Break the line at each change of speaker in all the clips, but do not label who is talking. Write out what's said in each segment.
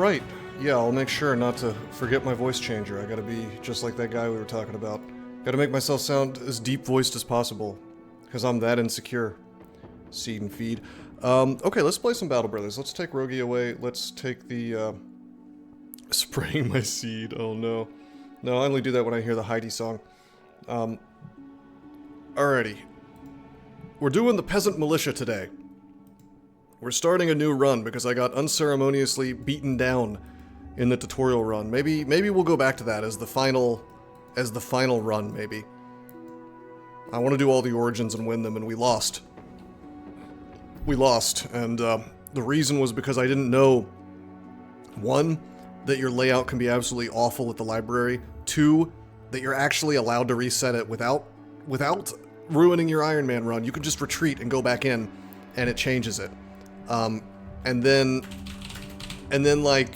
right. Yeah, I'll make sure not to forget my voice changer. I gotta be just like that guy we were talking about. Gotta make myself sound as deep-voiced as possible, because I'm that insecure. Seed and feed. Okay, let's play some Battle Brothers. Let's take Rogi away. Let's take the, spraying my seed. Oh no. No, I only do that when I hear the Heidi song. Alrighty. We're doing the Peasant Militia today. We're starting a new run because I got unceremoniously beaten down in the tutorial run. Maybe we'll go back to that as the final run, maybe. I want to do all the origins and win them, and we lost. We lost, and the reason was because I didn't know, one, that your layout can be absolutely awful at the library, two, that you're actually allowed to reset it without ruining your Ironman run. You can just retreat and go back in, and it changes it. And then like,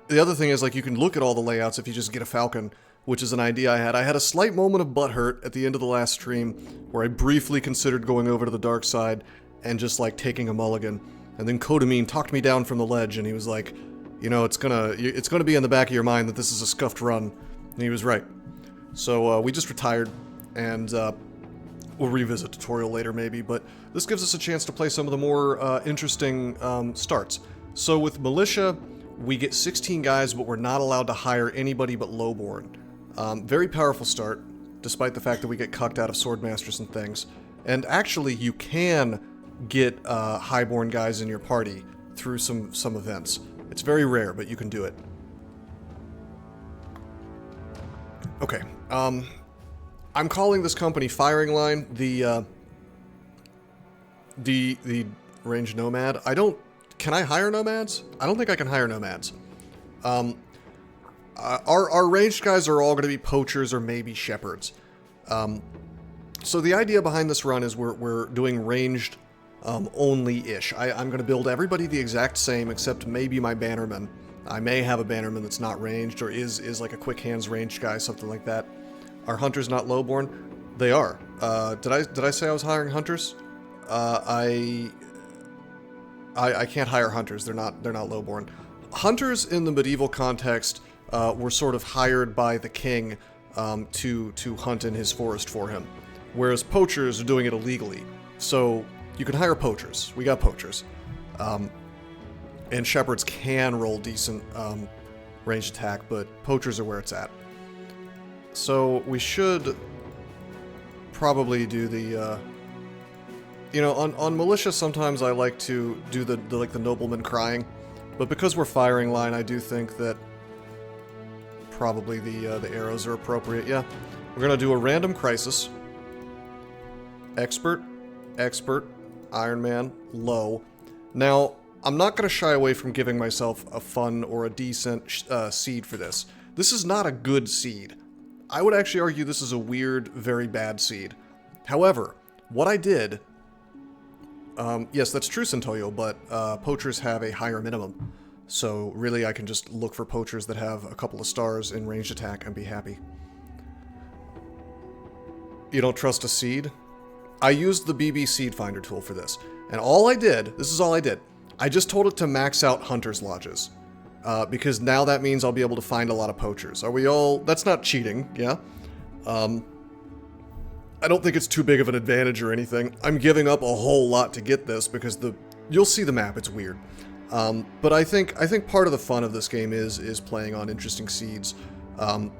the other thing is, like, you can look at all the layouts if you just get a Falcon, which is an idea I had. I had a slight moment of butthurt at the end of the last stream, where I briefly considered going over to the dark side and just, like, taking a mulligan. And then Kodamine talked me down from the ledge, and he was like, you know, it's gonna be in the back of your mind that this is a scuffed run. And he was right. So, we just retired, and, we'll revisit tutorial later, maybe, but this gives us a chance to play some of the more, interesting, starts. So with Militia, we get 16 guys, but we're not allowed to hire anybody but lowborn. Very powerful start, despite the fact that we get cucked out of Swordmasters and things. And actually, you can get highborn guys in your party through some events. It's very rare, but you can do it. Okay, I'm calling this company Firing Line the Range Nomad. Can I hire nomads? I don't think I can hire nomads. Our ranged guys are all going to be poachers or maybe shepherds. So the idea behind this run is we're doing ranged only-ish. I'm going to build everybody the exact same except maybe my bannerman. I may have a bannerman that's not ranged or is like a quick hands ranged guy, something like that. Are hunters not lowborn? They are. Did I say I was hiring hunters? I can't hire hunters. They're not lowborn. Hunters in the medieval context were sort of hired by the king to hunt in his forest for him, whereas poachers are doing it illegally. So you can hire poachers. We got poachers, and shepherds can roll decent ranged attack, but poachers are where it's at. So we should probably do the. You know, on Militia, sometimes I like to do the nobleman crying, but because we're Firing Line, I do think that probably the arrows are appropriate. Yeah, we're gonna do a random crisis. Expert, Ironman, low. Now, I'm not gonna shy away from giving myself a fun or a decent seed for this. This is not a good seed. I would actually argue this is a weird, very bad seed. However, what I did. Yes, that's true, Centoyo, but poachers have a higher minimum. So really I can just look for poachers that have a couple of stars in ranged attack and be happy. You don't trust a seed? I used the BB Seed Finder tool for this. And this is all I did. I just told it to max out Hunter's Lodges. Because now that means I'll be able to find a lot of poachers. That's not cheating, yeah? I don't think it's too big of an advantage or anything. I'm giving up a whole lot to get this because you'll see the map, it's weird. But I think part of the fun of this game is playing on interesting seeds. You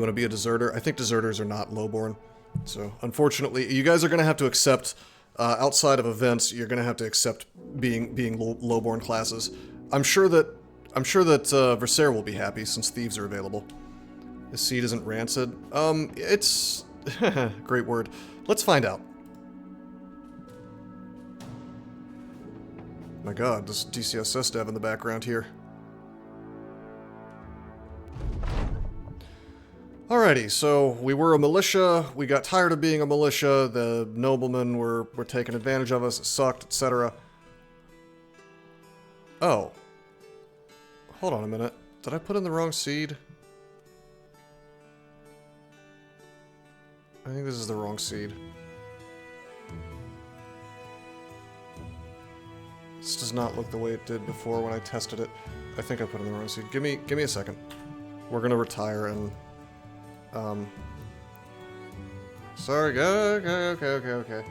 want to be a deserter? I think deserters are not lowborn. So unfortunately, you guys are going to have to accept, outside of events, you're going to have to accept being lowborn classes. I'm sure that Versaire will be happy since thieves are available. The seed isn't rancid. It's great word. Let's find out. My god, this DCSS dev in the background here. Alrighty, so we were a militia, we got tired of being a militia, the noblemen were taking advantage of us, it sucked, etc. Oh. Hold on a minute. Did I put in the wrong seed? I think this is the wrong seed. This does not look the way it did before when I tested it. I think I put in the wrong seed. Give me a second. We're gonna retire and sorry, okay.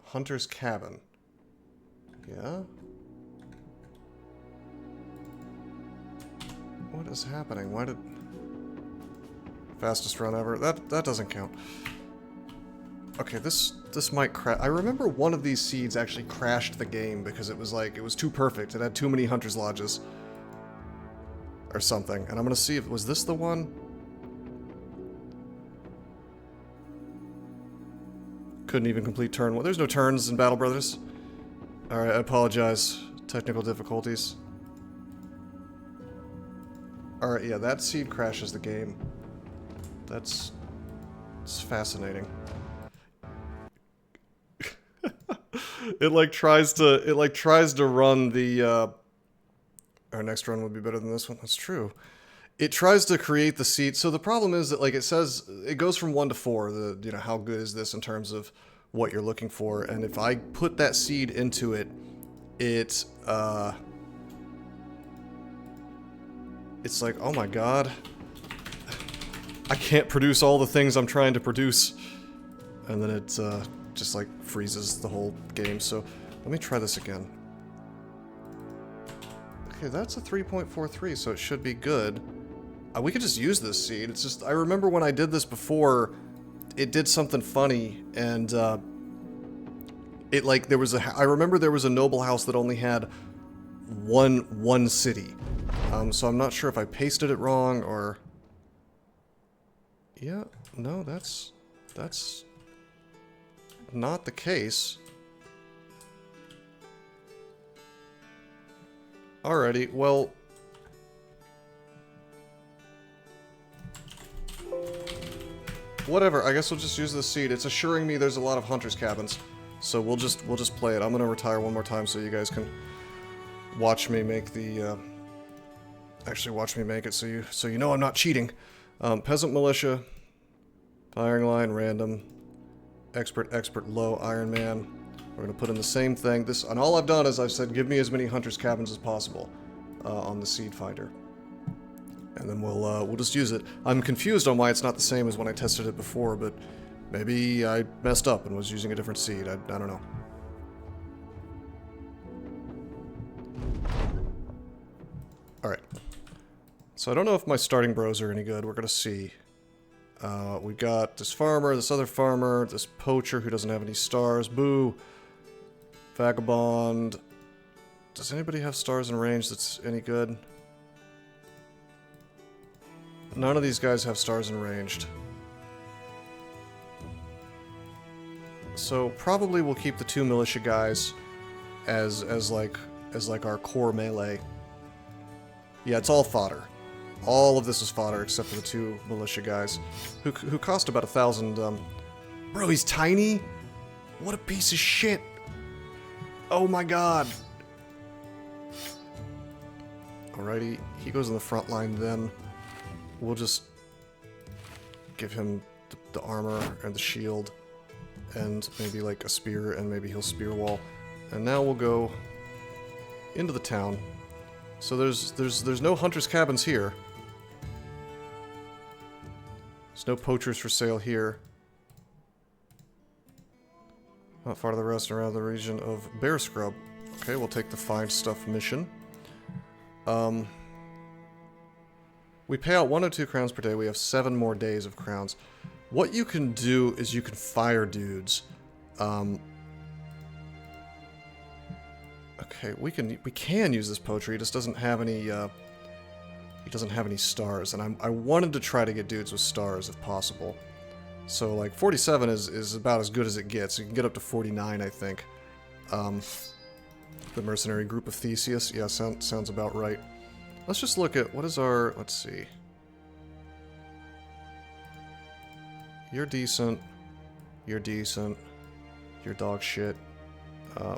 Hunter's cabin. Yeah. What is happening? Why did fastest run ever? That doesn't count. Okay, this might crash. I remember one of these seeds actually crashed the game because it was too perfect. It had too many Hunter's Lodges. Or something. And I'm gonna see if... Was this the one? Couldn't even complete turn 1. There's no turns in Battle Brothers. Alright, I apologize. Technical difficulties. Alright, yeah, that seed crashes the game. It's fascinating. It tries to run the our next run would be better than this one. That's true. It tries to create the seed. So the problem is that, like, it says it goes from 1 to 4. How good is this in terms of what you're looking for? And if I put that seed into it, it's like, oh my god, I can't produce all the things I'm trying to produce, and then it just like freezes the whole game. So let me try this again. Okay, that's a 3.43, so it should be good. We could just use this seed. It's just, I remember when I did this before, it did something funny, and it, like, I remember there was a noble house that only had one city. So I'm not sure if I pasted it wrong, or... Yeah, no, that's not the case. Alrighty, well... Whatever, I guess we'll just use this seed. It's assuring me there's a lot of hunters' cabins. So we'll just play it. I'm gonna retire one more time so you guys can watch me make the, actually watch me make it so you know I'm not cheating. Peasant Militia, firing line, random, expert, low, Ironman. We're gonna put in the same thing. And all I've done is I've said give me as many hunters' cabins as possible on the seed finder. And then we'll just use it. I'm confused on why it's not the same as when I tested it before, but maybe I messed up and was using a different seed. I don't know. Alright. So I don't know if my starting bros are any good. We're gonna see. We got this farmer, this other farmer, this poacher who doesn't have any stars. Boo! Vagabond. Does anybody have stars in range that's any good? None of these guys have stars in ranged. So probably we'll keep the 2 militia guys as like our core melee. Yeah, it's all fodder. All of this is fodder except for the 2 militia guys who cost about 1,000. Bro, he's tiny. What a piece of shit. Oh my god. Alrighty, he goes in the front line then. We'll just give him the armor and the shield and maybe like a spear, and maybe he'll spear wall. And now we'll go into the town. So there's no hunters' cabins here. There's no poachers for sale here. Not far to the rest around the region of Bear Scrub. Okay, we'll take the find stuff mission. We pay out 102 crowns per day. We have 7 more days of crowns. What you can do is you can fire dudes. Okay, we can use this poetry. He just doesn't have any. He doesn't have any stars, and I wanted to try to get dudes with stars if possible. So like 47 is about as good as it gets. You can get up to 49, I think. The mercenary group of Theseus. Yeah, sounds about right. Let's just look at what is our. Let's see. You're decent. You're decent. You're dog shit.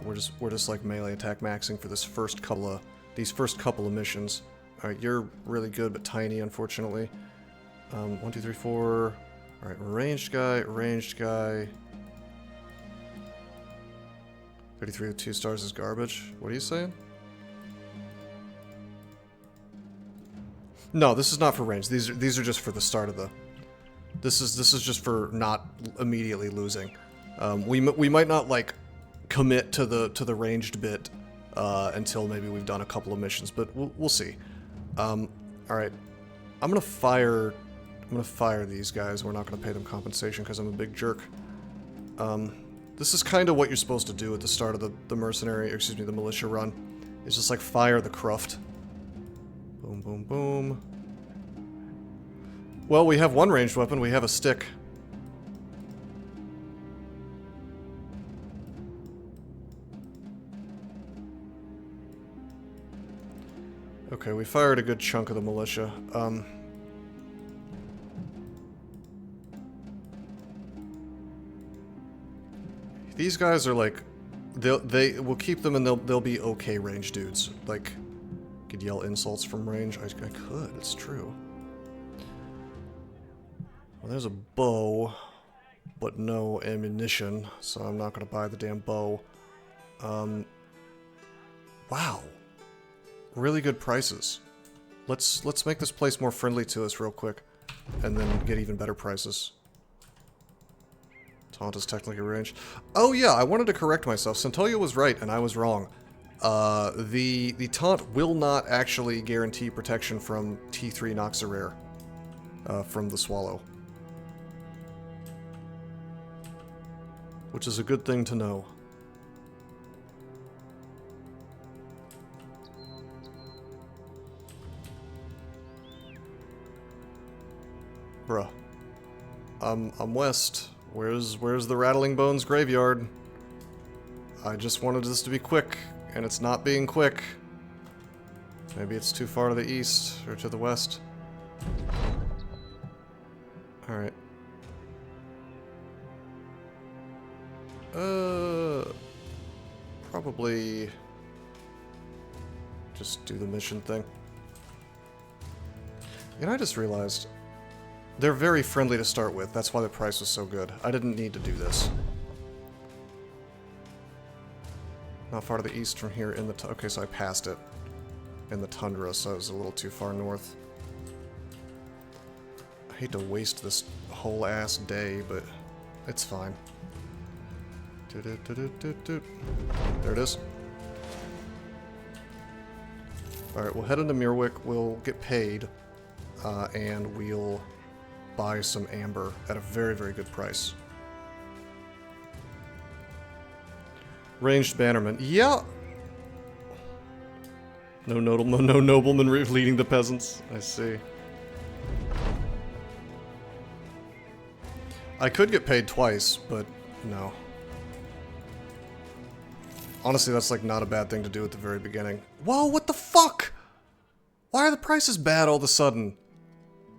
We're just like melee attack maxing for these first couple of missions. Alright, you're really good but tiny, unfortunately. 1, 2, 3, 4. Alright, ranged guy, ranged guy. 33 with 2 stars is garbage. What are you saying? No, this is not for range. These are just for the start of the... This is just for not immediately losing. We might not, like, commit to the ranged bit until maybe we've done a couple of missions, but we'll see. Alright. I'm gonna fire these guys. We're not gonna pay them compensation because I'm a big jerk. This is kind of what you're supposed to do at the start of the mercenary, or excuse me, the militia run. It's just like fire the cruft. Boom, boom, boom. Well, we have one ranged weapon. We have a stick. Okay, we fired a good chunk of the militia. These guys are like, we'll keep them and they'll be okay range dudes. Like, could yell insults from range. I could. It's true. Well, there's a bow, but no ammunition, so I'm not gonna buy the damn bow. Wow. Really good prices. Let's make this place more friendly to us real quick, and then get even better prices. Taunt is technically ranged. Oh yeah, I wanted to correct myself. Centolia was right, and I was wrong. The taunt will not actually guarantee protection from T3 Noxerare, from the Swallow. Which is a good thing to know. Bruh. I'm west. Where's the Rattling Bones graveyard? I just wanted this to be quick, and it's not being quick. Maybe it's too far to the east, or to the west. Alright. Probably just do the mission thing. And I just realized they're very friendly to start with. That's why the price was so good. I didn't need to do this. Not far to the east from here in the... Okay, so I passed it in the tundra, so I was a little too far north. I hate to waste this whole ass day, but it's fine. There it is. Alright, we'll head into Mirwick, we'll get paid, and we'll buy some amber at a very, very good price. Ranged bannerman. Yeah! No nobleman leading the peasants. I see. I could get paid twice, but no. Honestly, that's like not a bad thing to do at the very beginning. Whoa, what the fuck? Why are the prices bad all of a sudden?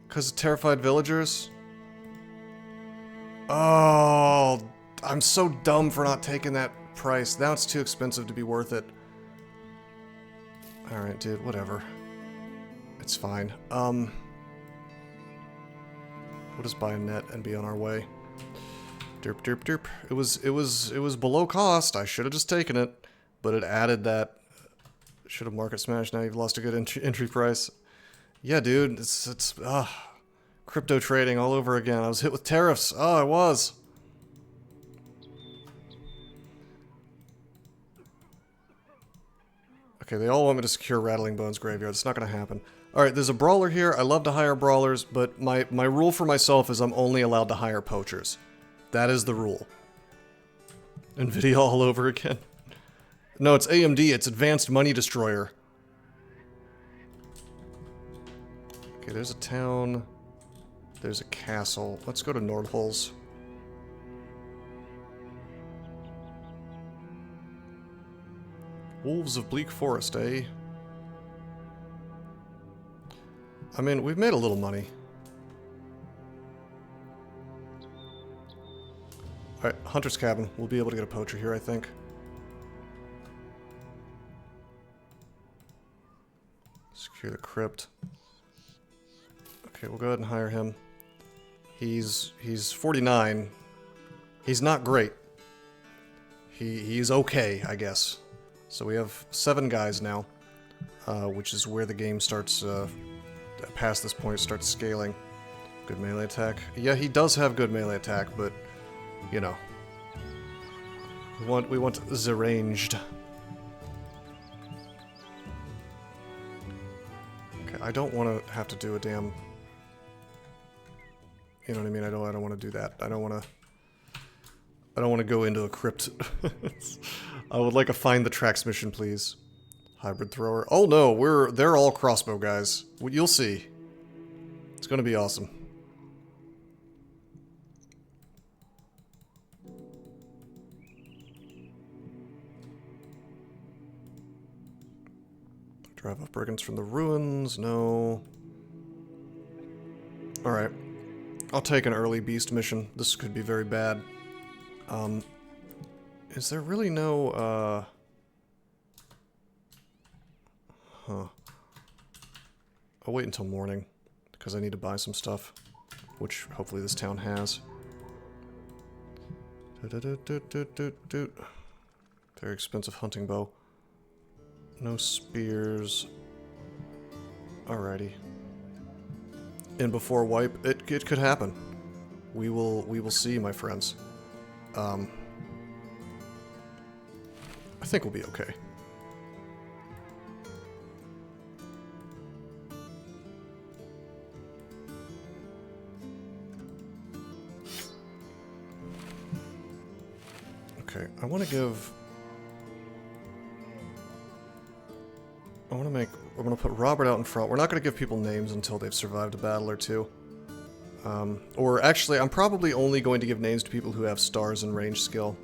Because of terrified villagers? Oh, I'm so dumb for not taking that price. Now it's too expensive to be worth it. Alright, dude, whatever. It's fine. We'll just buy a net and be on our way. Derp, derp, derp. It was below cost. I should have just taken it, but it added that. Should have market smashed. Now you've lost a good entry price. Yeah, dude, it's crypto trading all over again. I was hit with tariffs. Oh, I was. Okay, they all want me to secure Rattling Bones Graveyard. It's not going to happen. Alright, there's a brawler here. I love to hire brawlers, but my rule for myself is I'm only allowed to hire poachers. That is the rule. NVIDIA all over again. No, it's AMD. It's Advanced Money Destroyer. Okay, there's a town. There's a castle. Let's go to Nordholz. Wolves of Bleak Forest, eh? I mean, we've made a little money. Alright, Hunter's Cabin. We'll be able to get a poacher here, I think. Secure the crypt. Okay, we'll go ahead and hire him. He's 49. He's not great. He's okay, I guess. So we have 7 guys now, which is where the game starts, past this point, starts scaling. Good melee attack. Yeah, he does have good melee attack, but, you know. We want the ranged. Okay, I don't want to have to do a damn... You know what I mean? I don't want to do that. I don't want to go into a crypt. I would like a find the tracks mission, please. Hybrid thrower. Oh no, they're all crossbow guys. You'll see. It's gonna be awesome. Drive off brigands from the ruins. No. Alright. I'll take an early beast mission. This could be very bad. Is there really no, Huh. I'll wait until morning, because I need to buy some stuff, which hopefully this town has. Very expensive hunting bow. No spears. Alrighty. And before wipe, it could happen. We will see, my friends. I think we'll be okay. Okay, I want to put Robert out in front. We're not going to give people names until they've survived a battle or two. Or actually, I'm probably only going to give names to people who have stars and range skill.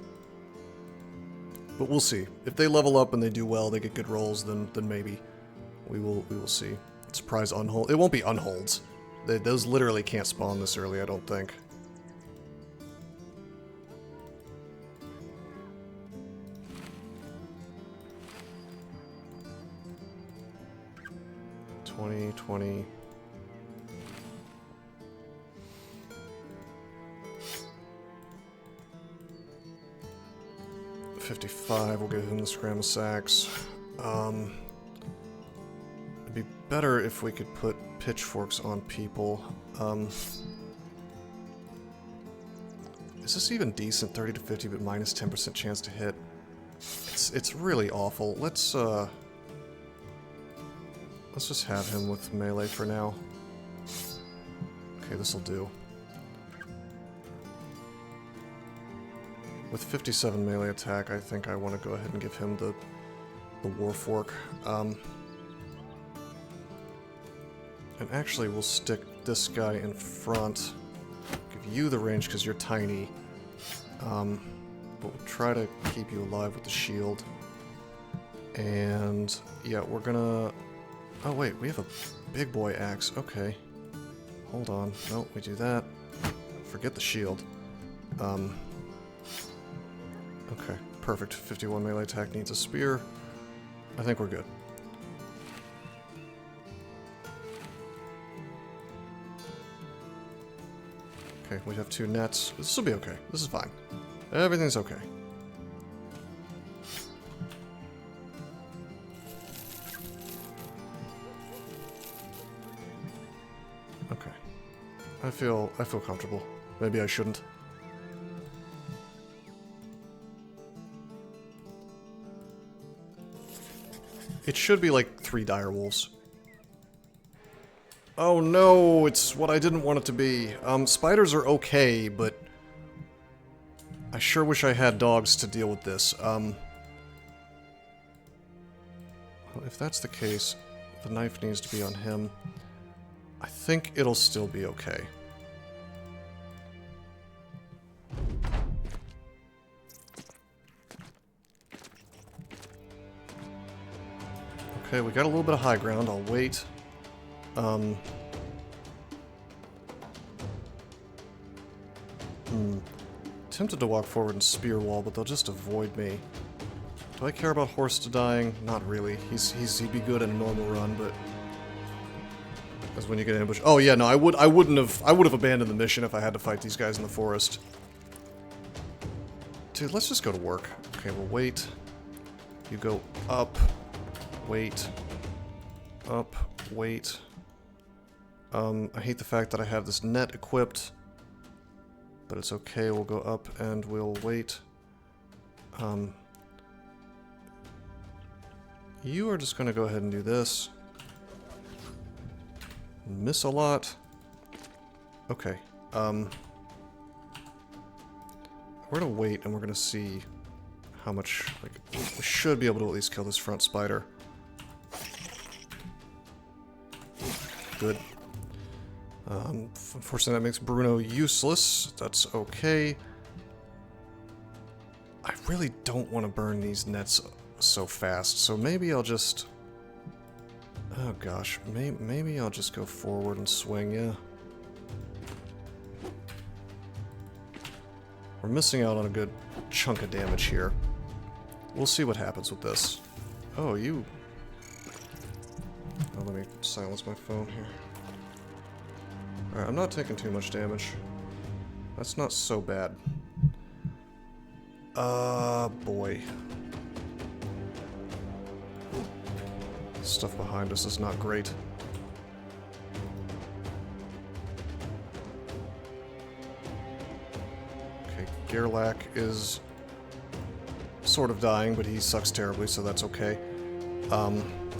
But we'll see. If they level up and they do well, they get good rolls, then maybe we will see. Surprise unhold. It won't be unholds. Those literally can't spawn this early, I don't think. 20. 55, we'll give him the scram of sacks. It'd be better if we could put pitchforks on people. Is this even decent? 30 to 50, but minus 10% chance to hit. It's really awful. Let's just have him with melee for now. Okay, this'll do. With 57 melee attack, I think I want to go ahead and give him the Warfork. And actually, we'll stick this guy in front. Give you the range because you're tiny. But we'll try to keep you alive with the shield. And yeah, we're gonna... Oh wait, we have a big boy axe. Okay. Hold on. No, we do that. Forget the shield. Okay, perfect. 51 melee attack needs a spear. I think we're good. Okay, we have 2 nets. This will be okay. This is fine. Everything's okay. Okay. I feel comfortable. Maybe I shouldn't. It should be like 3 direwolves. Oh no, it's what I didn't want it to be. Spiders are okay, but I sure wish I had dogs to deal with this. Well, if that's the case, the knife needs to be on him. I think it'll still be okay. Okay, we got a little bit of high ground. I'll wait. Tempted to walk forward and spear wall, but they'll just avoid me. Do I care about horse dying? Not really. He'd be good in a normal run, but that's when you get ambushed. Oh yeah, no, I would have abandoned the mission if I had to fight these guys in the forest. Dude, let's just go to work. Okay, we'll wait. You go up, wait, up, wait. I hate the fact that I have this net equipped, but it's okay. We'll go up and we'll wait. You are just going to go ahead and do this. Miss a lot. Okay. We're going to wait and we're going to see how much, like, we should be able to at least kill this front spider. Good. Unfortunately that makes Bruno useless. That's okay. I really don't want to burn these nets so fast, so maybe I'll just... Oh gosh, maybe I'll just go forward and swing, yeah. We're missing out on a good chunk of damage here. We'll see what happens with this. Oh, you... Oh, let me silence my phone here. Alright, I'm not taking too much damage. That's not so bad. Boy. Stuff behind us is not great. Okay, Gerlach is sort of dying, but he sucks terribly, so that's okay.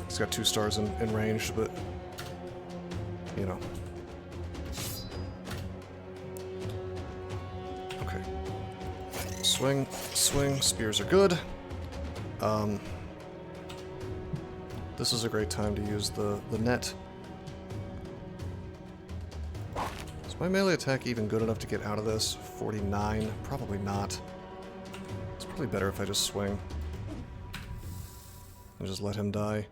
He's got 2 stars in range, but, you know. Okay. Swing, swing, spears are good. This is a great time to use the net. Is my melee attack even good enough to get out of this? 49? Probably not. It's probably better if I just swing. And just let him die.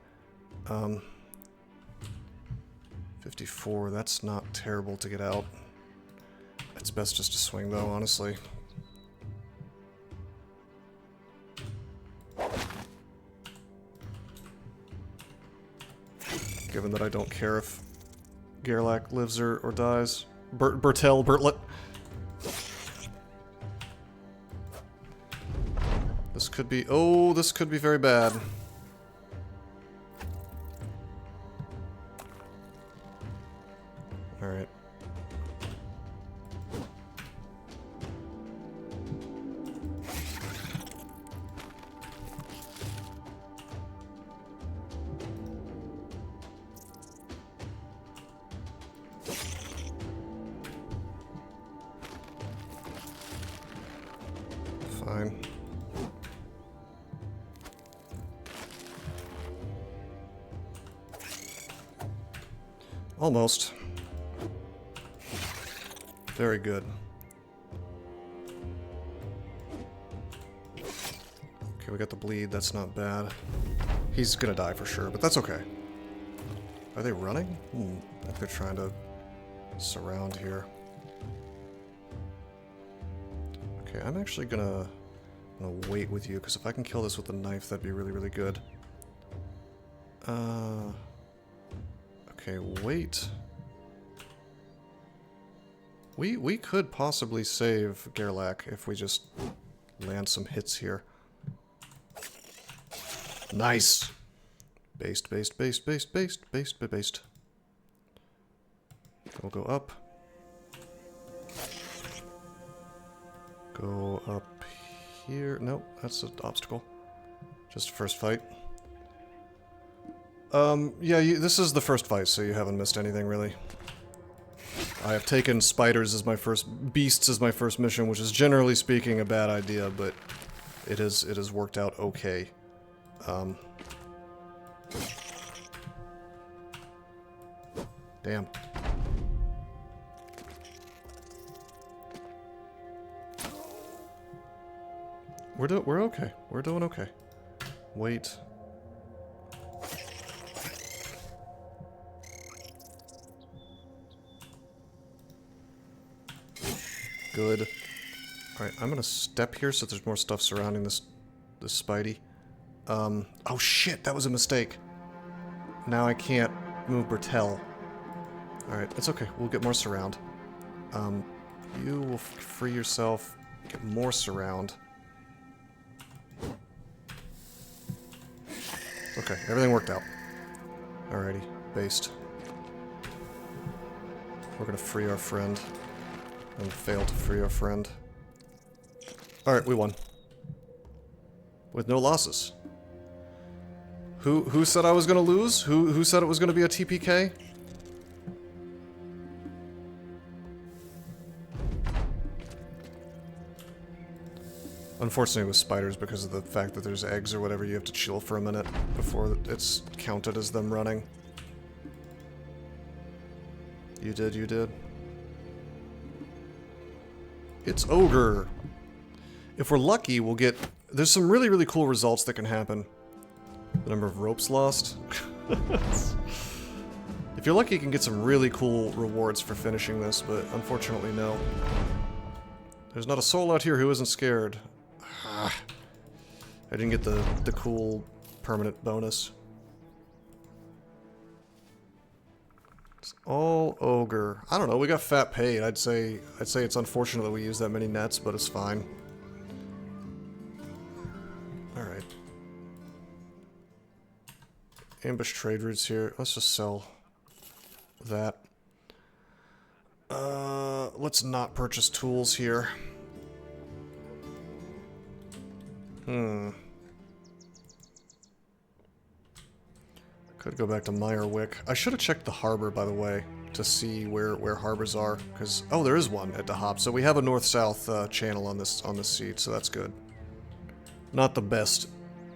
54, that's not terrible to get out. It's best just to swing though, honestly. Given that I don't care if Gerlach lives or dies. Bertlet. This could be... Oh, this could be very bad. Alright. Fine. Almost. Very good. Okay, we got the bleed. That's not bad. He's gonna die for sure, but that's okay. Are they running? I think they're trying to surround here. Okay, I'm actually gonna wait with you, because if I can kill this with a knife, that'd be really, really good. Okay, wait. We could possibly save Gerlach if we just land some hits here. Nice! Based. We'll go up. Go up here. Nope, that's an obstacle. Just first fight. Yeah, this is the first fight, so you haven't missed anything, really. I have taken spiders as my first... beasts as my first mission, which is generally speaking a bad idea, but it has worked out okay. Damn. We're okay. We're doing okay. Wait. Good. Alright, I'm gonna step here so there's more stuff surrounding this Spidey. Oh shit, that was a mistake. Now I can't move Bertel. Alright, it's okay. We'll get more surround. You will free yourself, get more surround. Okay, everything worked out. Alrighty, based. We're gonna free our friend. And fail to free our friend. Alright, we won. With no losses. Who said I was gonna lose? Who said it was gonna be a TPK? Unfortunately with spiders, because of the fact that there's eggs or whatever, you have to chill for a minute before it's counted as them running. You did, you did. It's ogre. If we're lucky, we'll get... There's some really, really cool results that can happen. The number of ropes lost. If you're lucky, you can get some really cool rewards for finishing this, but unfortunately, no. There's not a soul out here who isn't scared. I didn't get the cool permanent bonus. It's all ogre. I don't know, we got fat paid. I'd say it's unfortunate that we use that many nets, but it's fine. Alright. Ambush trade routes here. Let's just sell that. Let's not purchase tools here. Could go back to Meyerwick. I should have checked the harbor, by the way, to see where harbors are, because oh, there is one at the hop. So we have a north-south channel on this seat, so that's good. Not the best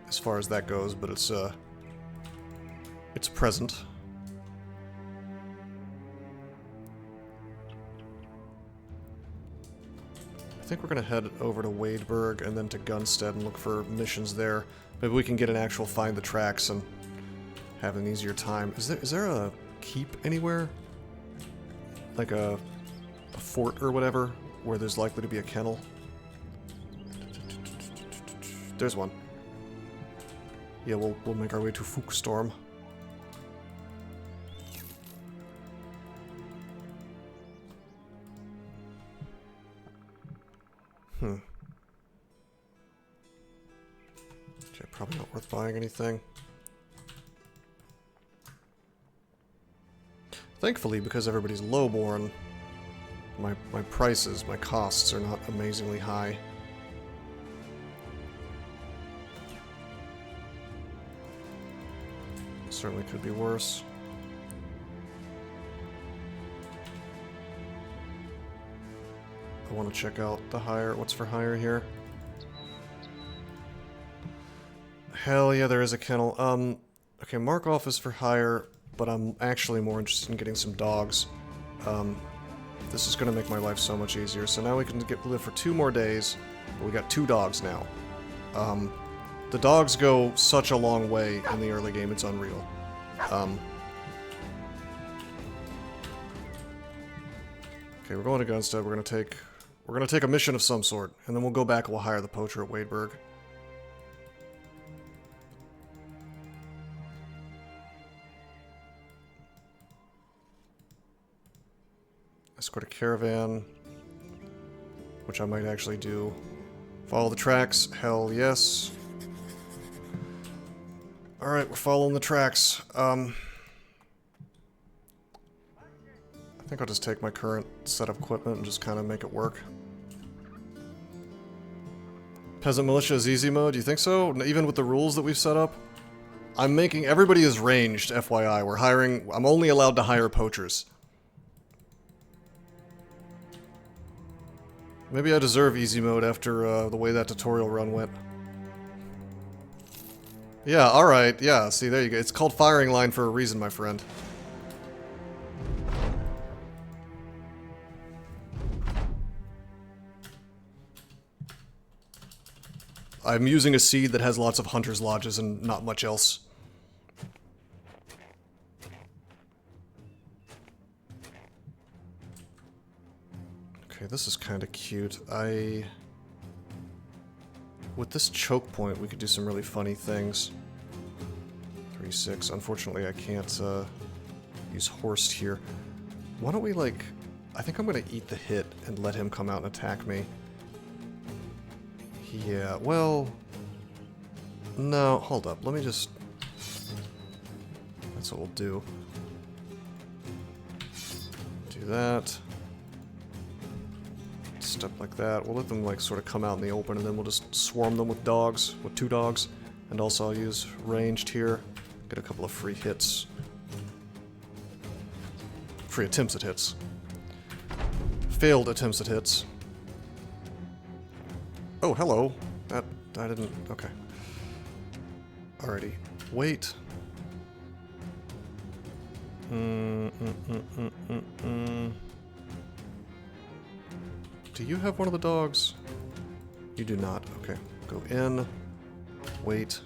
as far as that goes, but it's present. I think we're gonna head over to Wadeburg and then to Gunstead and look for missions there. Maybe we can get an actual find the tracks and have an easier time. Is there a keep anywhere? Like a fort or whatever, where there's likely to be a kennel? There's one. Yeah, we'll make our way to Fuchstorm. Okay, probably not worth buying anything. Thankfully, because everybody's lowborn, my prices, my costs are not amazingly high. Certainly could be worse. I want to check out the hire. What's for hire here? Hell yeah, there is a kennel. Okay, mark off is for hire, but I'm actually more interested in getting some dogs. This is going to make my life so much easier. So now we can live for 2 more days, but we got 2 dogs now. The dogs go such a long way in the early game, it's unreal. Okay, we're going to Gunstead. We're gonna take a mission of some sort, and then we'll go back and we'll hire the poacher at Wadeburg. Escort a caravan, which I might actually do. Follow the tracks, hell yes. Alright, we're following the tracks. I think I'll just take my current set of equipment and just kind of make it work. Peasant Militia is easy mode, do you think so? Even with the rules that we've set up? I'm making... Everybody is ranged, FYI. We're hiring... I'm only allowed to hire poachers. Maybe I deserve easy mode after the way that tutorial run went. Yeah, alright, yeah, see, there you go. It's called firing line for a reason, my friend. I'm using a seed that has lots of hunters' lodges and not much else. Okay, this is kind of cute. With this choke point, we could do some really funny things. 3-6. Unfortunately, I can't use Horst here. Why don't we, like... I think I'm going to eat the hit and let him come out and attack me. Yeah, well... No, hold up. Let me just... That's what we'll do. Do that. Step like that. We'll let them like sort of come out in the open, and then we'll just swarm them with dogs, with 2 dogs. And also I'll use ranged here. Get a couple of free hits. Free attempts at hits. Failed attempts at hits. Oh, hello. That, I didn't, okay. Alrighty. Wait. Do you have one of the dogs? You do not. Okay. Go in. Wait.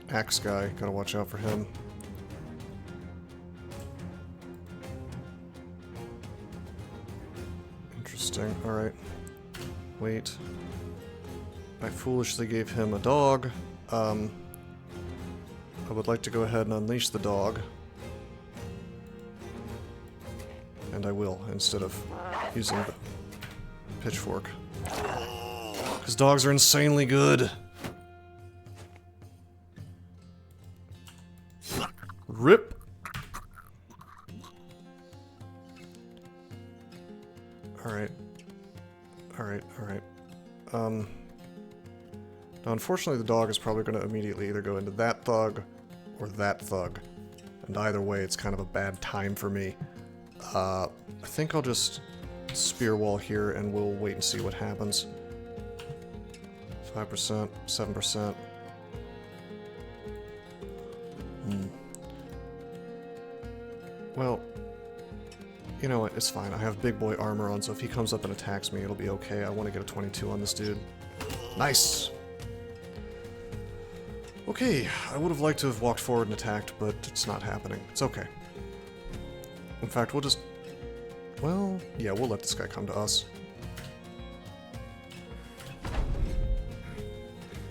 Axe guy. Gotta watch out for him. Interesting. Alright. Wait. I foolishly gave him a dog. I would like to go ahead and unleash the dog. And I will, instead of using the pitchfork. Because dogs are insanely good. Rip. Alright. Alright, alright. Now unfortunately the dog is probably going to immediately either go into that thug or that thug. And either way it's kind of a bad time for me. I think I'll just spear wall here and we'll wait and see what happens. 5%, 7%. Well, you know what, it's fine. I have big boy armor on, so if he comes up and attacks me, it'll be okay. I want to get a 22 on this dude. Nice! Okay, I would have liked to have walked forward and attacked, but it's not happening. It's okay. In fact, we'll just... Well, yeah, we'll let this guy come to us.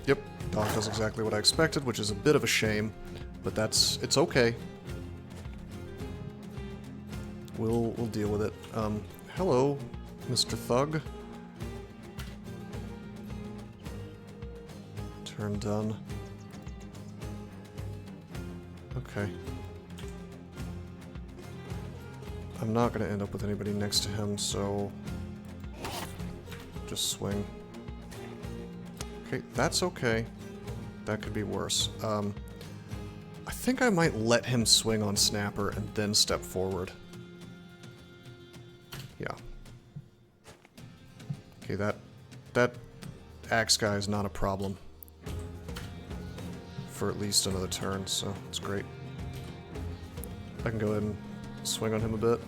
Yep, dog does exactly what I expected, which is a bit of a shame, but it's okay. We'll deal with it. Hello, Mr. Thug. Turn done. Okay. I'm not going to end up with anybody next to him, so... just swing. Okay, that's okay. That could be worse. I think I might let him swing on Snapper and then step forward. Yeah. Okay, that axe guy is not a problem. For at least another turn, so it's great. I can go ahead and swing on him a bit.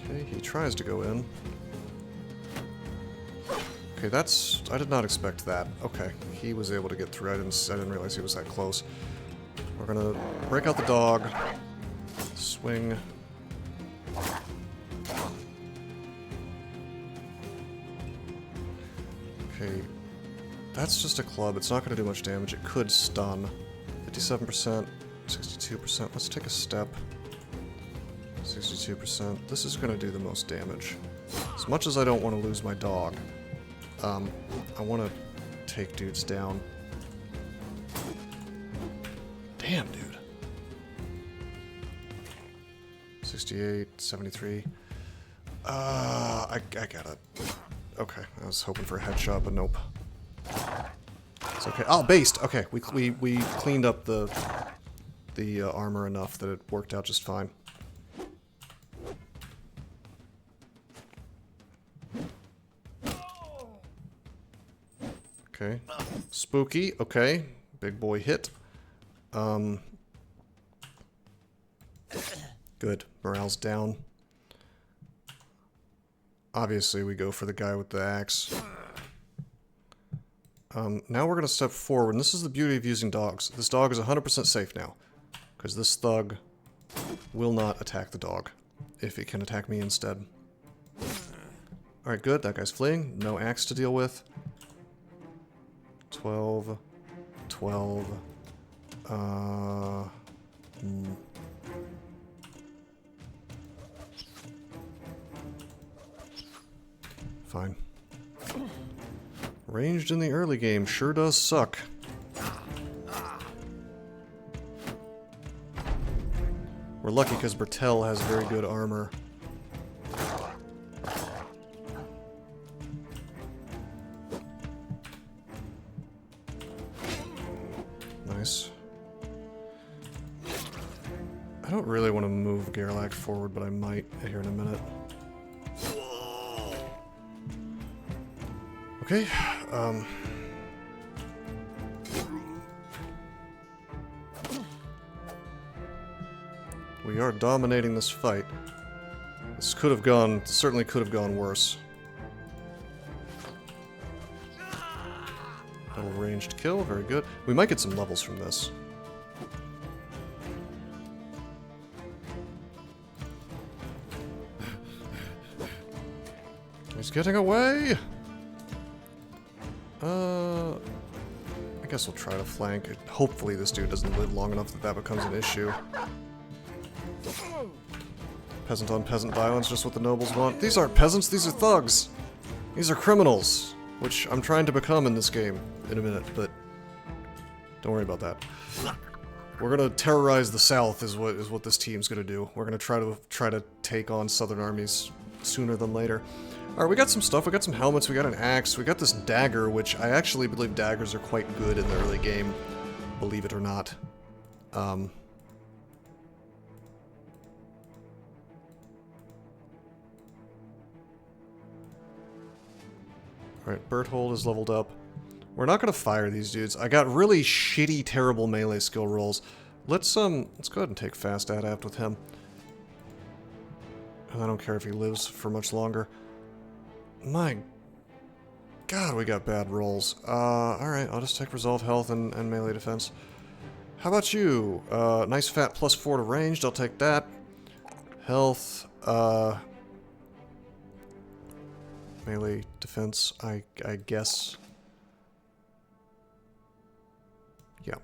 Okay, he tries to go in. Okay, that's... I did not expect that. Okay, he was able to get through. I didn't realize he was that close. We're gonna break out the dog. Swing. Okay, that's just a club. It's not gonna do much damage. It could stun. 57%, 62%. Let's take a step. 62%. This is gonna do the most damage. As much as I don't want to lose my dog, I want to take dudes down. Damn, dude. 68, 73. I got it. Okay, I was hoping for a headshot, but nope. It's okay. Oh, based! Okay, we cleaned up the armor enough that it worked out just fine. Okay. Spooky, okay. Big boy hit. Good. Morale's down. Obviously, we go for the guy with the axe. Now we're going to step forward, and this is the beauty of using dogs. This dog is 100% safe now, because this thug will not attack the dog, if he can attack me instead. Alright, good. That guy's fleeing. No axe to deal with. 12. 12. 5. Fine. Ranged in the early game sure does suck. We're lucky because Bertel has very good armor. Nice. I don't really want to move Gerlach forward, but I might here in a minute. Okay, we are dominating this fight. This could have gone, certainly could have gone worse. Little ranged kill, very good. We might get some levels from this. He's getting away! I guess we'll try to flank. Hopefully this dude doesn't live long enough that that becomes an issue. Peasant on peasant violence, just what the nobles want. These aren't peasants, these are thugs! These are criminals, which I'm trying to become in this game in a minute, but don't worry about that. We're gonna terrorize the South is what this team's gonna do. We're gonna try to take on Southern armies sooner than later. Alright, we got some stuff. We got some helmets. We got an axe. We got this dagger, which I actually believe daggers are quite good in the early game. Believe it or not. Alright, Berthold is leveled up. We're not gonna fire these dudes. I got really shitty, terrible melee skill rolls. Let's go ahead and take fast adapt with him. And I don't care if he lives for much longer. My God, we got bad rolls. Alright, I'll just take resolve health and melee defense. How about you? Nice fat +4 to ranged, I'll take that. Health, melee defense, I guess. Yeah.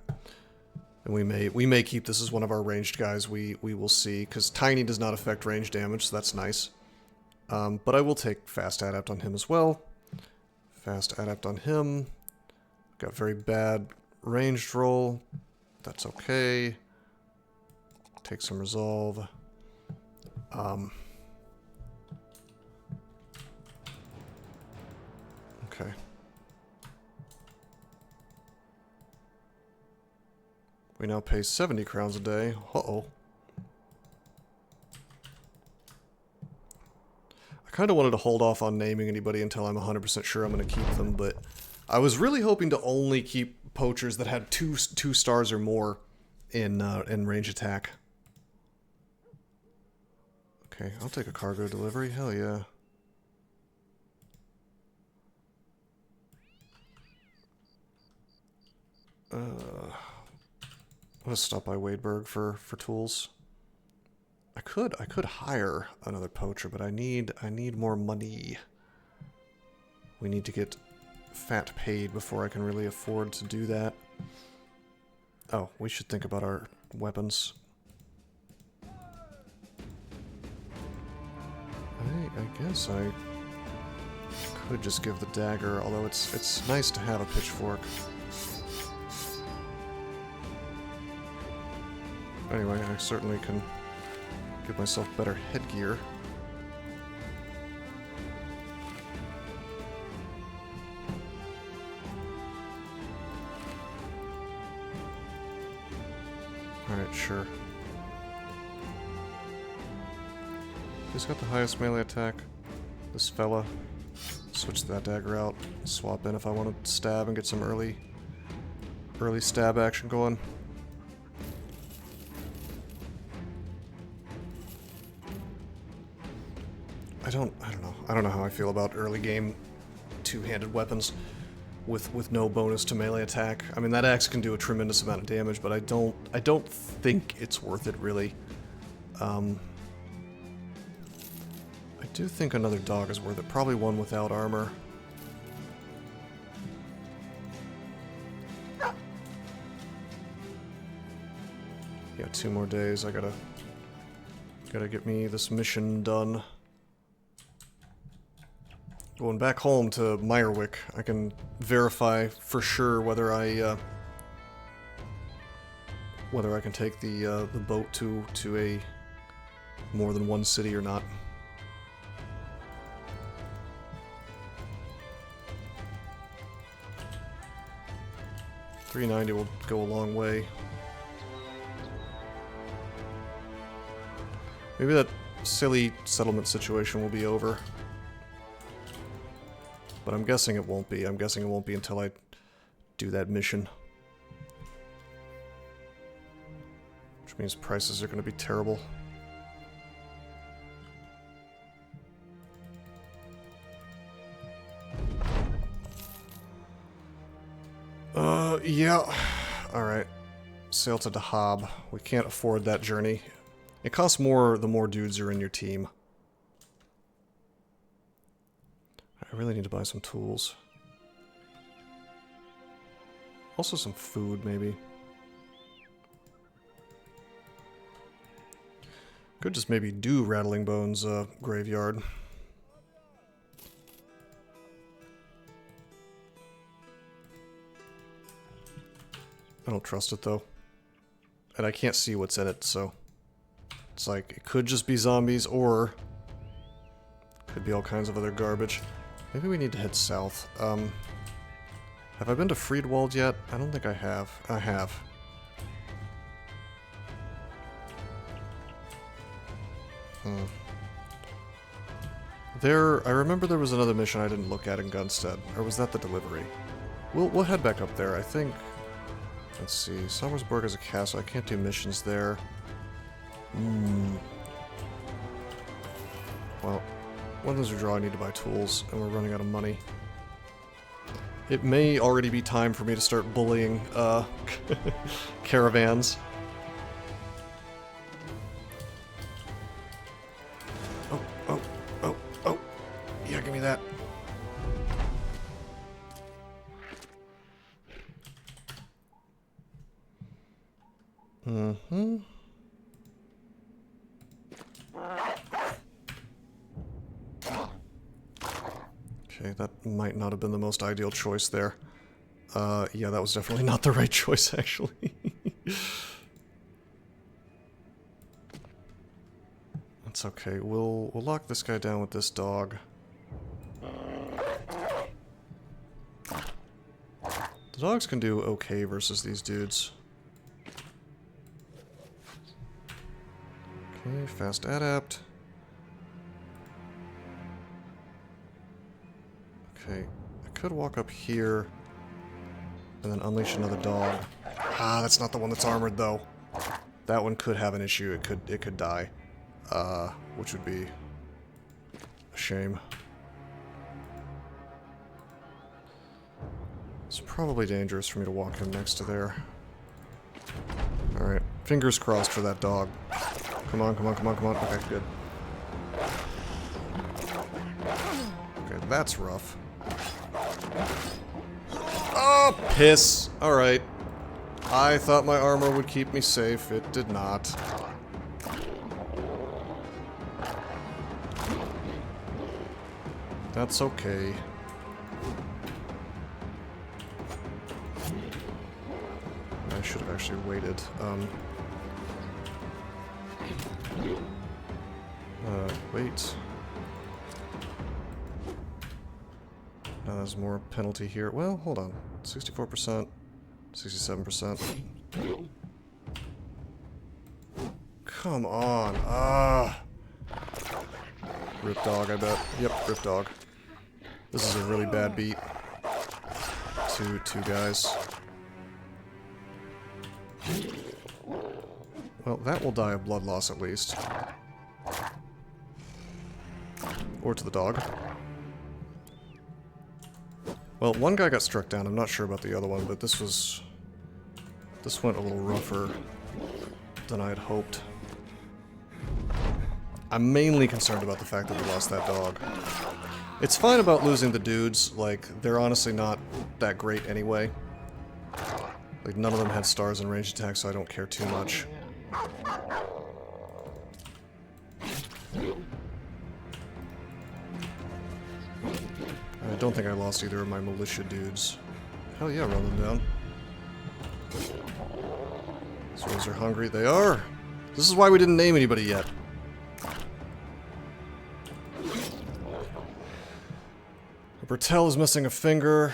And we may keep this as one of our ranged guys, we will see, because tiny does not affect range damage, so that's nice. But I will take fast adapt on him as well. Fast adapt on him. Got very bad ranged roll. That's okay. Take some resolve. Okay. We now pay 70 crowns a day. Uh-oh. I kind of wanted to hold off on naming anybody until I'm 100% sure I'm going to keep them, but I was really hoping to only keep poachers that had two stars or more in range attack. Okay, I'll take a cargo delivery. Hell yeah. I'm gonna stop by Wadeburg for tools. I could hire another poacher, but I need more money. We need to get fat paid before I can really afford to do that. Oh, we should think about our weapons. I guess I could just give the dagger, although it's nice to have a pitchfork. Anyway, I certainly can give myself better headgear. Alright, sure. Who's got the highest melee attack? This fella. Switch that dagger out. Swap in if I want to stab and get some early stab action going. I don't know how I feel about early game two-handed weapons with no bonus to melee attack. I mean, that axe can do a tremendous amount of damage, but I don't think it's worth it really. I do think another dog is worth it. Probably one without armor. Yeah, 2 more days. I gotta get me this mission done. Going back home to Meyerwick, I can verify for sure whether I can take the boat to a more than one city or not. $390 will go a long way. Maybe that silly settlement situation will be over. But I'm guessing it won't be. I'm guessing it won't be until I do that mission. Which means prices are going to be terrible. Yeah. Alright. Sail to Dahab. We can't afford that journey. It costs more the more dudes are in your team. I really need to buy some tools. Also some food, maybe. Could just maybe do Rattling Bones graveyard. I don't trust it though. And I can't see what's in it, so... It's like, it could just be zombies, or... Could be all kinds of other garbage. Maybe we need to head south. Have I been to Friedwald yet? I don't think I have. I have. I remember there was another mission I didn't look at in Gunstead. Or was that the delivery? We'll head back up there, I think. Let's see. Sommersburg is a castle. I can't do missions there. Well, when those are draw, I need to buy tools, and we're running out of money. It may already be time for me to start bullying, caravans. Oh. Yeah, give me that. Okay, that might not have been the most ideal choice there. Yeah, that was definitely not the right choice, actually. That's okay. We'll lock this guy down with this dog. The dogs can do okay versus these dudes. Okay, fast adapt. Okay, I could walk up here and then unleash another dog. Ah, that's not the one that's armored though. That one could have an issue. It could die, which would be a shame. It's probably dangerous for me to walk him next to there. All right, fingers crossed for that dog. Come on. Okay, good. Okay, that's rough. Oh, piss. Alright. I thought my armor would keep me safe. It did not. That's okay. I should have actually waited. Wait. Now there's more penalty here. Well, hold on. 64%, 67%. Come on. Ah. Rip dog, I bet. Yep, rip dog. This is a really bad beat. Two guys. Well, that will die of blood loss at least. Or to the dog. Well, one guy got struck down. I'm not sure about the other one, but this went a little rougher than I had hoped. I'm mainly concerned about the fact that we lost that dog. It's fine about losing the dudes, like, they're honestly not that great anyway. Like, none of them had stars in ranged attack, so I don't care too much. don't think I lost either of my militia dudes. Hell yeah, run them down. So those are hungry. They are! This is why we didn't name anybody yet. Bertel is missing a finger.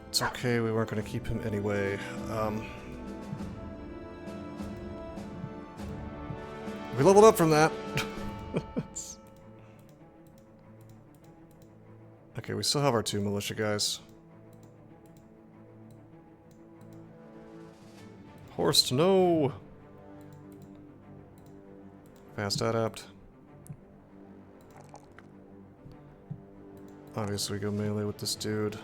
It's okay, we weren't going to keep him anyway. We leveled up from that. Okay, we still have our 2 militia guys. Horst, no! Fast adept. Obviously, go melee with this dude.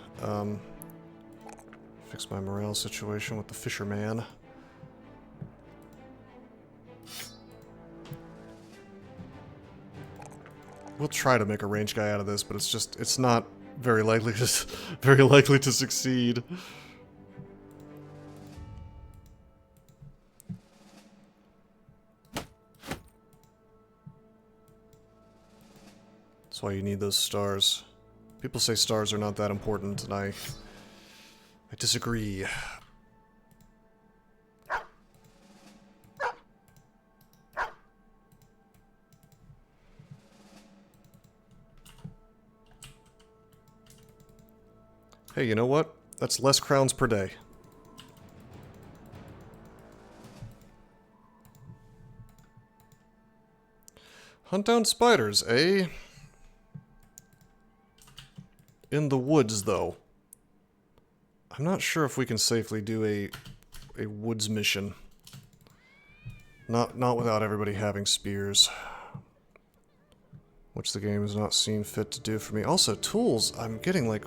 Fix my morale situation with the fisherman. We'll try to make a range guy out of this, but it's not very likely to succeed. That's why you need those stars. People say stars are not that important, and I disagree. Hey, you know what? That's less crowns per day. Hunt down spiders, eh? In the woods, though. I'm not sure if we can safely do a woods mission. Not without everybody having spears. Which the game has not seen fit to do for me. Also, tools. I'm getting, like,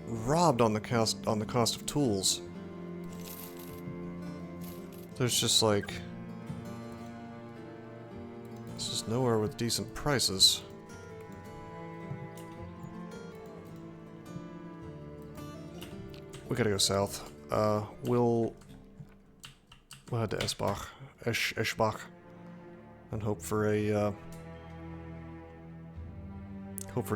robbed on the cost of tools. There's just, like... This is nowhere with decent prices. We gotta go south. We'll head to Eschbach, and hope for a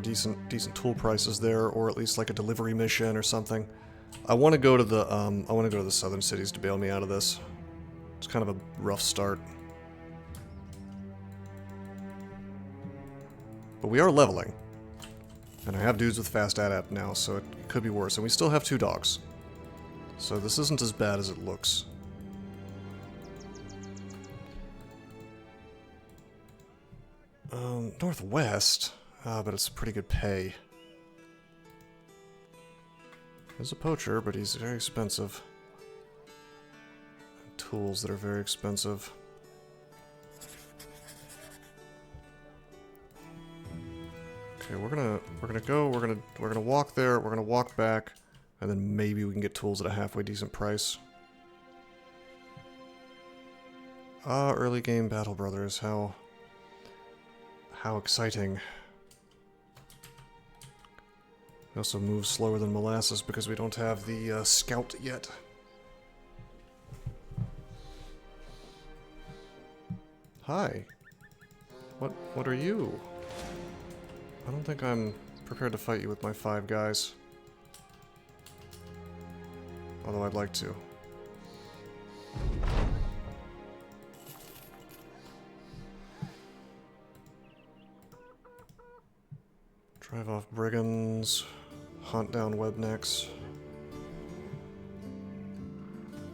decent tool prices there, or at least like a delivery mission or something. I want to go to the southern cities to bail me out of this. It's kind of a rough start, but we are leveling. And I have dudes with fast adapt now, so it could be worse. And we still have 2 dogs. So this isn't as bad as it looks. Northwest? But it's pretty good pay. He's a poacher, but he's very expensive. And tools that are very expensive. Okay, we're gonna walk there, we're gonna walk back, and then maybe we can get tools at a halfway decent price. Early game battle brothers, how exciting. We also move slower than molasses because we don't have the scout yet. Hi. What are you? I don't think I'm prepared to fight you with my 5 guys. Although I'd like to. Drive off brigands. Hunt down webnecks.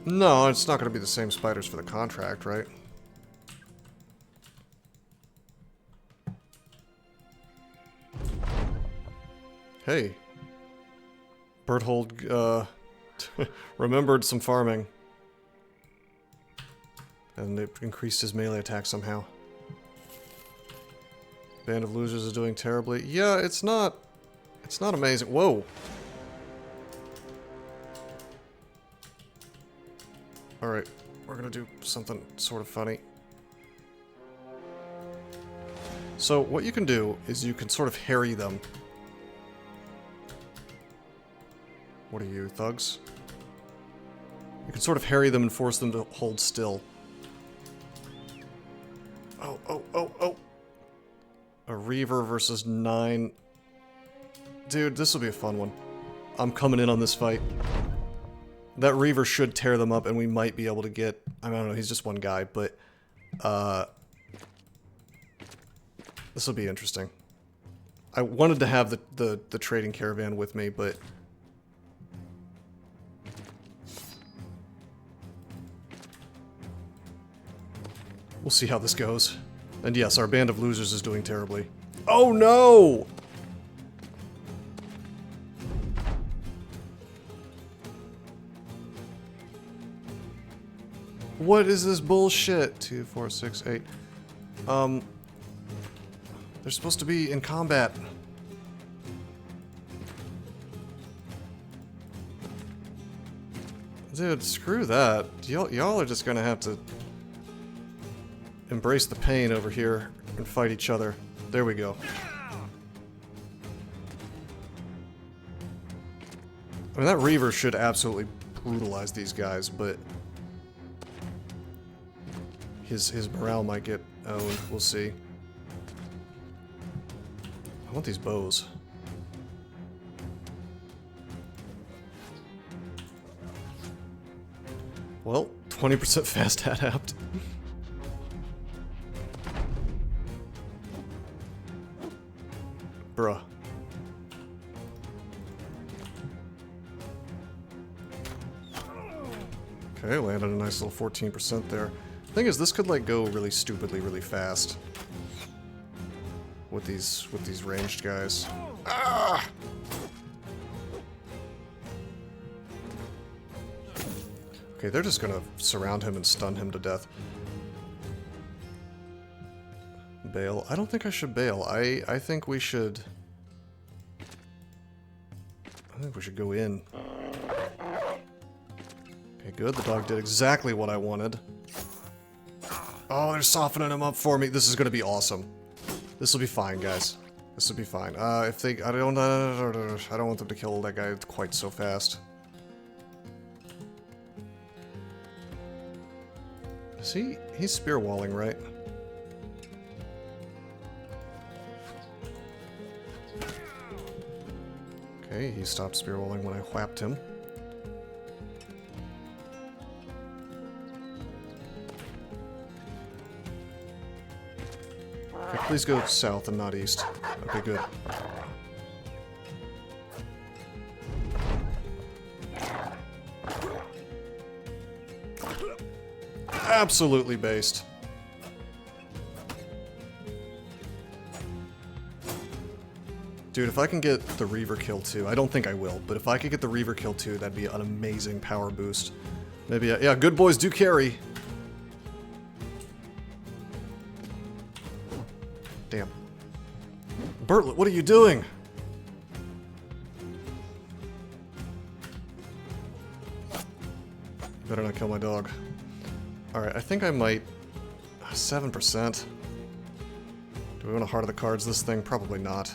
No, it's not going to be the same spiders for the contract, right? Hey. Berthold, remembered some farming. And it increased his melee attack somehow. Band of Losers is doing terribly. Yeah, it's not amazing. Whoa! Alright, we're gonna do something sort of funny. So, what you can do is you can sort of harry them. What are you, thugs? You can sort of harry them and force them to hold still. Oh. A Reaver versus 9 Dude, this will be a fun one. I'm coming in on this fight. That Reaver should tear them up, and we might be able to get... I don't know, he's just one guy, but... this will be interesting. I wanted to have the trading caravan with me, but... we'll see how this goes. And yes, our band of losers is doing terribly. Oh no! What is this bullshit? 2, 4, 6, 8. They're supposed to be in combat. Dude, screw that. Y'all are just gonna have to embrace the pain over here and fight each other. There we go. I mean, that Reaver should absolutely brutalize these guys, but his morale might get owned. We'll see. I want these bows. Well, 20% fast adapt. Bruh. Okay, landed a nice little 14% there. Thing is, this could like go really stupidly, really fast with these ranged guys. Ah! Okay, they're just gonna surround him and stun him to death. Bail. I don't think I should bail. I think we should. I think we should go in. Okay, good. The dog did exactly what I wanted. Oh, they're softening him up for me. This is gonna be awesome. This will be fine, guys. This will be fine. If they, I don't want them to kill that guy quite so fast. Is he's spear walling, right? Okay, he stopped spear walling when I whapped him. Okay, please go south and not east. Okay, good. Absolutely based. Dude, if I can get the Reaver kill too, I don't think I will, but if I could get the Reaver kill too, that'd be an amazing power boost. Maybe, yeah, good boys do carry. Damn. Bertlet, what are you doing? Better not kill my dog. Alright, I think I might... 7%. Do we want to heart of the cards this thing? Probably not.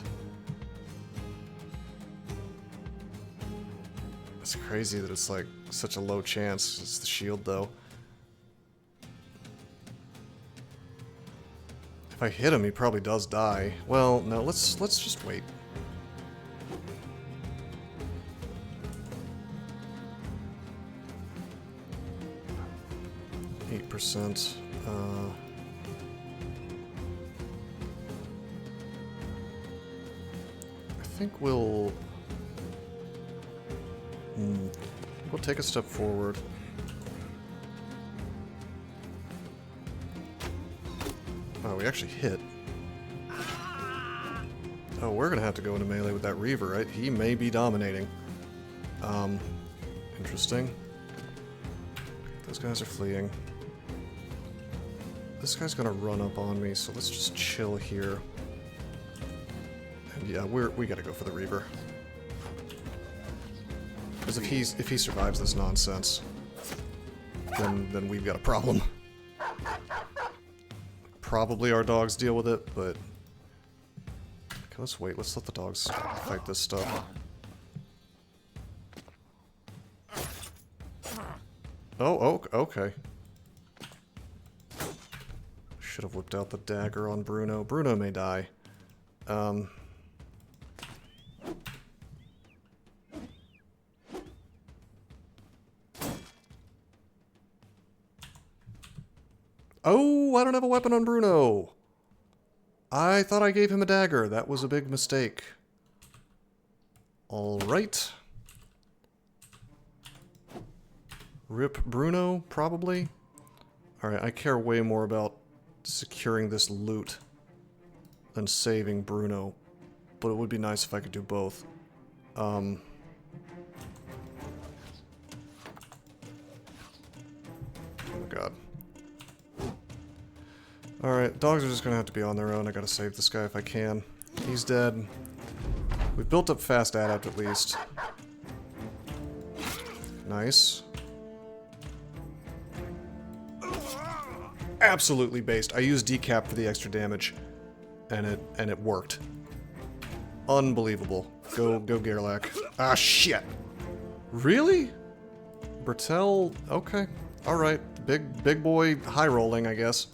It's crazy that it's like such a low chance. It's the shield though. If I hit him, he probably does die. Well, no, let's just wait. %. I think we'll take a step forward. Oh, we actually hit. Oh, we're gonna have to go into melee with that Reaver, right? He may be dominating. Interesting. Those guys are fleeing. This guy's gonna run up on me, so let's just chill here. And yeah, we gotta go for the Reaver. Because if he survives this nonsense, then we've got a problem. Probably our dogs deal with it, but okay, let's wait. Let's let the dogs fight this stuff. Oh, okay. Should have whipped out the dagger on Bruno. Bruno may die. Oh, I don't have a weapon on Bruno. I thought I gave him a dagger. That was a big mistake. Alright. Rip Bruno, probably. Alright, I care way more about securing this loot than saving Bruno. But it would be nice if I could do both. Oh my god. Alright, dogs are just gonna have to be on their own. I gotta save this guy if I can. He's dead. We've built up fast adapt at least. Nice. Absolutely based. I used decap for the extra damage, and it worked. Unbelievable. Go Gerlach. Ah shit. Really? Bertel? Okay. Alright. Big boy high rolling, I guess.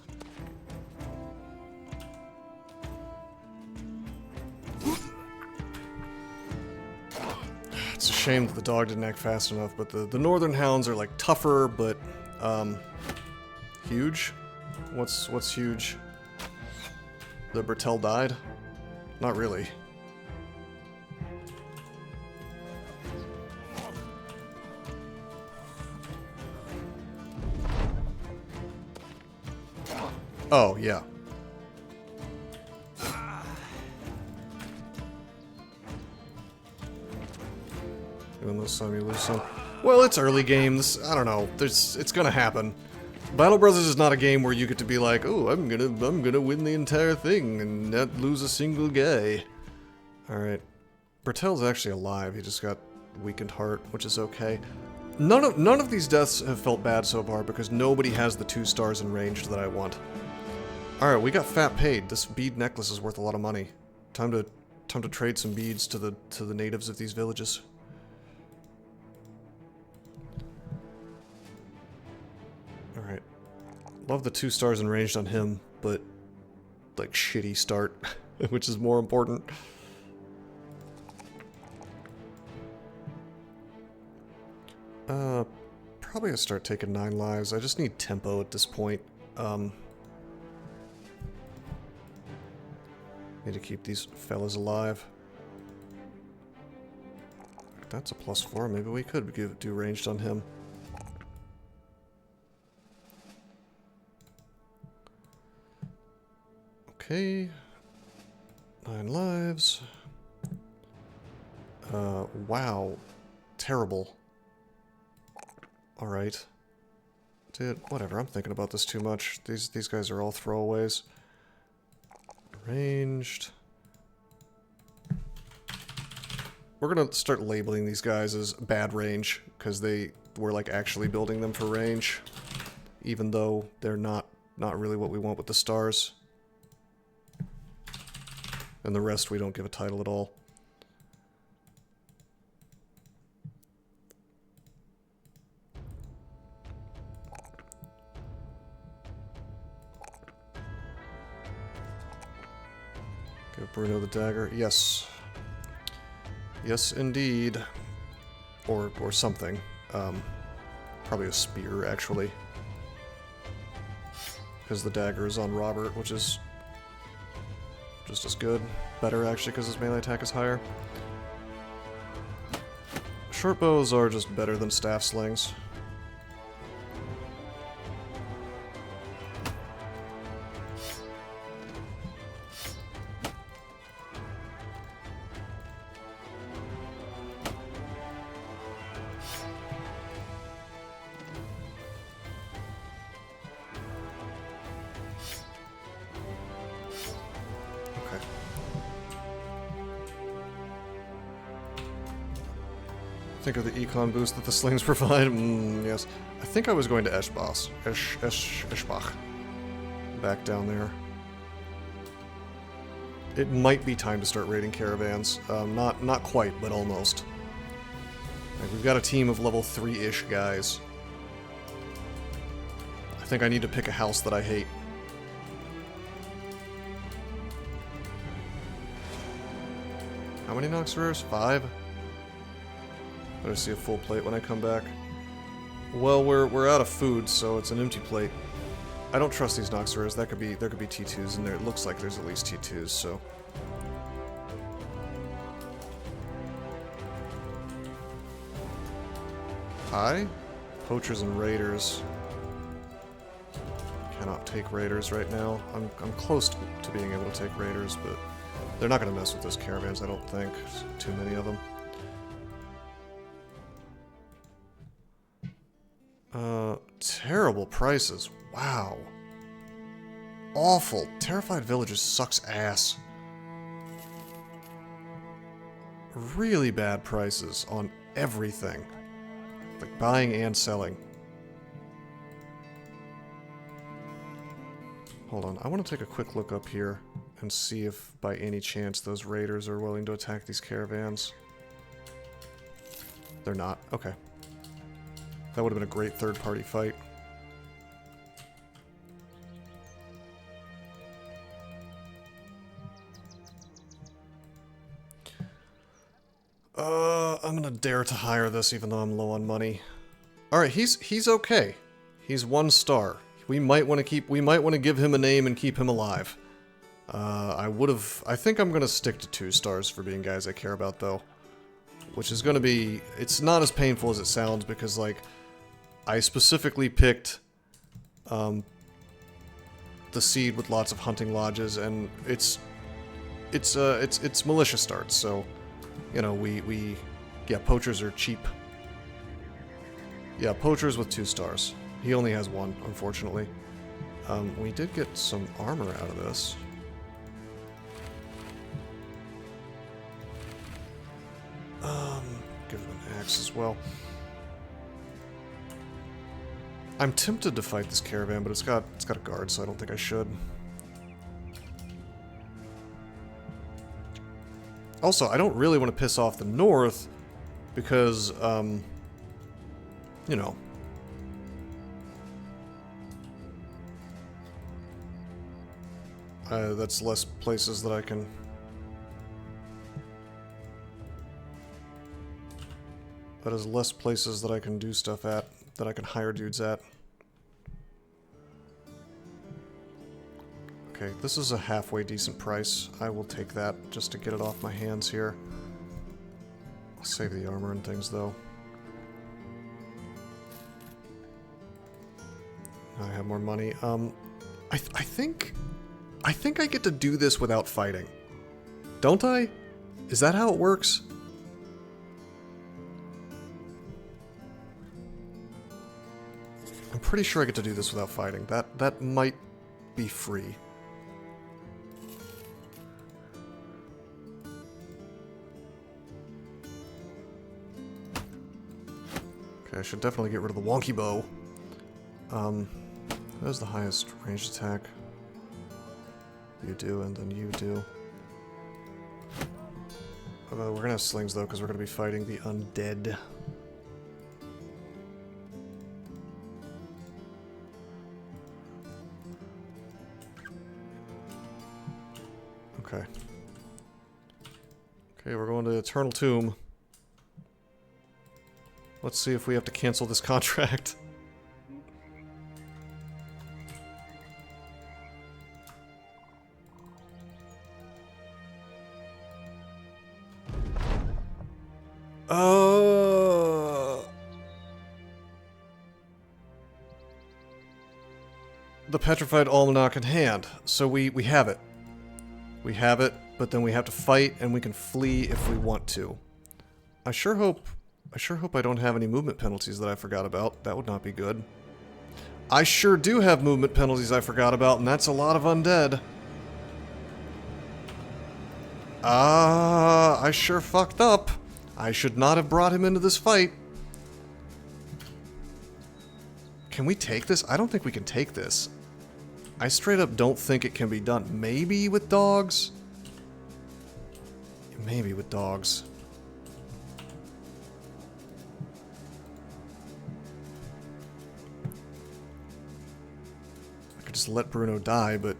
It's a shame that the dog didn't act fast enough, but the northern hounds are like tougher, but huge. What's huge? The Bertel died? Not really. Oh, yeah. You win this some, you lose some. Well, it's early games. I don't know. It's gonna happen. Battle Brothers is not a game where you get to be like, oh, I'm gonna win the entire thing and not lose a single guy. Alright. Bertel's actually alive. He just got weakened heart, which is okay. None of these deaths have felt bad so far because nobody has the 2 stars in range that I want. Alright, we got fat paid. This bead necklace is worth a lot of money. Time to trade some beads to the natives of these villages. Alright. Love the 2 stars in range on him, but like shitty start, which is more important. Probably gonna start taking 9 lives. I just need tempo at this point. Need to keep these fellas alive. That's a +4. Maybe we could do ranged on him. Okay. 9 lives. Wow. Terrible. Alright. Dude, whatever. I'm thinking about this too much. These guys are all throwaways. Ranged. We're gonna start labeling these guys as bad range, because we're like actually building them for range. Even though they're not really what we want with the stars. And the rest we don't give a title at all. Give Bruno the dagger. Yes. Yes, indeed. Or something. Probably a spear, actually. Because the dagger is on Robert, which is just as good. Better, actually, because his melee attack is higher. Short bows are just better than staff slings. Think of the econ boost that the slings provide. Yes. I think I was going to Eschbach. Back down there. It might be time to start raiding caravans. Not quite, but almost. Like, we've got a team of level 3-ish guys. I think I need to pick a house that I hate. How many Noxerers? 5? Better see a full plate when I come back. Well, we're out of food, so it's an empty plate. I don't trust these Noxeras. There could be T2s in there. It looks like there's at least T2s, so... Hi? Poachers and raiders. Cannot take raiders right now. I'm close to being able to take raiders, but they're not going to mess with those caravans, I don't think. There's too many of them. Terrible prices. Wow. Awful. Terrified Villagers sucks ass. Really bad prices on everything. Like buying and selling. Hold on, I want to take a quick look up here and see if by any chance those raiders are willing to attack these caravans. They're not. Okay. That would have been a great third-party fight. I'm gonna dare to hire this even though I'm low on money. Alright, he's okay. He's 1 star. We might want to give him a name and keep him alive. I think I'm gonna stick to 2 stars for being guys I care about though. Which is gonna be, it's not as painful as it sounds because like, I specifically picked, the seed with lots of hunting lodges and it's militia starts, so, you know, yeah, poachers are cheap. Yeah, poachers with 2 stars. He only has 1, unfortunately. We did get some armor out of this. Give him an axe as well. I'm tempted to fight this caravan, but it's got a guard, so I don't think I should. Also, I don't really want to piss off the north because, you know, that's less places that I can... That is less places that I can do stuff at, that I can hire dudes at. Okay, this is a halfway decent price. I will take that just to get it off my hands here. I'll save the armor and things, though. I have more money. I think I get to do this without fighting. Don't I? Is that how it works? I'm pretty sure I get to do this without fighting. That might be free. Okay, I should definitely get rid of the wonky bow. There's the highest ranged attack. You do, and then you do. We're gonna have slings though, because we're gonna be fighting the undead. Okay. Okay, we're going to Eternal Tomb. Let's see if we have to cancel this contract. The Petrified Almanac in hand. So we have it. We have it, but then we have to fight and we can flee if we want to. I sure hope I don't have any movement penalties that I forgot about. That would not be good. I sure do have movement penalties I forgot about, and that's a lot of undead. I sure fucked up. I should not have brought him into this fight. Can we take this? I don't think we can take this. I straight up don't think it can be done. Maybe with dogs? Maybe with dogs. I could just let Bruno die, but...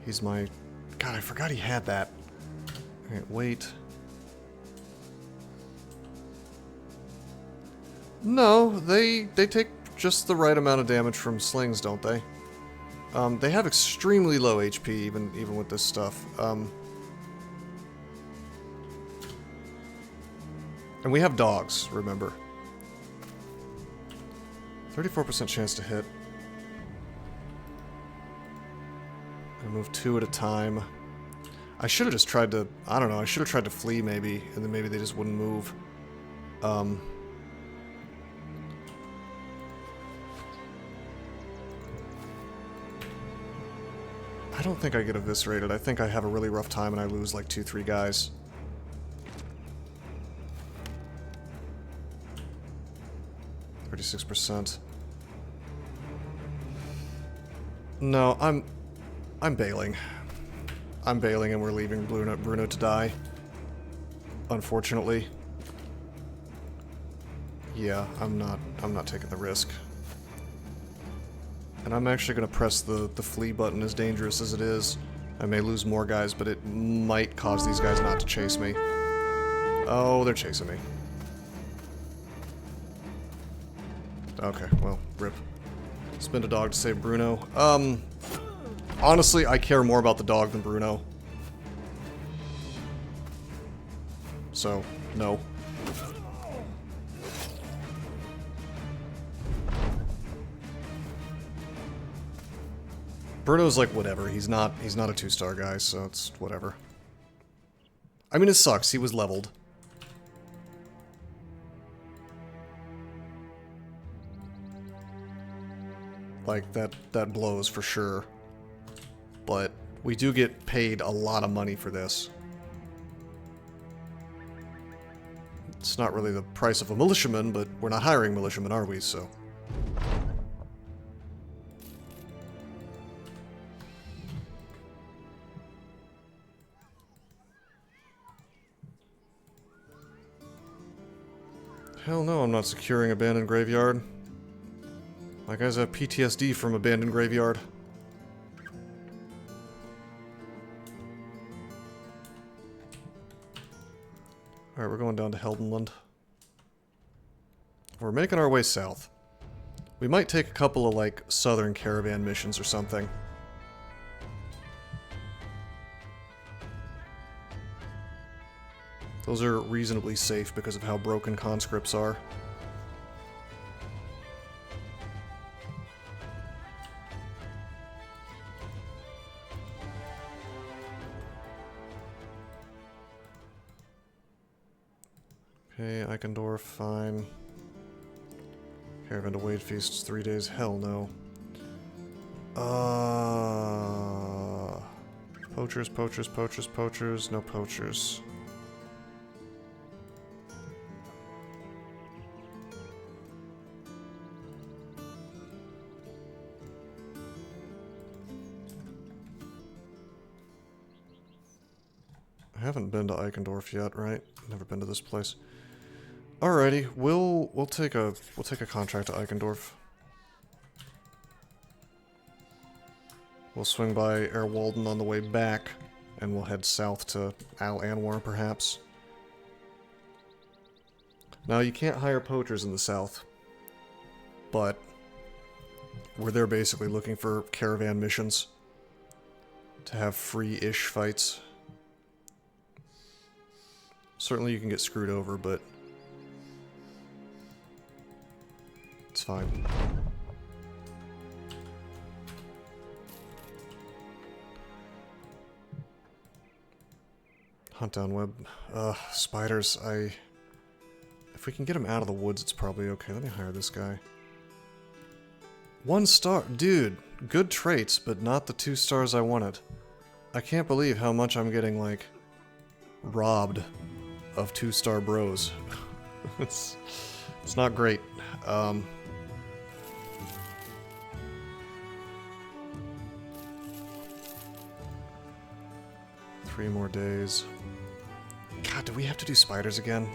He's my... God, I forgot he had that. Alright, wait. No, they take just the right amount of damage from slings, don't they? They have extremely low HP, even with this stuff. And we have dogs, remember. 34% chance to hit. I move 2 at a time. I should have just tried to... I don't know, I should have tried to flee, maybe, and then maybe they just wouldn't move. I don't think I get eviscerated. I think I have a really rough time and I lose like 2-3 guys. %. No, I'm bailing. I'm bailing and we're leaving Bruno to die. Unfortunately. Yeah, I'm not taking the risk. And I'm actually gonna press the flee button, as dangerous as it is. I may lose more guys, but it might cause these guys not to chase me. Oh, they're chasing me. Okay, well, rip. Spend a dog to save Bruno. Honestly, I care more about the dog than Bruno. So, no. Bruno's like whatever. He's not a 2-star guy, so it's whatever. I mean, it sucks. He was leveled. Like, that blows for sure. But we do get paid a lot of money for this. It's not really the price of a militiaman, but we're not hiring militiamen, are we? So... Hell no, I'm not securing abandoned graveyard. My guys have PTSD from abandoned graveyard. Alright, we're going down to Heldenland. We're making our way south. We might take a couple of, like, southern caravan missions or something. Those are reasonably safe because of how broken conscripts are. Okay, Eichendorf, fine. Caravan to Wade Feast, 3 days, hell no. Poachers, poachers, poachers, poachers, no poachers. I haven't been to Eichendorf yet, right? Never been to this place. Alrighty, we'll take a contract to Eichendorf. We'll swing by Erwalden on the way back, and we'll head south to Al Anwar, perhaps. Now, you can't hire poachers in the south, but we're there basically looking for caravan missions to have free-ish fights. Certainly you can get screwed over, but it's fine. Hunt down web. Spiders, if we can get them out of the woods, it's probably okay. Let me hire this guy. 1 star. Dude, good traits, but not the 2 stars I wanted. I can't believe how much I'm getting, like, robbed of 2-star bros. it's not great. 3 more days. God, do we have to do spiders again?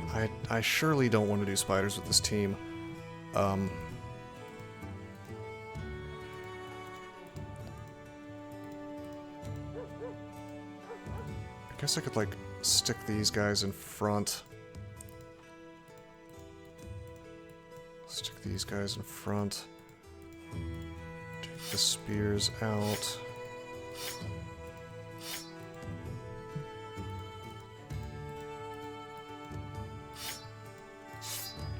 I surely don't want to do spiders with this team. I guess I could, like, stick these guys in front. Stick these guys in front. Take the spears out.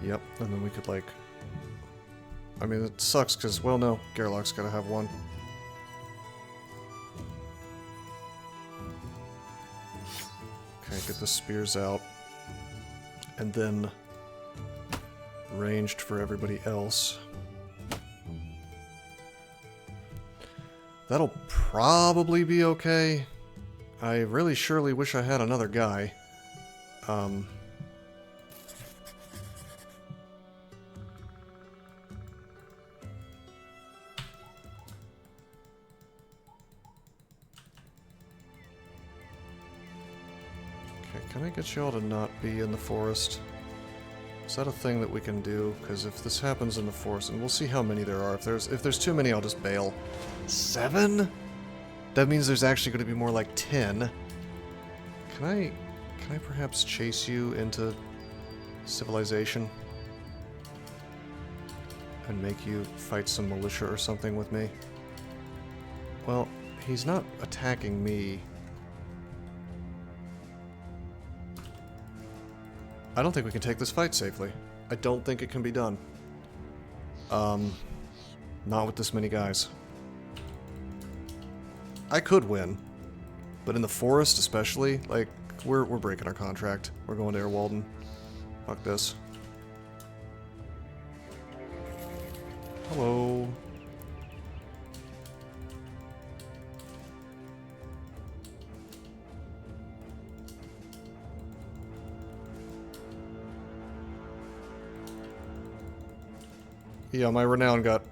Yep, and then we could, like... I mean, it sucks, because, well, no, Gerlach's gotta have one. Okay, get the spears out. And then... ranged for everybody else. That'll probably be okay. I really surely wish I had another guy. Can I get y'all to not be in the forest? Is that a thing that we can do? Because if this happens in the forest, and we'll see how many there are. If there's too many, I'll just bail. 7? That means there's actually going to be more like 10. Can I perhaps chase you into civilization? And make you fight some militia or something with me? Well, he's not attacking me. I don't think we can take this fight safely. I don't think it can be done. Not with this many guys. I could win. But in the forest especially, like, we're breaking our contract. We're going to Air Walden. Fuck this. Hello. Yeah, my renown got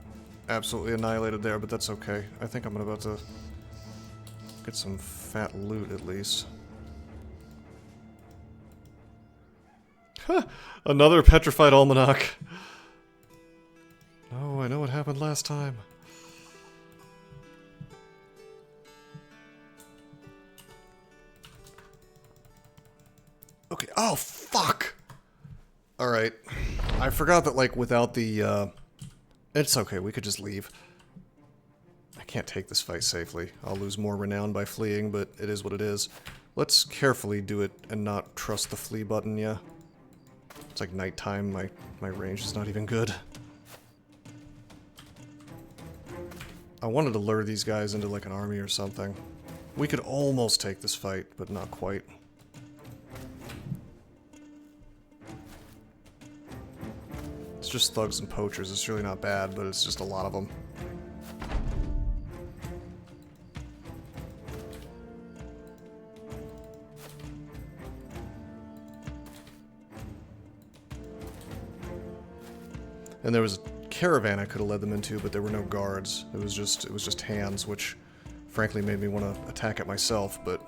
absolutely annihilated there, but that's okay. I think I'm about to get some fat loot at least. Another petrified almanac. Oh, I know what happened last time. Okay, oh fuck! Alright. I forgot that, like, without the, it's okay, we could just leave. I can't take this fight safely. I'll lose more renown by fleeing, but it is what it is. Let's carefully do it and not trust the flee button, yeah. It's like nighttime, my range is not even good. I wanted to lure these guys into like an army or something. We could almost take this fight, but not quite. It's just thugs and poachers. It's really not bad, but it's just a lot of them. And there was a caravan I could have led them into, but there were no guards. It was just hands, which frankly made me want to attack it myself, but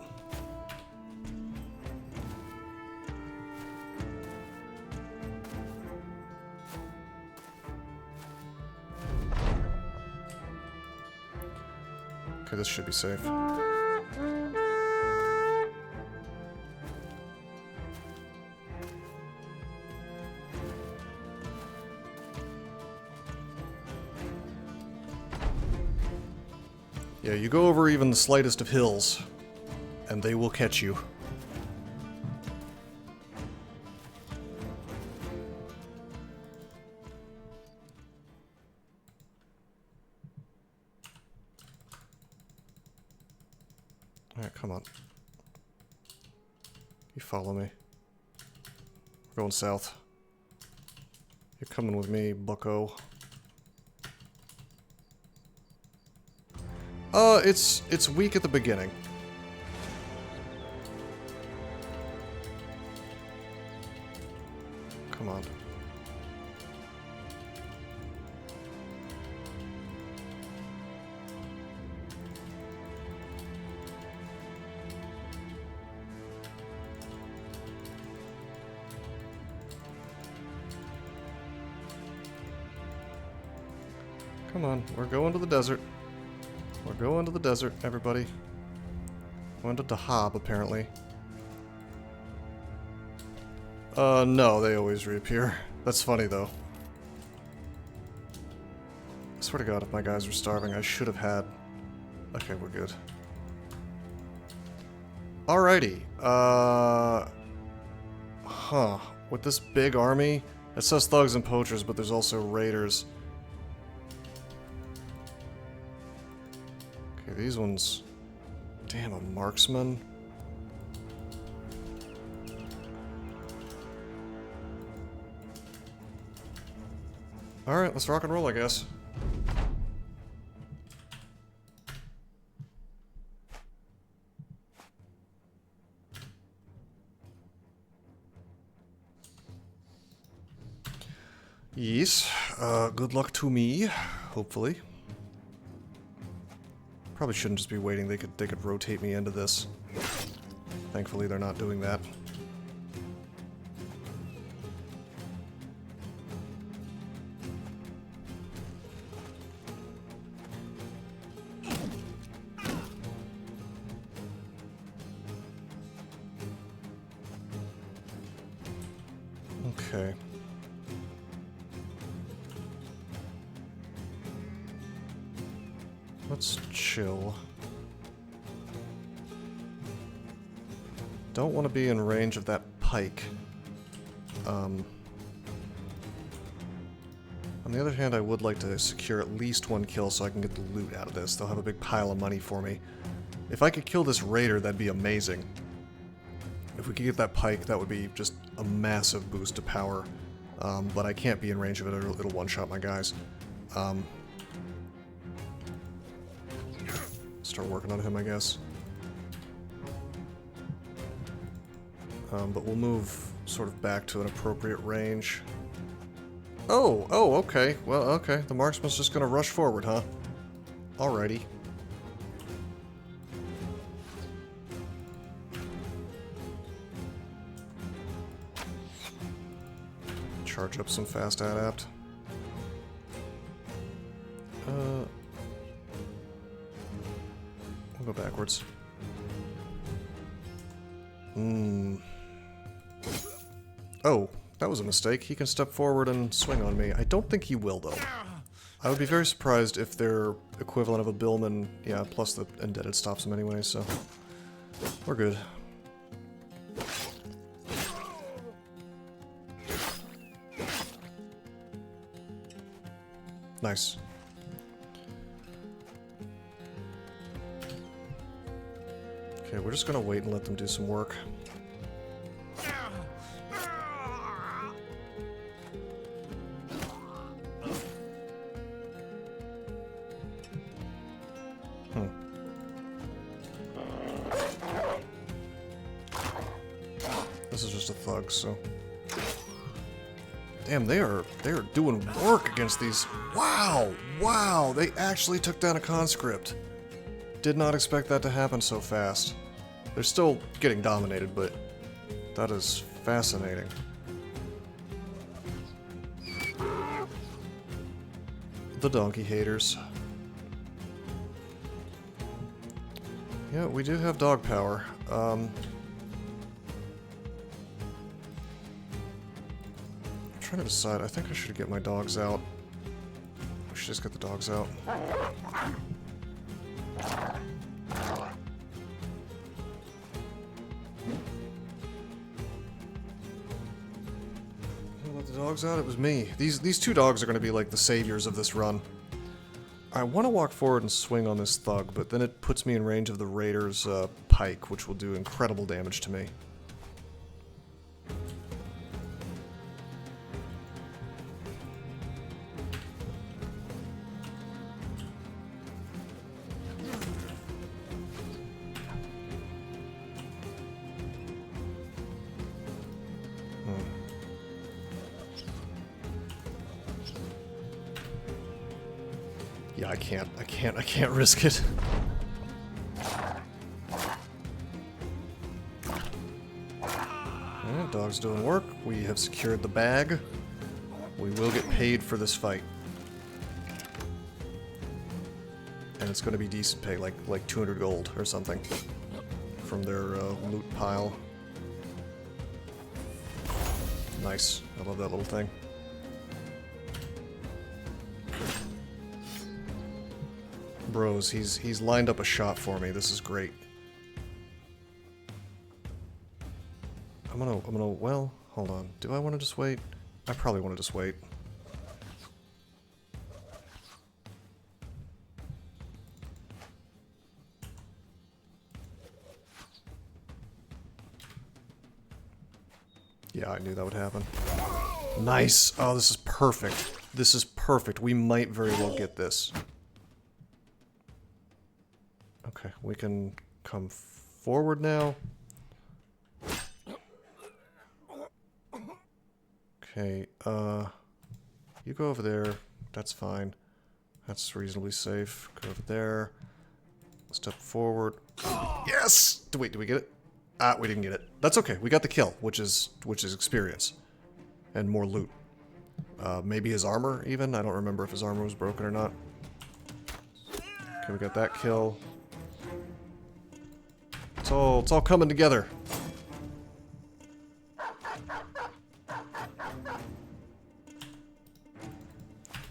okay, this should be safe. Yeah, you go over even the slightest of hills, and they will catch you. Alright, come on. You follow me. We're going south. You're coming with me, bucko. It's weak at the beginning. Come on. Come on, we're going to the desert. We're going to the desert, everybody. Going to Dahab, apparently. No, they always reappear. That's funny, though. I swear swear to God, if my guys were starving, I should have had... Okay, we're good. Alrighty. Huh. With this big army, it says thugs and poachers, but there's also raiders. Okay, these ones... Damn, a marksman. Alright, let's rock and roll, I guess. Yes, good luck to me, hopefully. Probably shouldn't just be waiting, they could rotate me into this. Thankfully they're not doing that. Okay. Let's chill. Don't want to be in range of that pike. On the other hand, I would like to secure at least one kill so I can get the loot out of this. They'll have a big pile of money for me. If I could kill this raider, that'd be amazing. If we could get that pike, that would be just a massive boost to power. But I can't be in range of it, it'll one-shot my guys. Start working on him, I guess. But we'll move sort of back to an appropriate range. Oh, okay. Well, okay. The marksman's just gonna rush forward, huh? Alrighty. Charge up some fast adapt. We'll go backwards. Oh, that was a mistake. He can step forward and swing on me. I don't think he will, though. I would be very surprised if their equivalent of a billman, yeah, plus the indebted stops him anyway, so we're good. Nice. Okay, we're just gonna wait and let them do some work. This is just a thug, so... Damn, they're doing work against these... Wow! Wow! They actually took down a conscript. Did not expect that to happen so fast. They're still getting dominated, but that is fascinating. The donkey haters. Yeah, we do have dog power. I'm trying to decide. I think I should get my dogs out. We should just get the dogs out. Let the dogs out? It was me. These two dogs are going to be like the saviors of this run. I want to walk forward and swing on this thug, but then it puts me in range of the raider's pike, which will do incredible damage to me. Yeah, I can't risk it. Alright, dog's doing work. We have secured the bag. We will get paid for this fight. And it's gonna be decent pay, like 200 gold or something. From their loot pile. Nice. I love that little thing. bros. He's lined up a shot for me. This is great. I'm gonna, well, hold on. Do I want to just wait? I probably want to just wait. Yeah, I knew that would happen. Nice! Oh, this is perfect. This is perfect. We might very well get this. Okay, we can come forward now. Okay, you go over there. That's fine. That's reasonably safe. Go over there. Step forward. Yes! Wait, did we get it? Ah, we didn't get it. That's okay. We got the kill, which is experience. And more loot. Maybe his armor, even? I don't remember if his armor was broken or not. Okay, we got that kill. It's all coming together.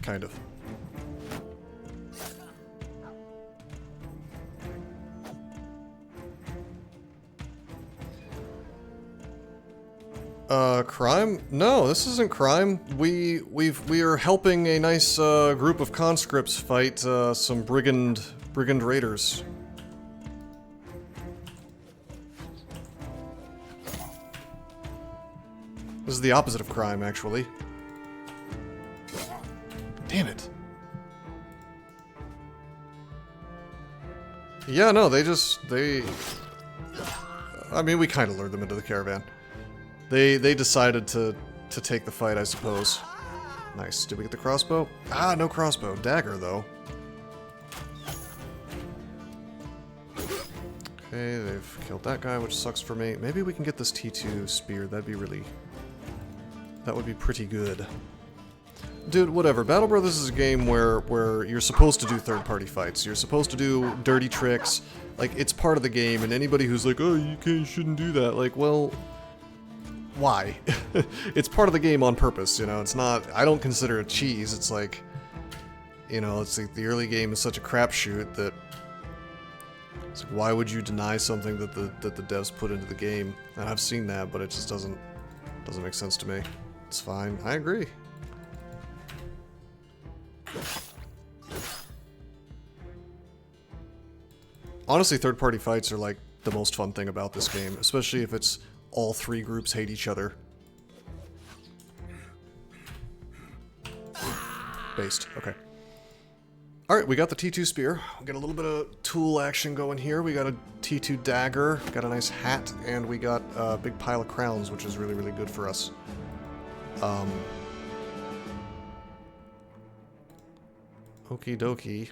Kind of. Crime? No, this isn't crime. We are helping a nice group of conscripts fight some brigand raiders. This is the opposite of crime, actually. Damn it. Yeah, no, I mean, we kind of lured them into the caravan. They decided to take the fight, I suppose. Nice. Did we get the crossbow? Ah, no crossbow. Dagger, though. Okay, they've killed that guy, which sucks for me. Maybe we can get this T2 spear. That would be pretty good. Dude, whatever. Battle Brothers is a game where you're supposed to do third-party fights. You're supposed to do dirty tricks. Like, it's part of the game, and anybody who's like, oh, you shouldn't do that. Like, well, why? It's part of the game on purpose, you know? It's not... I don't consider it cheese. It's like, you know, it's like the early game is such a crapshoot that... It's like, why would you deny something that the devs put into the game? And I've seen that, but it just doesn't make sense to me. It's fine. I agree. Honestly, third-party fights are like the most fun thing about this game, especially if it's all three groups hate each other. Based. Okay. Alright, we got the T2 spear. We got a little bit of tool action going here. We got a T2 dagger, got a nice hat, and we got a big pile of crowns, which is really, really good for us. Okie dokie.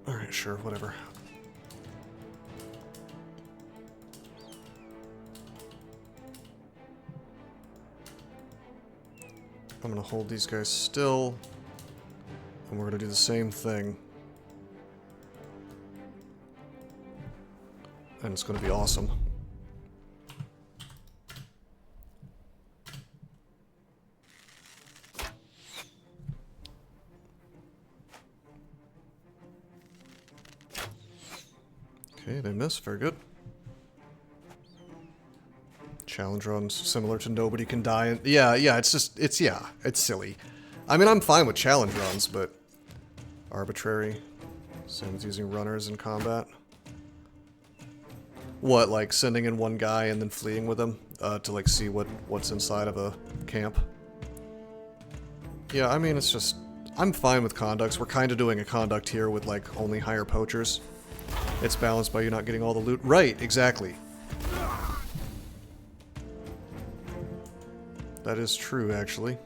Alright, sure, whatever. I'm gonna hold these guys still, and we're gonna do the same thing. And it's gonna be awesome. Okay, they miss. Very good. Challenge runs similar to Nobody Can Die. And yeah, it's silly. I mean, I'm fine with challenge runs, but arbitrary. Same as using runners in combat. What, like sending in one guy and then fleeing with him to like see what's inside of a camp? Yeah, I mean, it's just... I'm fine with conducts. We're kind of doing a conduct here with like only higher poachers. It's balanced by you not getting all the loot. Right, exactly. That is true, actually.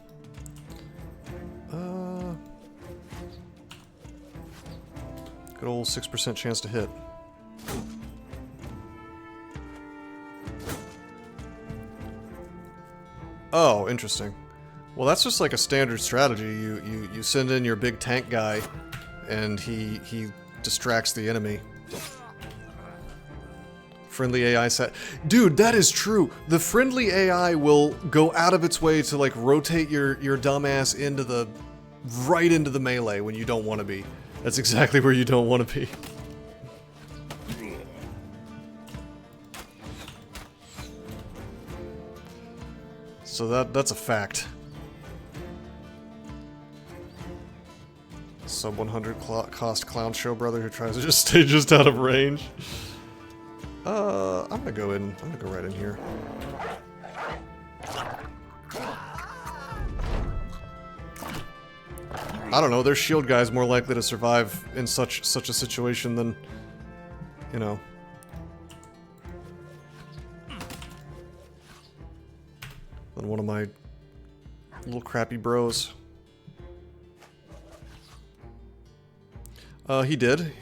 Good old 6% chance to hit. Oh, interesting. Well, that's just like a standard strategy. You send in your big tank guy, and he distracts the enemy Friendly AI set. Dude, that is true. The friendly AI will go out of its way to like rotate your dumbass into the right into the melee when you don't want to be. That's exactly where you don't want to be. So that's a fact. Sub 100 cost clown show brother who tries to just stay just out of range. I'm gonna go in. I'm gonna go right in here. I don't know. Their shield guy's more likely to survive in such a situation than, you know. Than one of my little crappy bros. He did.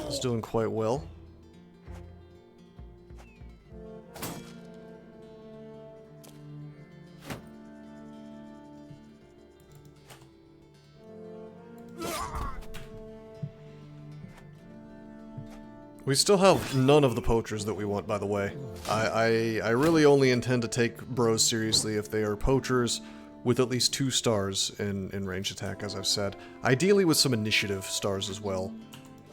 He's doing quite well. We still have none of the poachers that we want, by the way. I really only intend to take bros seriously if they are poachers with at least 2 stars in ranged attack, as I've said. Ideally with some initiative stars as well.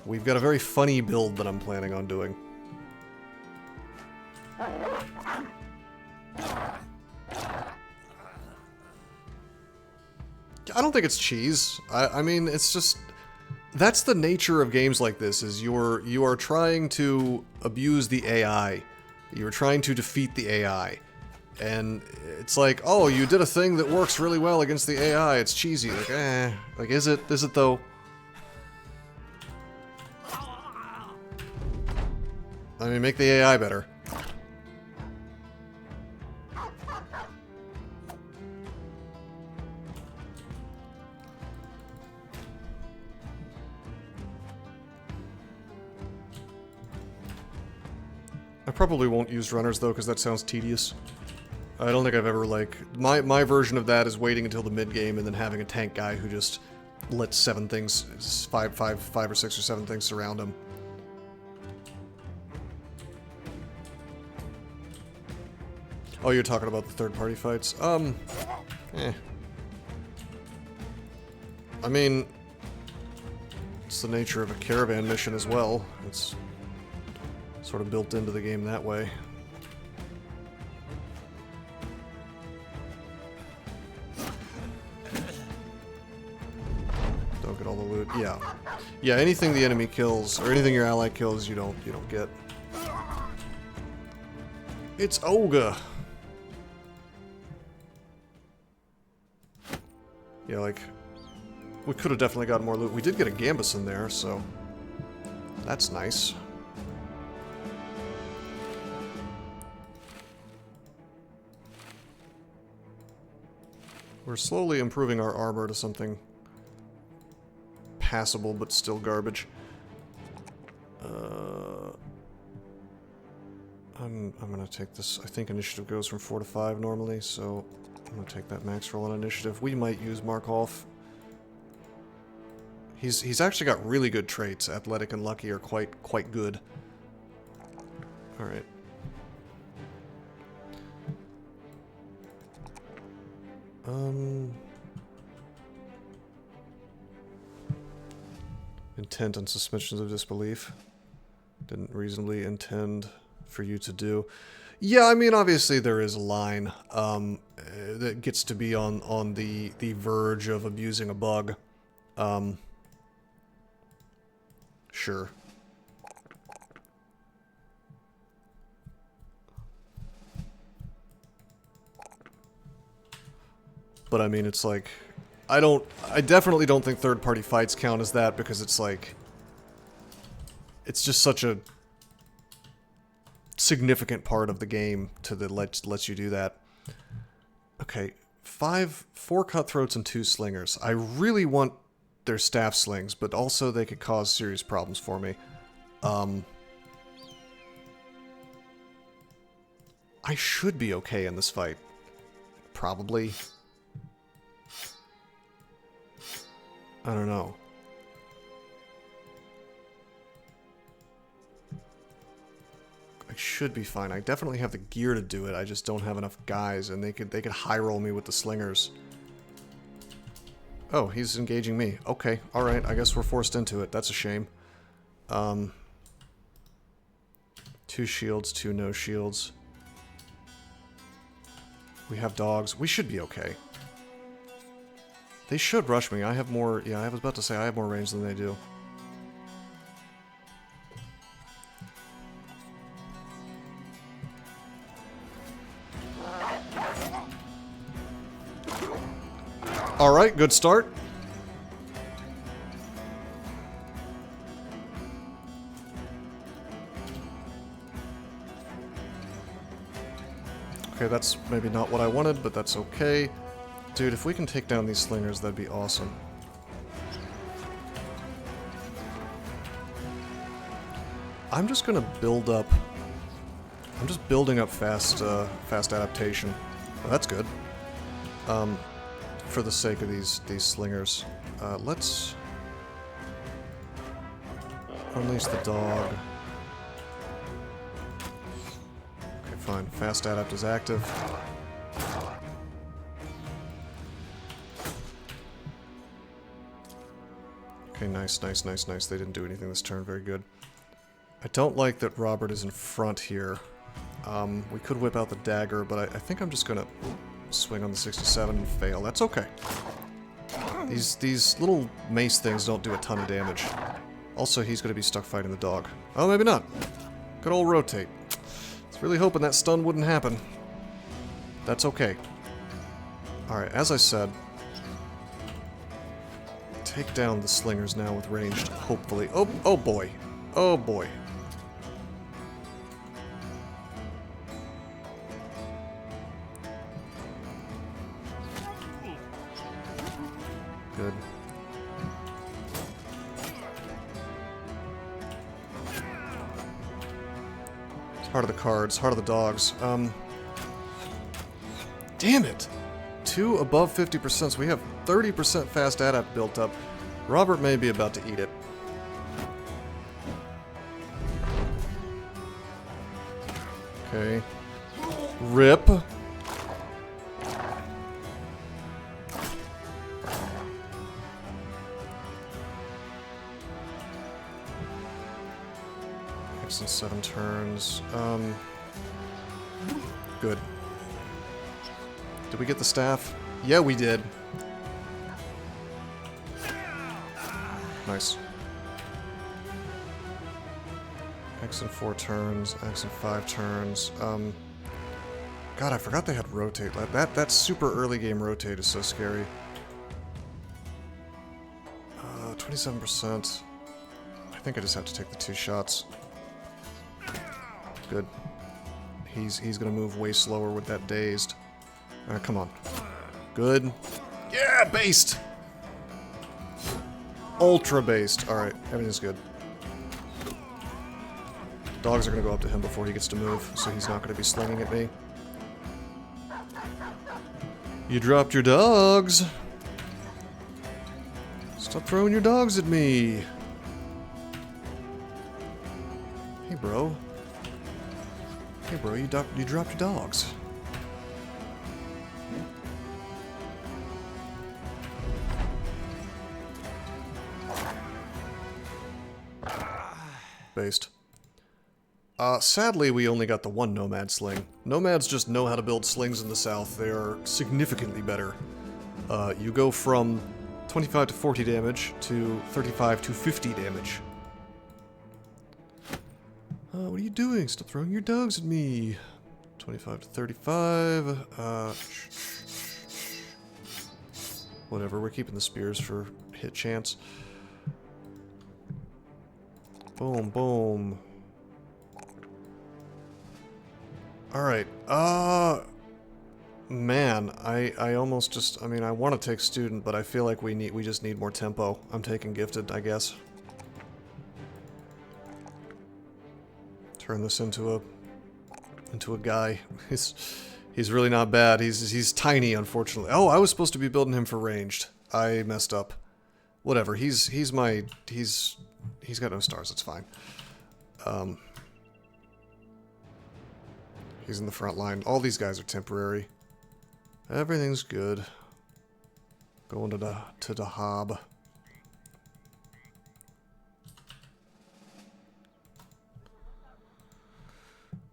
We've got a very funny build that I'm planning on doing. I don't think it's cheese. I mean, it's just... That's the nature of games like this, is you are trying to abuse the AI. You're trying to defeat the AI. And it's like, oh, you did a thing that works really well against the AI, it's cheesy. Like, eh. Like, is it? Is it, though? I mean, make the AI better. I probably won't use runners, though, because that sounds tedious. I don't think I've ever, like... My version of that is waiting until the mid-game and then having a tank guy who just lets 7 things... 5 or 6 or 7 things surround him. Oh, you're talking about the third-party fights? Eh. I mean... It's the nature of a caravan mission as well. It's... sort of built into the game that way. Don't get all the loot. Yeah. Yeah, anything the enemy kills, or anything your ally kills, you don't get. It's Olga! Yeah, like... We could have definitely got more loot. We did get a Gambus in there, so... That's nice. We're slowly improving our armor to something passable, but still garbage. I'm gonna take this. I think initiative goes from 4 to 5 normally, so I'm gonna take that max roll on initiative. We might use Markov. He's actually got really good traits. Athletic and lucky are quite good. All right. Intent and suspensions of disbelief. Didn't reasonably intend for you to do. Yeah, I mean, obviously there is a line that gets to be on the verge of abusing a bug. Sure. But I mean, it's like, I definitely don't think third-party fights count as that, because it's like, it's just such a significant part of the game to the lets you do that. Okay, 4 cutthroats and 2 slingers. I really want their staff slings, but also they could cause serious problems for me. I should be okay in this fight. Probably. I don't know. should be fine. I definitely have the gear to do it. I just don't have enough guys, and they could high roll me with the slingers. Oh, he's engaging me. Okay, all right. I guess we're forced into it. That's a shame. 2 shields, 2 no shields. We have dogs. We should be okay. They should rush me. I have more... Yeah, I was about to say I have more range than they do. Alright, good start. Okay, that's maybe not what I wanted, but that's okay. Dude, if we can take down these slingers, that'd be awesome. I'm just gonna build up... I'm just building up fast adaptation. Oh, that's good. For the sake of these slingers. Let's... unleash the dog. Okay, fine. Fast adapt is active. Okay, nice, nice, nice, nice. They didn't do anything this turn. Very good. I don't like that Robert is in front here. We could whip out the dagger, but I think I'm just gonna swing on the 67 and fail. That's okay. These little mace things don't do a ton of damage. Also, he's gonna be stuck fighting the dog. Oh, maybe not. Good old rotate. I was really hoping that stun wouldn't happen. That's okay. Alright, as I said, take down the slingers now with ranged, hopefully. Oh boy. Oh boy. Good. It's heart of the cards, heart of the dogs. Damn it! 2 above 50%, so we have 30% fast adapt built up. Robert may be about to eat it. Okay. Rip. In 7 turns. Good. Did we get the staff? Yeah, we did. Nice. X in 4 turns, X in 5 turns. God, I forgot they had rotate. That super early game rotate is so scary. 27%. I think I just have to take the 2 shots. Good. He's gonna move way slower with that dazed. Alright, come on. Good. Yeah, based! Ultra based. Alright, everything's good. Dogs are gonna go up to him before he gets to move, so he's not gonna be slinging at me. You dropped your dogs! Stop throwing your dogs at me! Hey, bro. Hey, bro, you dropped your dogs. Based. Sadly, we only got the 1 nomad sling. Nomads just know how to build slings in the south. They are significantly better. You go from 25 to 40 damage to 35 to 50 damage. What are you doing? Stop throwing your dogs at me. 25 to 35. Whatever, we're keeping the spears for hit chance. Boom, boom. Alright, man, I almost just, I mean, I want to take student, but I feel like we just need more tempo. I'm taking gifted, I guess. Turn this into a guy. He's really not bad. He's tiny, unfortunately. Oh, I was supposed to be building him for ranged. I messed up. Whatever. He's got no stars. It's fine. He's in the front line. All these guys are temporary. Everything's good. Going to the hob.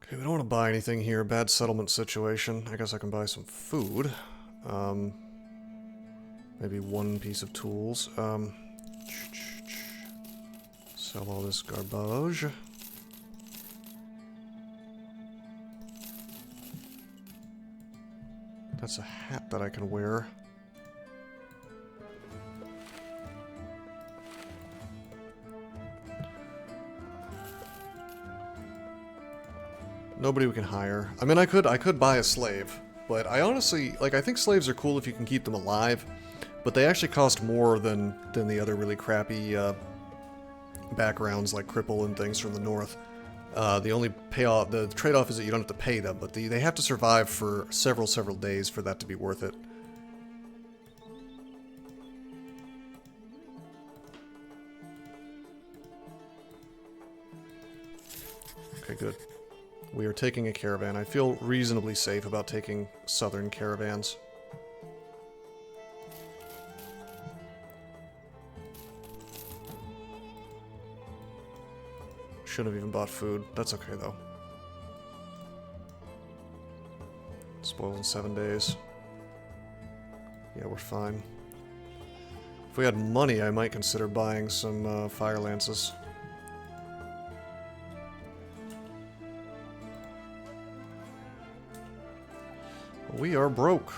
Okay, we don't want to buy anything here. Bad settlement situation. I guess I can buy some food. Maybe one piece of tools. Sell all this garbage. That's a hat that I can wear. Nobody we can hire. I mean, I could buy a slave, but I honestly, like, I think slaves are cool if you can keep them alive, but they actually cost more than the other really crappy backgrounds like cripple and things from the north. The only payoff, the trade-off is that you don't have to pay them, but they have to survive for several days for that to be worth it. Okay, good. We are taking a caravan. I feel reasonably safe about taking southern caravans. Should have even bought food. That's okay, though. Spoils in 7 days. Yeah, we're fine. If we had money, I might consider buying some fire lances. We are broke.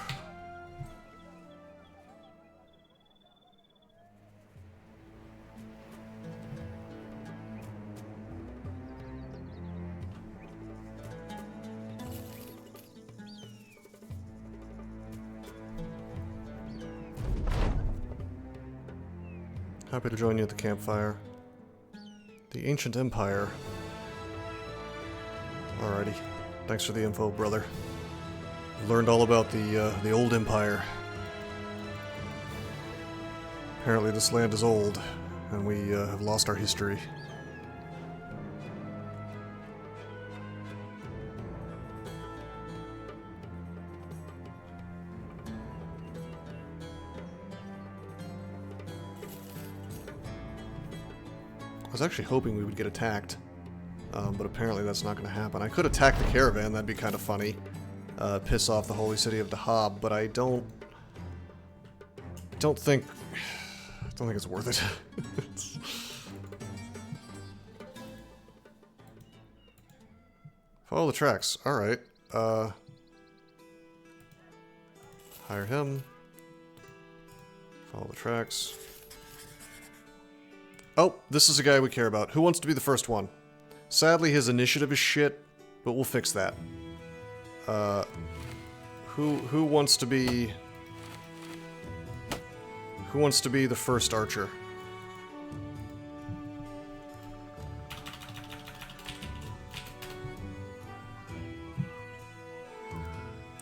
Happy to join you at the campfire. The Ancient Empire. Alrighty. Thanks for the info, brother. Learned all about the old empire. Apparently this land is old, and we have lost our history. I was actually hoping we would get attacked, but apparently that's not going to happen. I could attack the caravan, that'd be kind of funny. Piss off the holy city of Dahab, but I don't think it's worth it. Follow the tracks. All right. Hire him. Follow the tracks. Oh, this is a guy we care about. Who wants to be the first one? Sadly, his initiative is shit, but we'll fix that. Who wants to be... Who wants to be the first archer?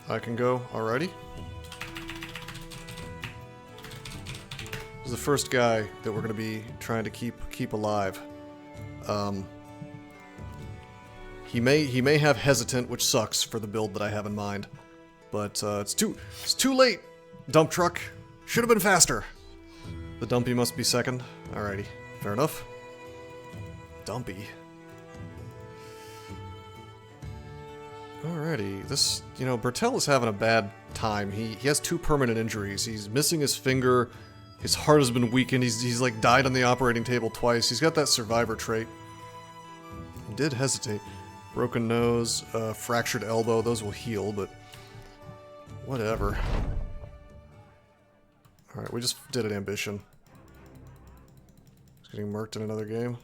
I can go. Alrighty. This is the first guy that we're going to be trying to keep alive. He may have hesitant, which sucks for the build that I have in mind, but it's too late. Dump truck should have been faster. The dumpy must be second. Alrighty, fair enough. Dumpy. Alrighty, this, you know, Bertel is having a bad time. He has 2 permanent injuries. He's missing his finger. His heart has been weakened. He's like died on the operating table twice. He's got that survivor trait. He did hesitate. Broken nose, fractured elbow. Those will heal, but whatever. Alright, we just did an ambition. He's getting murked in another game.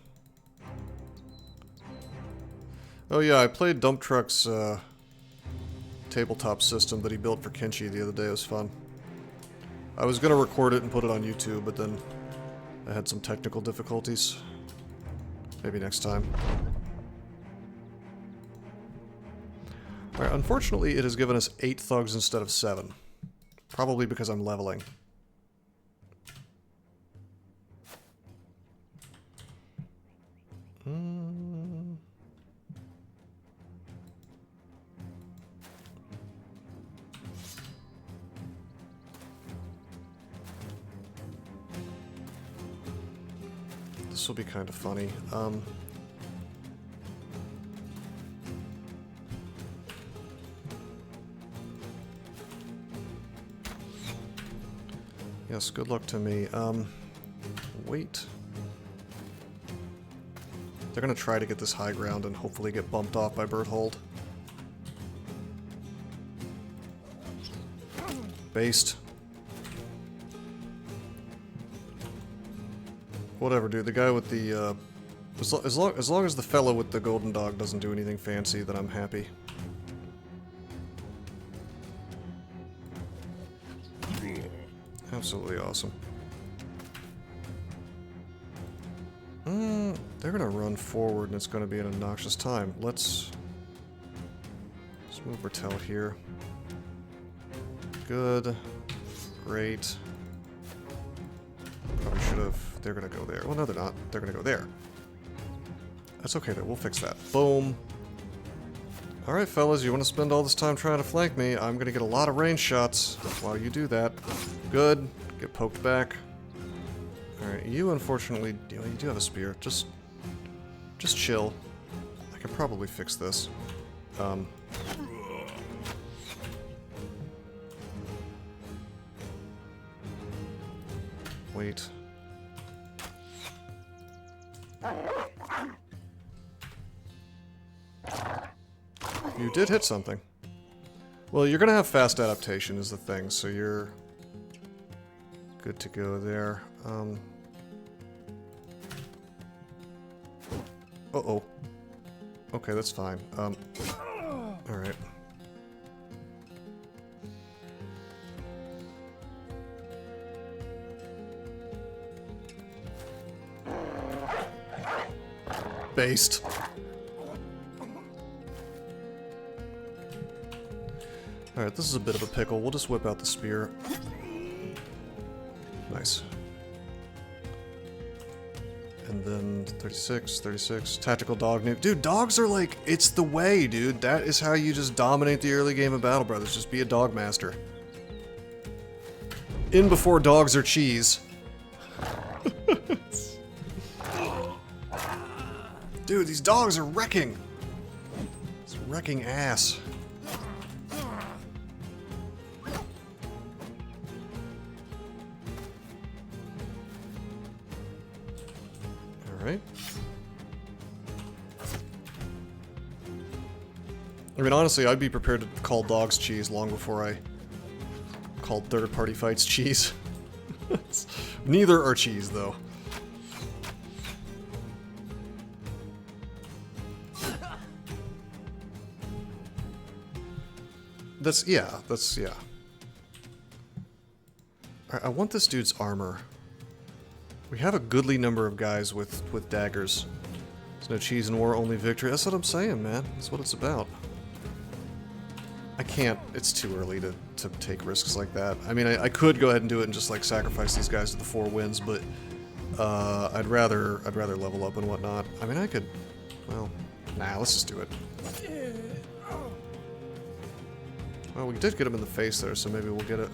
Oh yeah, I played Dump Truck's tabletop system that he built for Kenshi the other day. It was fun. I was gonna record it and put it on YouTube, but then I had some technical difficulties. Maybe next time. Alright, unfortunately it has given us 8 thugs instead of 7. Probably because I'm leveling. This will be kind of funny. Yes, good luck to me. Wait. They're gonna try to get this high ground and hopefully get bumped off by Berthold. Based. Whatever, dude. The guy with the, as long as the fellow with the golden dog doesn't do anything fancy, then I'm happy. Absolutely awesome. They're gonna run forward and it's gonna be an obnoxious time. Let's move Bertel here. Good. Great. Probably should have... They're gonna go there. Well, no, they're not. They're gonna go there. That's okay, though. We'll fix that. Boom. Alright, fellas. You want to spend all this time trying to flank me? I'm gonna get a lot of range shots while you do that. Good. Get poked back. Alright, you unfortunately... You do have a spear. Just chill. I can probably fix this. Wait. You did hit something. Well, you're gonna have fast adaptation is the thing, so you're good to go there. Uh-oh. Okay, that's fine. Alright. Based. Alright, this is a bit of a pickle. We'll just whip out the spear. Nice. And then 36, 36. Tactical dog nuke. Dude, dogs are like, it's the way, dude. That is how you just dominate the early game of Battle Brothers. Just be a dog master. In before dogs are cheese. Dude, these dogs are wrecking. It's wrecking ass. Alright. I mean, honestly, I'd be prepared to call dogs cheese long before I called third-party fights cheese. Neither are cheese, though. Yeah. I want this dude's armor. We have a goodly number of guys with daggers. There's no cheese in war, only victory. That's what I'm saying, man. That's what it's about. I can't. It's too early to take risks like that. I mean, I could go ahead and do it and just, like, sacrifice these guys to the 4 wins, but I'd rather level up and whatnot. I mean, I could... Well, nah, let's just do it. Well, we did get him in the face there, so maybe we'll get it.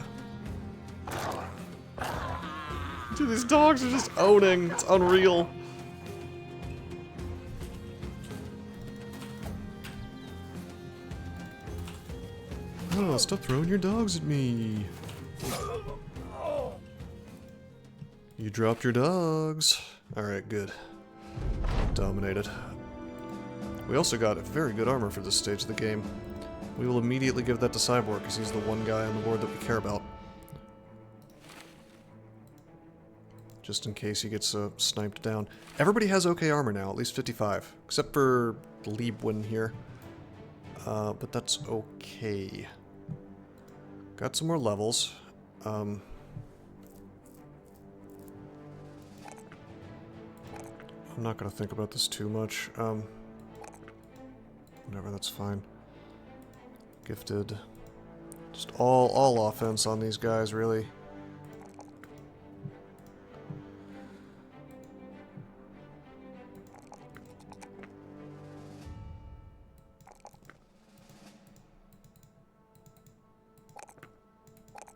Dude, these dogs are just owning. It's unreal. Oh, stop throwing your dogs at me. You dropped your dogs. Alright, good. Dominated. We also got very good armor for this stage of the game. We will immediately give that to Cyborg, because he's the one guy on the board that we care about. Just in case he gets sniped down. Everybody has okay armor now, at least 55. Except for Liebwin here. But that's okay. Got some more levels. I'm not gonna think about this too much. Whatever, that's fine. Gifted. Just all offense on these guys, really.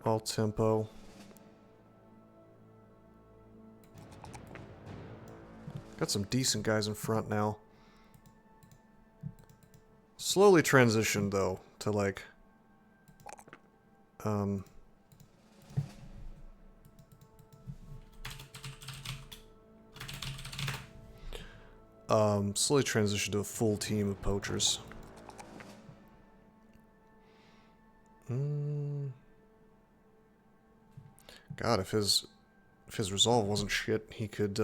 All tempo. Got some decent guys in front now. Slowly transitioned, though, to, like... slowly transitioned to a full team of poachers. God, if his resolve wasn't shit, he could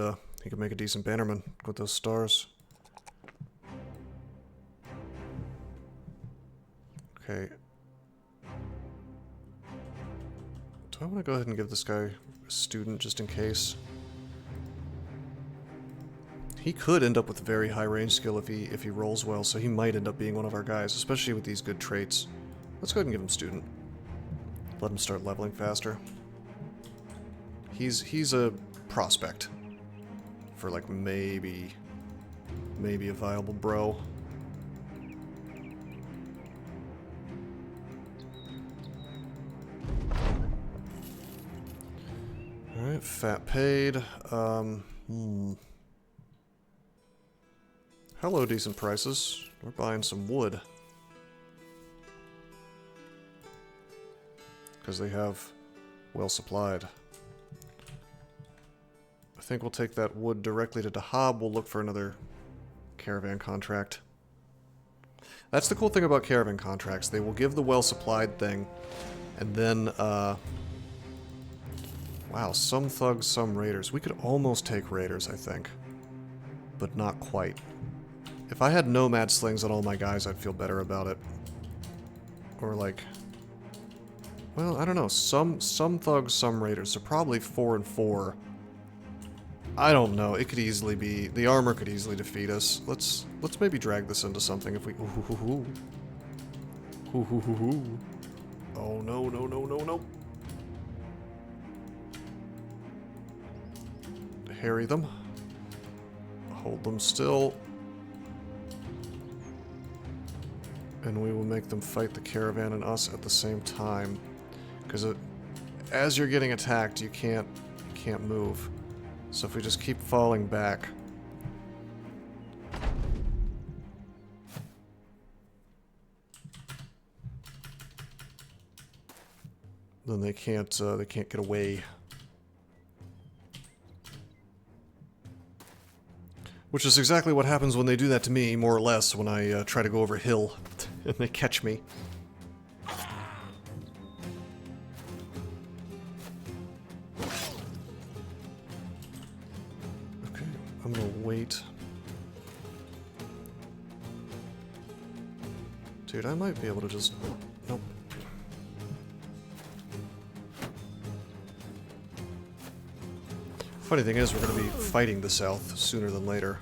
make a decent bannerman with those stars. Okay. Do I want to go ahead and give this guy a student just in case? He could end up with very high range skill if he rolls well, so he might end up being one of our guys, especially with these good traits. Let's go ahead and give him student. Let him start leveling faster. He's a prospect for like maybe a viable bro. Alright, fat paid. Hello, decent prices. We're buying some wood. Because they have well supplied. I think we'll take that wood directly to Dahab. We'll look for another caravan contract. That's the cool thing about caravan contracts. They will give the well supplied thing, and then, wow, some thugs, some raiders. We could almost take raiders, I think. But not quite. If I had nomad slings on all my guys, I'd feel better about it. Or like... well, I don't know. Some thugs, some raiders. So probably 4 and 4. I don't know. It could easily be... the armor could easily defeat us. Let's maybe drag this into something if we... ooh. Oh, no, no, no, no, no. Harry them. Hold them still. And we will make them fight the caravan and us at the same time. Because as you're getting attacked, you can't move. So if we just keep falling back... then they can't get away. Which is exactly what happens when they do that to me, more or less, when I try to go over a hill and they catch me. Okay, I'm gonna wait. Dude, I might be able to just... nope. Funny thing is, we're going to be fighting the South sooner than later.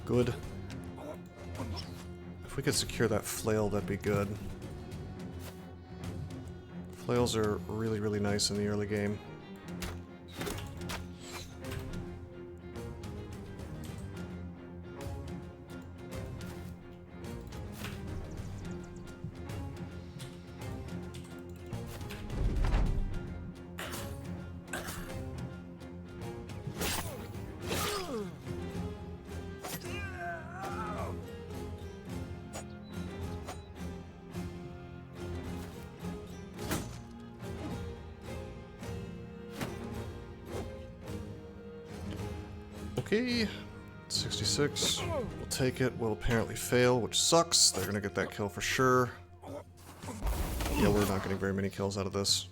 Good. If we could secure that flail, that'd be good. Flails are really, really nice in the early game. Okay, 66. We'll take it. We'll apparently fail, which sucks. They're gonna get that kill for sure. Yeah, we're not getting very many kills out of this.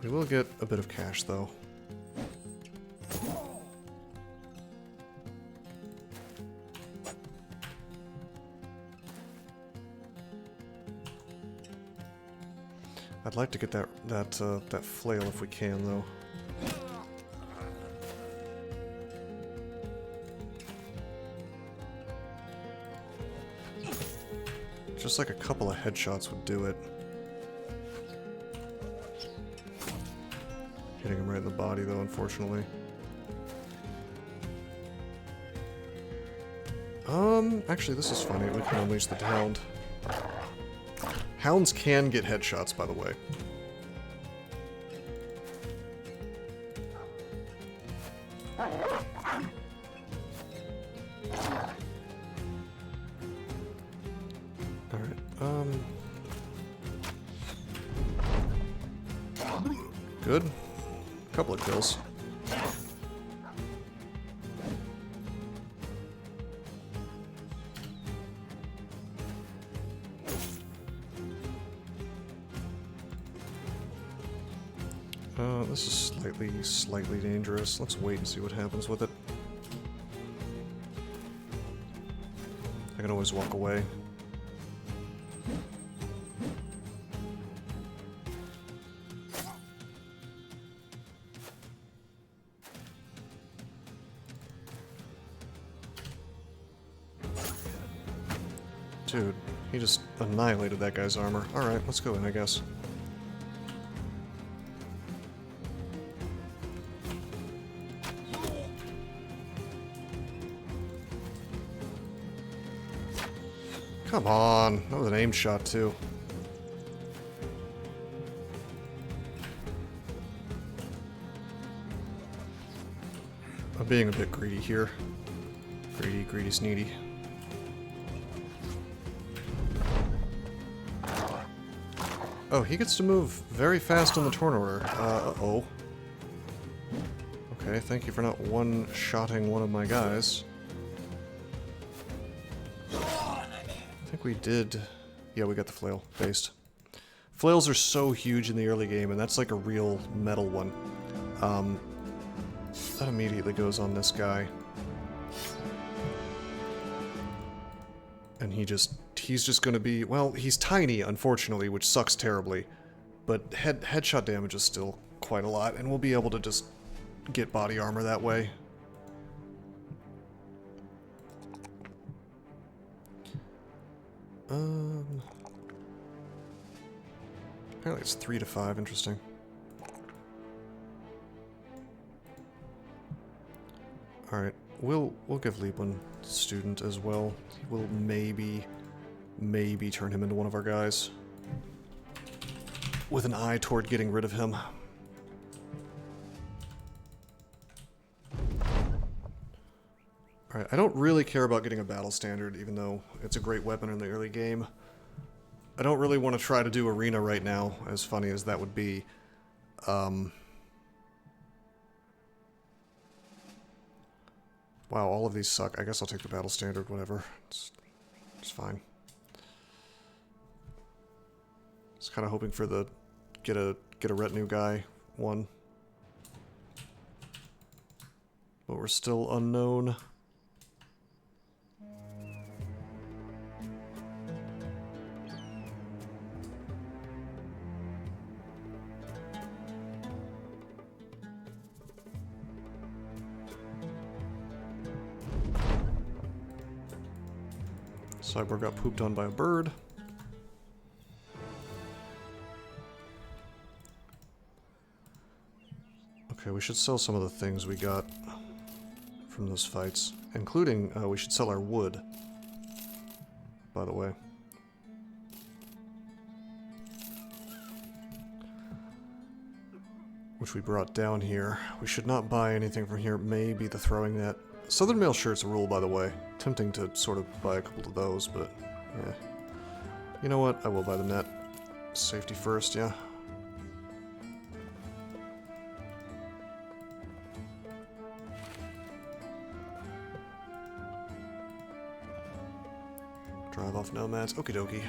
We will get a bit of cash, though. I'd like to get that flail if we can, though. Just like a couple of headshots would do it. Hitting him right in the body, though, unfortunately. Actually, this is funny. We can unleash the hound. Hounds can get headshots, by the way. Alright, good. Couple of kills. This is slightly dangerous. Let's wait and see what happens with it. I can always walk away. Dude, he just annihilated that guy's armor. Alright, let's go in, I guess. Come on, that was an aim shot too. I'm being a bit greedy here. Greedy, greedy, sneedy. Oh, he gets to move very fast in the turn order. Uh-oh. Okay, thank you for not one-shotting one of my guys. I think we did... Yeah, we got the flail based. Flails are so huge in the early game, and that's like a real metal one. That immediately goes on this guy. And he's just gonna be... Well, he's tiny, unfortunately, which sucks terribly. But headshot damage is still quite a lot, and we'll be able to just get body armor that way. Apparently it's 3 to 5, interesting. Alright, we'll give Leap one student as well. We'll maybe turn him into one of our guys. With an eye toward getting rid of him. Alright, I don't really care about getting a battle standard, even though it's a great weapon in the early game. I don't really want to try to do arena right now, as funny as that would be. Wow, all of these suck. I guess I'll take the battle standard, whatever. It's fine. Just kind of hoping for the get a retinue guy one. But we're still unknown. Cyborg got pooped on by a bird. Okay, we should sell some of the things we got from those fights, including we should sell our wood, by the way. Which we brought down here. We should not buy anything from here, maybe the throwing net. Southern Mail shirt's a rule, by the way. Tempting to sort of buy a couple of those, but yeah. You know what? I will buy the net. Safety first, yeah. Drive off nomads. Okie dokie.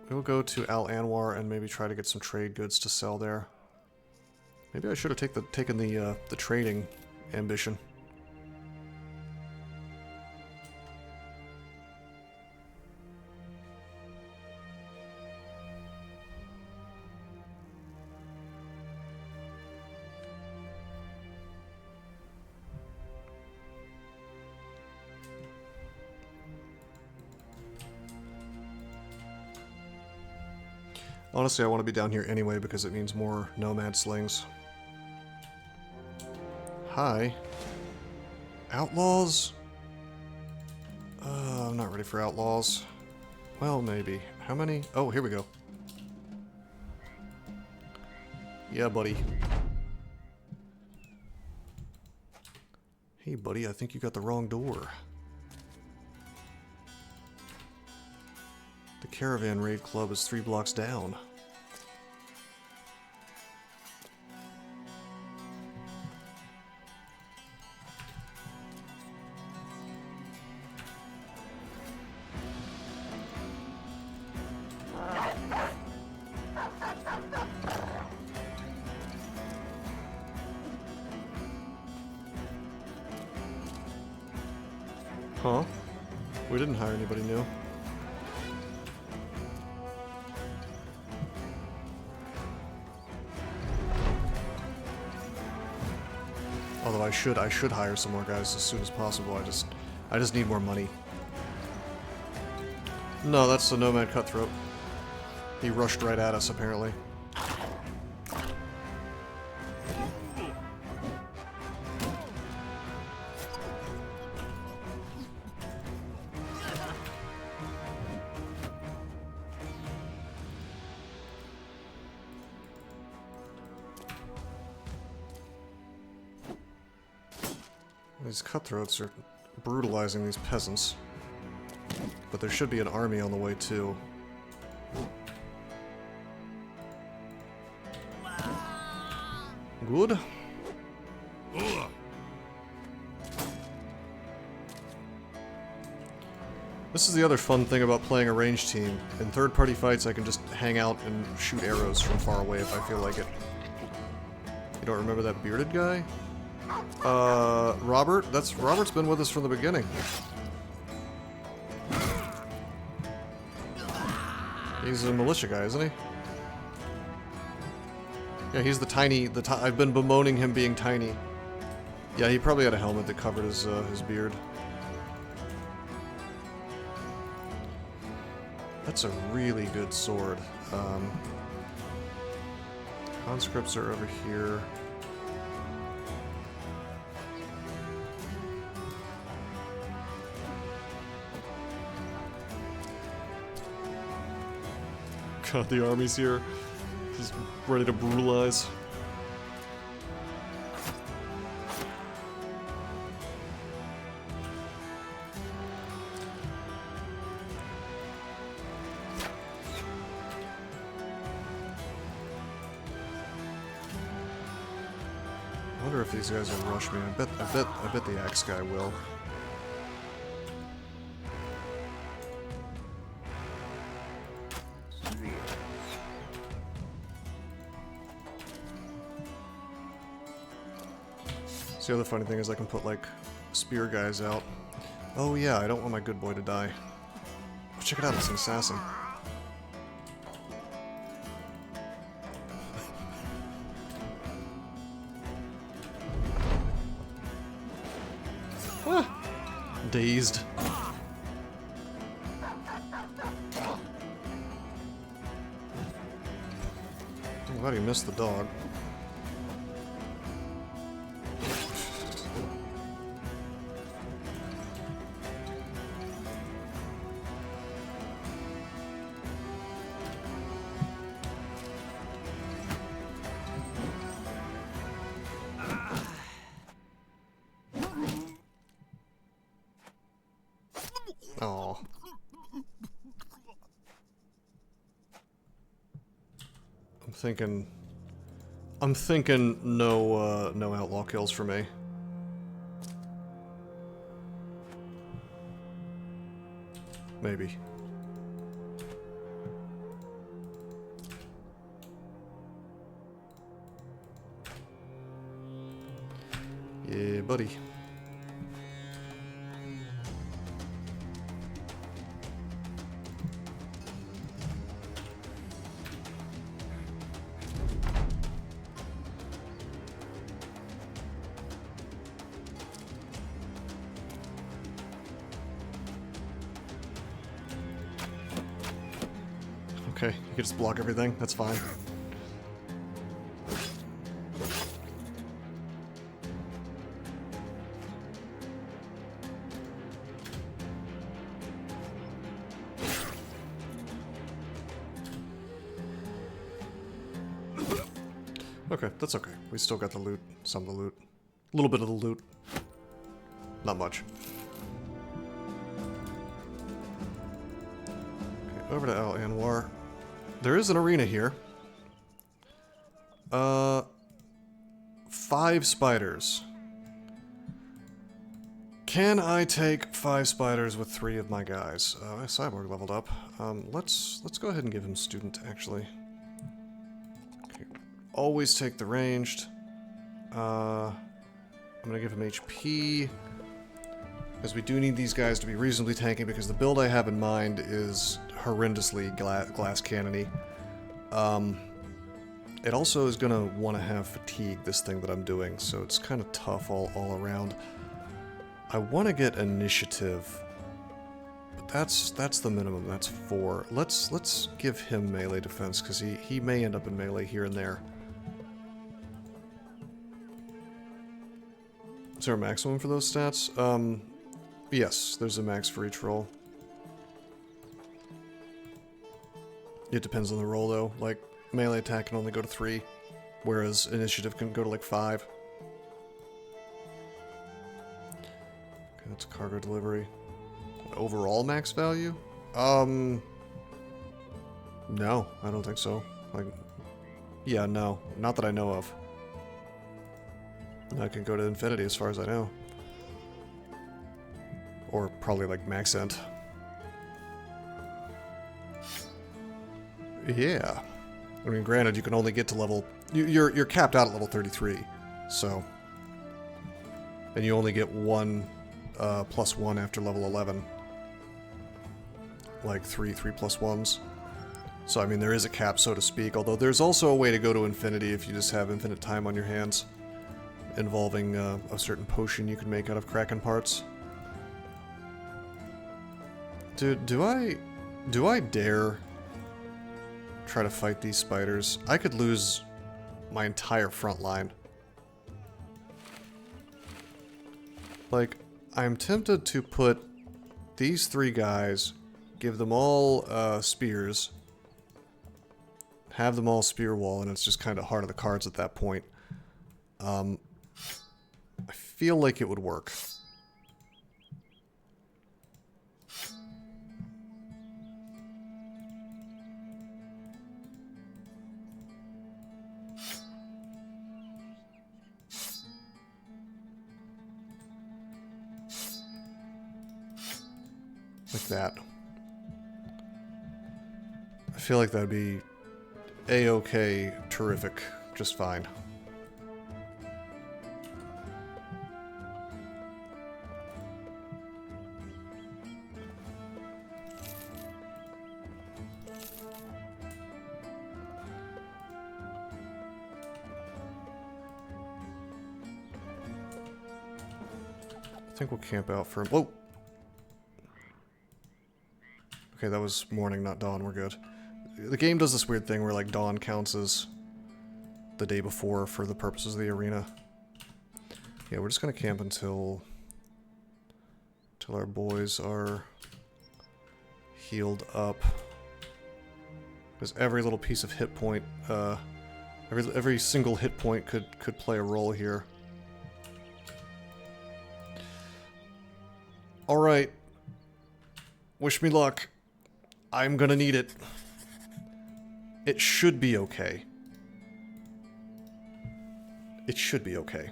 We'll go to Al Anwar and maybe try to get some trade goods to sell there. Maybe I should have taken the trading ambition. Honestly, I want to be down here anyway because it means more nomad slings. Hi. Outlaws? I'm not ready for outlaws. Well, maybe. How many? Oh, here we go. Yeah, buddy. Hey, buddy, I think you got the wrong door. The Caravan Raid Club is 3 blocks down. Huh? We didn't hire anybody new. Although I should hire some more guys as soon as possible. I just need more money. No, that's the Nomad Cutthroat. He rushed right at us, apparently. These cutthroats are brutalizing these peasants. But there should be an army on the way, too. Good. This is the other fun thing about playing a ranged team. In third-party fights, I can just hang out and shoot arrows from far away if I feel like it. You don't remember that bearded guy? Robert? Robert's been with us from the beginning. He's a militia guy, isn't he? Yeah, he's the tiny, I've been bemoaning him being tiny. Yeah, he probably had a helmet that covered his beard. That's a really good sword. Conscripts are over here. God, the army's here. He's ready to brutalize. I wonder if these guys will rush me. I bet the axe guy will. The other funny thing is I can put, like, spear guys out. Oh yeah, I don't want my good boy to die. Oh, check it out, it's an assassin. Ah, dazed. I'm glad he missed the dog. Oh. I'm thinking no no outlaw kills for me. Maybe. Yeah, buddy. okay. You can just block everything. That's fine. Okay, that's okay. We still got the loot. Some of the loot. A little bit of the loot. Not much. Okay, over to Al Anwar. There is an arena here. 5 spiders. Can I take 5 spiders with 3 of my guys? My cyborg leveled up. Let's go ahead and give him student, actually. Okay. Always take the ranged. I'm gonna give him HP. Because we do need these guys to be reasonably tanky, because the build I have in mind is horrendously glass cannony. It also is going to want to have fatigue, this thing that I'm doing, so it's kind of tough all around. I want to get initiative, but that's the minimum. That's 4. Let's give him melee defense, because he may end up in melee here and there. Is there a maximum for those stats? Yes, there's a max for each roll. It depends on the roll, though. Like, melee attack can only go to 3, whereas initiative can go to, like, 5. Okay, that's cargo delivery. Overall max value? No, I don't think so. Like, yeah, no. Not that I know of. I can go to infinity as far as I know. Or probably like max ent. Yeah. I mean, granted, you can only get to level... You're capped out at level 33, so... And you only get 1 +1 after level 11. Like 3 +1s. So, I mean, there is a cap, so to speak, although there's also a way to go to infinity if you just have infinite time on your hands. Involving a certain potion you can make out of Kraken parts. Dude, do I dare try to fight these spiders? I could lose my entire front line. Like, I'm tempted to put these 3 guys, give them all spears, have them all spear wall, and it's just kind of heart of the cards at that point. I feel like it would work. Like that. I feel like that'd be a-okay, terrific, just fine. I think we'll camp out for... Whoa! Okay, that was morning, not dawn. We're good. The game does this weird thing where, like, dawn counts as the day before for the purposes of the arena. Yeah, we're just gonna camp until our boys are healed up. Because every little piece of hit point, every single hit point could play a role here. Alright. Wish me luck. I'm gonna need it. It should be okay. It should be okay.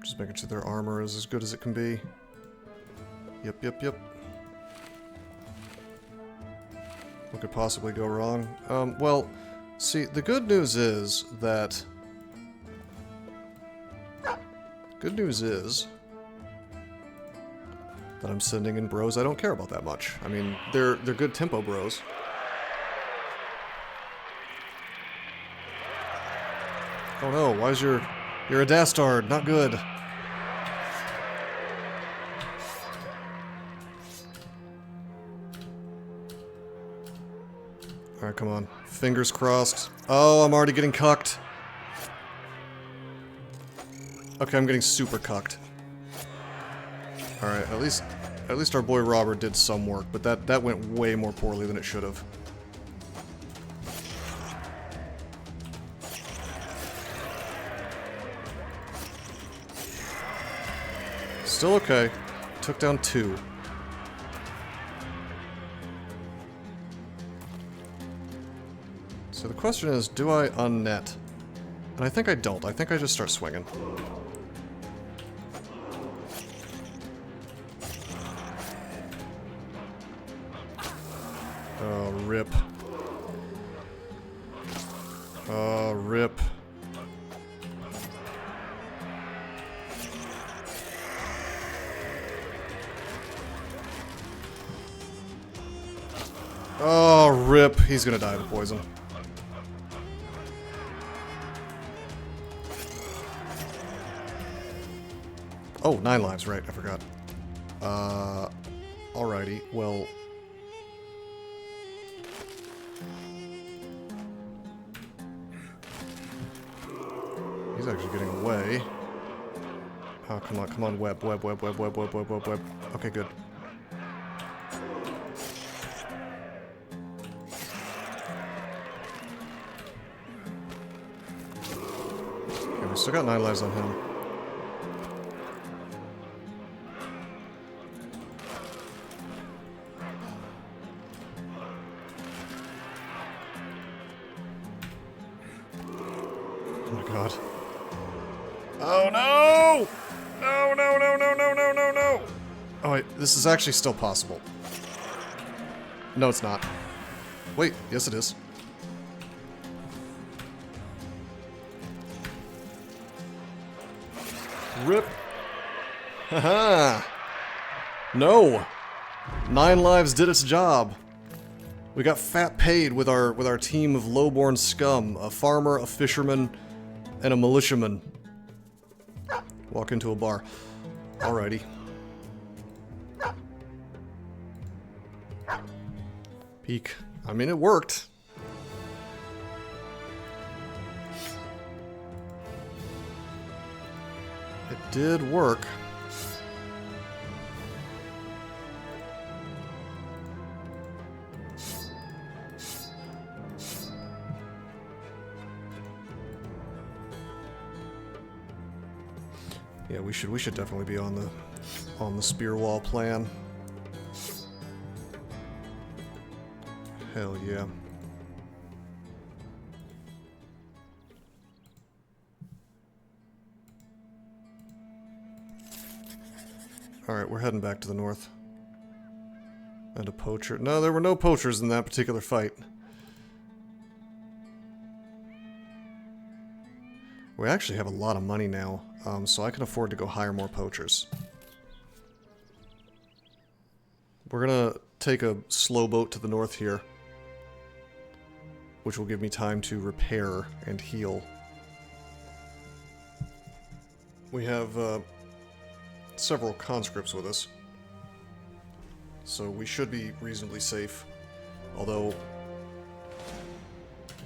Just making sure their armor is as good as it can be. Yep. What could possibly go wrong? Well, see, the good news is that... Good news is that I'm sending in bros I don't care about that much. I mean, they're good tempo bros. Oh no, why is you're a dastard, not good. Alright, come on. Fingers crossed. Oh, I'm already getting cucked. Okay, I'm getting super cucked. Alright, at least our boy Robert did some work, but that went way more poorly than it should have. Still okay. Took down 2. So the question is, do I unnet? And I think I don't. I think I just start swinging. Oh, rip. Oh, rip. Oh, rip. He's gonna die to poison. Oh, 9 lives, right. I forgot. Alrighty. Well... He's actually getting away. Oh, come on, come on. Web, web, web, web, web, web, web, web, web. Okay, good. Okay, we still got 9 lives on him. Oh my god. Oh no! No, no, no, no, no, no, no, no! Oh wait, this is actually still possible. No, it's not. Wait, yes it is. Rip. Haha! No! 9 lives did its job. We got fat paid with our team of lowborn scum. A farmer, a fisherman, and a militiaman. Walk into a bar. Alrighty. Peek. I mean, it worked. It did work. Yeah, we should definitely be on the spear wall plan. Hell yeah. Alright, we're heading back to the north. And a poacher. No, there were no poachers in that particular fight. We actually have a lot of money now, so I can afford to go hire more poachers. We're gonna take a slow boat to the north here, which will give me time to repair and heal. We have several conscripts with us, so we should be reasonably safe. Although,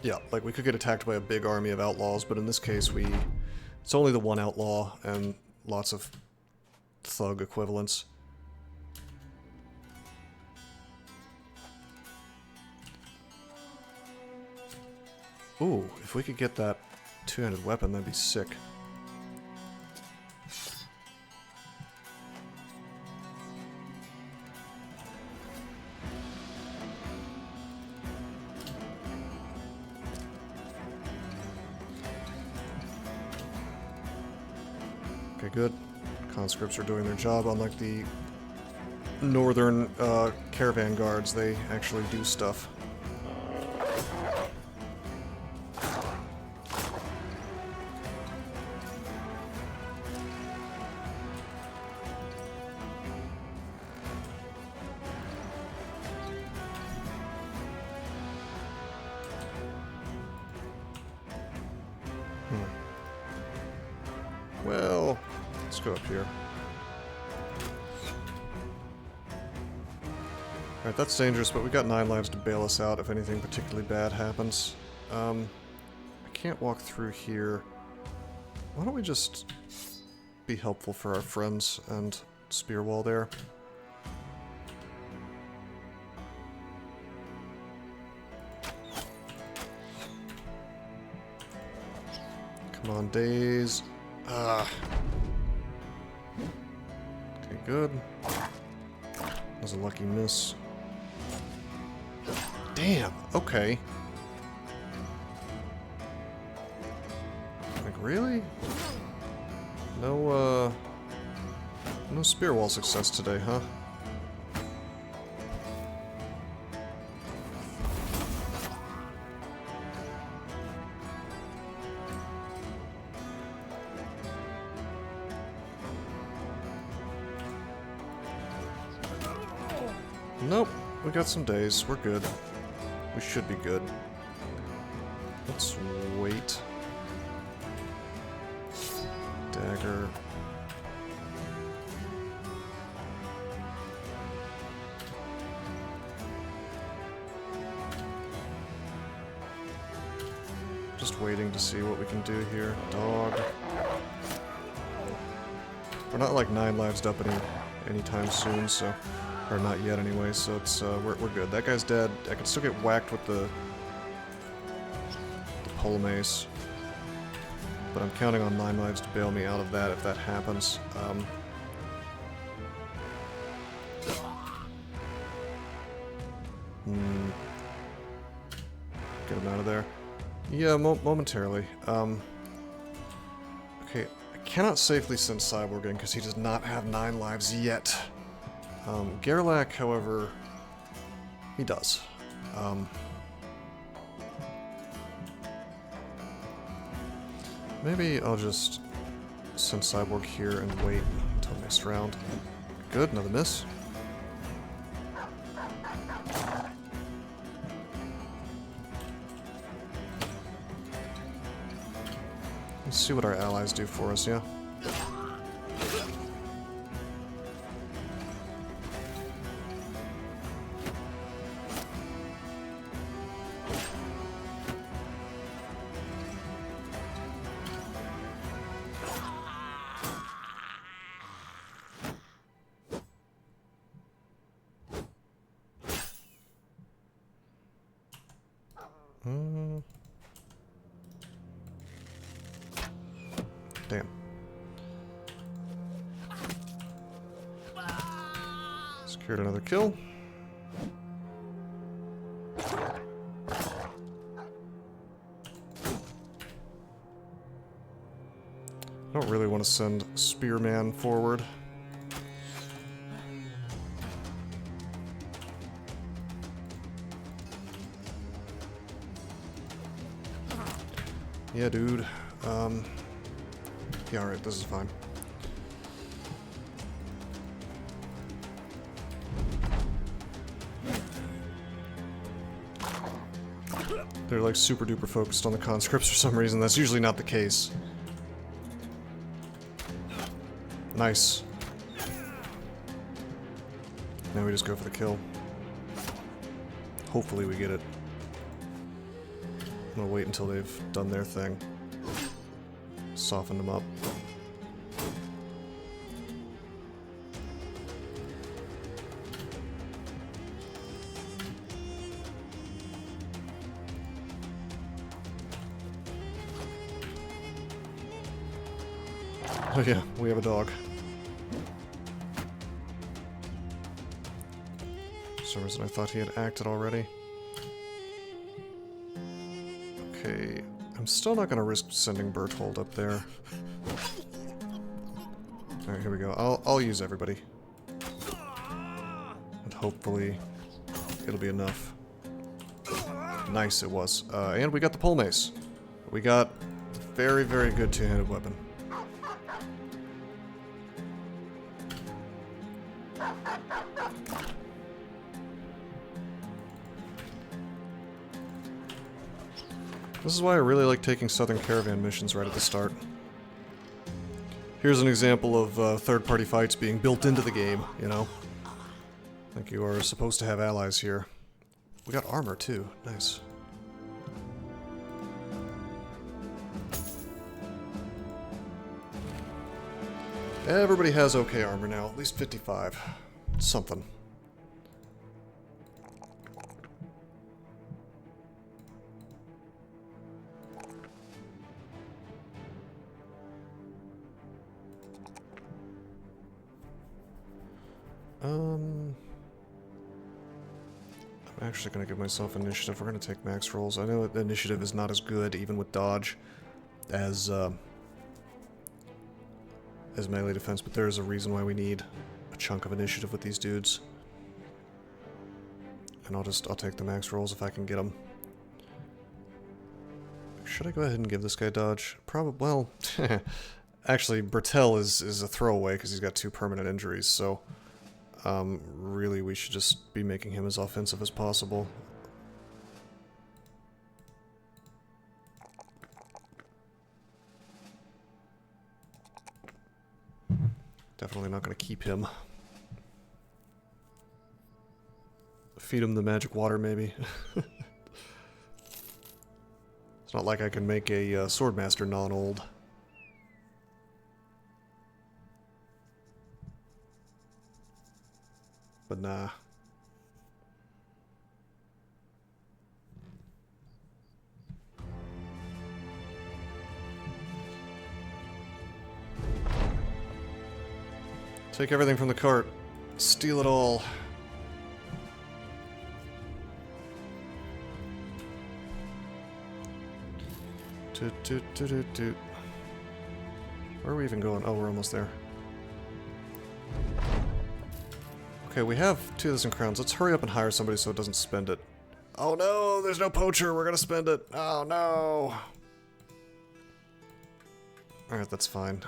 yeah, like we could get attacked by a big army of outlaws, but in this case it's only the one outlaw and lots of thug equivalents. Ooh, if we could get that two-handed weapon, that'd be sick. Okay, good. Conscripts are doing their job, unlike the northern caravan guards. They actually do stuff. Well, let's go up here. Alright, that's dangerous, but we got 9 lives to bail us out if anything particularly bad happens. I can't walk through here. Why don't we just be helpful for our friends and spear wall there? Come on, Days. Ah. Okay, good. That was a lucky miss. Damn, okay. Like, really? No, no spear wall success today, huh? Nope, we got some days. We're good. We should be good. Let's wait. Dagger. Just waiting to see what we can do here. Dog. We're not like 9 lives up anytime soon, so... Or not yet anyway, so it's, we're good. That guy's dead. I can still get whacked with the pole mace. But I'm counting on 9 lives to bail me out of that if that happens. Get him out of there. Yeah, momentarily. Okay, I cannot safely send Cyborg in because he does not have 9 lives yet. Gerlach, however, he does. Maybe I'll just send Cyborg here and wait until next round. Good, another miss. Let's see what our allies do for us, yeah? Damn. Secured another kill. I don't really want to send Spearman forward. Yeah, dude. Yeah, alright, this is fine. They're like super duper focused on the conscripts for some reason. That's usually not the case. Nice. Now we just go for the kill. Hopefully we get it. I'm gonna wait until they've done their thing. Soften them up. Oh yeah, we have a dog. For some reason I thought he had acted already. Okay, I'm still not going to risk sending Berthold up there. Alright, here we go. I'll use everybody. And hopefully it'll be enough. Nice, it was. And we got the pole mace. We got a very, very good two-handed weapon. This is why I really like taking Southern Caravan missions right at the start. Here's an example of third-party fights being built into the game, you know? think you are supposed to have allies here. We got armor too. Nice. Everybody has okay armor now. At least 55. Something. I'm actually going to give myself initiative. We're going to take max rolls. I know initiative is not as good, even with dodge, as melee defense, but there is a reason why we need a chunk of initiative with these dudes. And I'll take the max rolls if I can get them. Should I go ahead and give this guy dodge? Probably. Well, actually, Bertel is a throwaway because he's got 2 permanent injuries, so really we should just be making him as offensive as possible. Definitely not going to keep him. Feed him the magic water, maybe. It's not like I can make a swordmaster non-old. But nah. Take everything from the cart. Steal it all. Toot toot toot toot toot. Where are we even going? Oh, we're almost there. Okay, we have 2,000 crowns. Let's hurry up and hire somebody so it doesn't spend it. Oh no, there's no poacher. We're gonna spend it. Oh no. Alright, that's fine.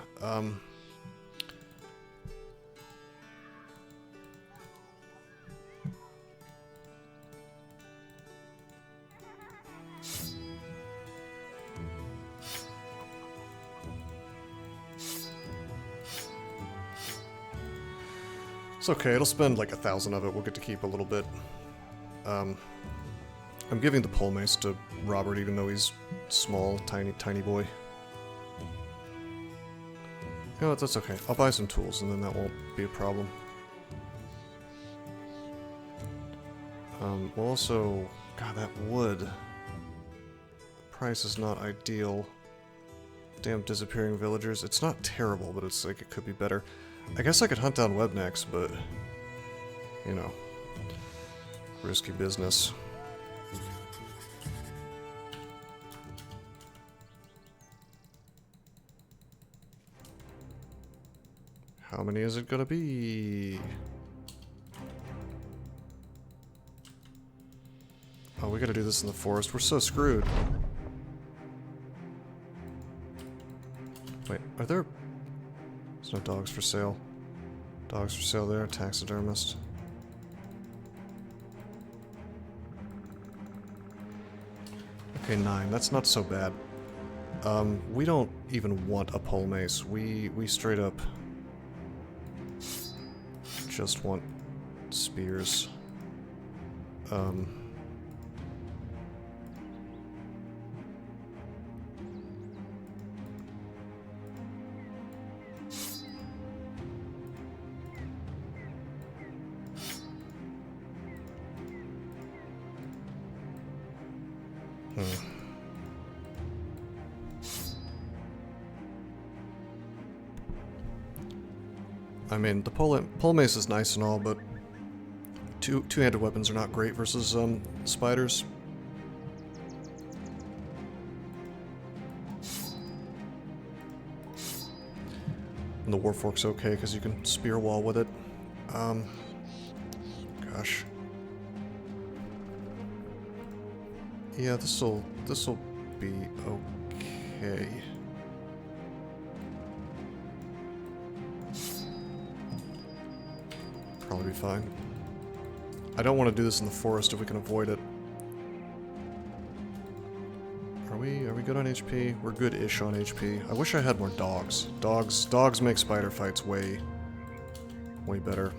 It's okay, it'll spend like 1,000 of it. We'll get to keep a little bit. I'm giving the pole mace to Robert, even though he's small, tiny boy. You know what, that's okay. I'll buy some tools, and then that won't be a problem. We'll also... God, that wood. The price is not ideal. Damn disappearing villagers. It's not terrible, but it's like it could be better. I guess I could hunt down webnecks, but... You know. Risky business. How many is it gonna be? Oh, we gotta do this in the forest. We're so screwed. Wait, are there... There's no dogs for sale. Dogs for sale there, taxidermist. Okay, 9. That's not so bad. We don't even want a pole mace. We straight up just want spears. I mean, the pole mace is nice and all, but two-handed weapons are not great versus spiders. And the warfork's okay because you can spear wall with it. Gosh. Yeah, this'll be okay. Probably be fine. I don't want to do this in the forest if we can avoid it. Are we good on HP? We're good-ish on HP. I wish I had more dogs. Dogs make spider fights way better.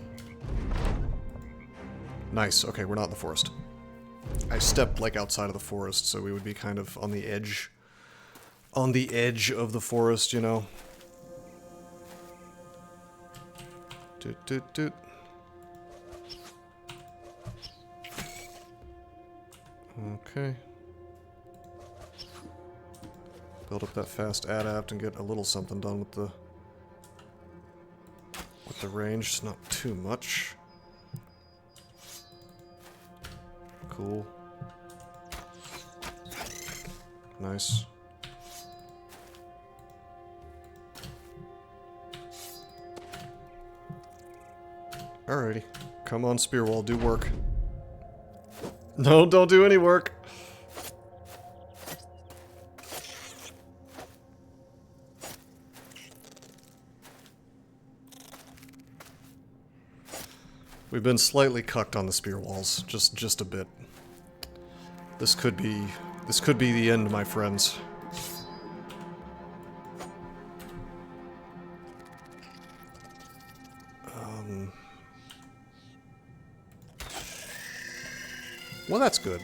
Nice. Okay, we're not in the forest. I stepped, like, outside of the forest, so we would be kind of on the edge. On the edge of the forest, you know. Doot, doot, doot. Okay. Build up that fast adapt and get a little something done with the range. It's not too much. Cool. Nice. Alrighty. Come on, Spearwall, do work. No, don't do any work. We've been slightly cucked on the spear walls, just a bit. This could be the end, my friends. Well, that's good.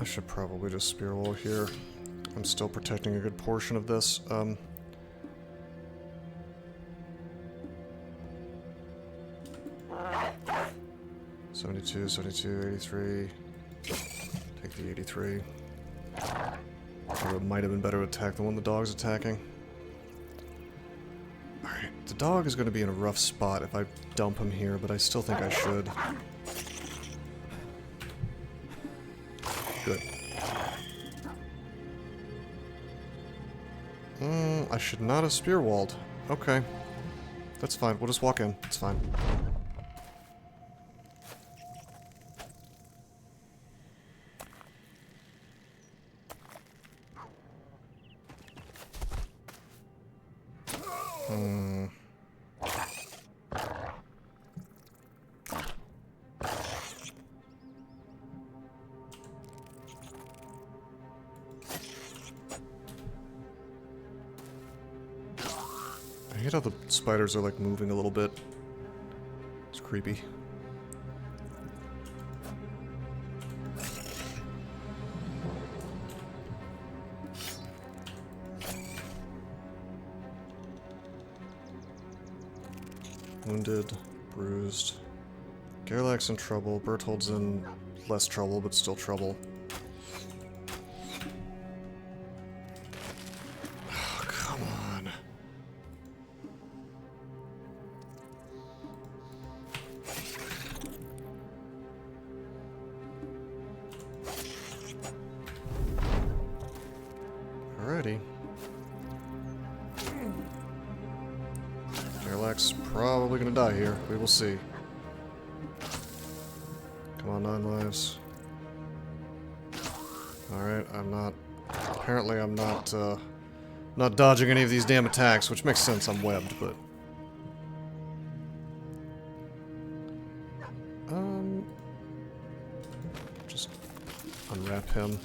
I should probably just spear wall here. I'm still protecting a good portion of this. 72, 72, 83. Take the 83. Although it might have been better to attack the one the dog's attacking. Alright, the dog is going to be in a rough spot if I dump him here, but I still think I should. Good. I should not have spear walled. Okay. That's fine. We'll just walk in. It's fine. I hate how the spiders are like moving a little bit. It's creepy. Wounded, bruised. Gerlach's in trouble. Berthold's in less trouble, but still trouble. Oh, come on. Alrighty. Gerlach's probably gonna die here. We will see. Come on, 9 lives. Alright, I'm not... Apparently I'm not, not dodging any of these damn attacks, which makes sense, I'm webbed, but... Just unwrap him.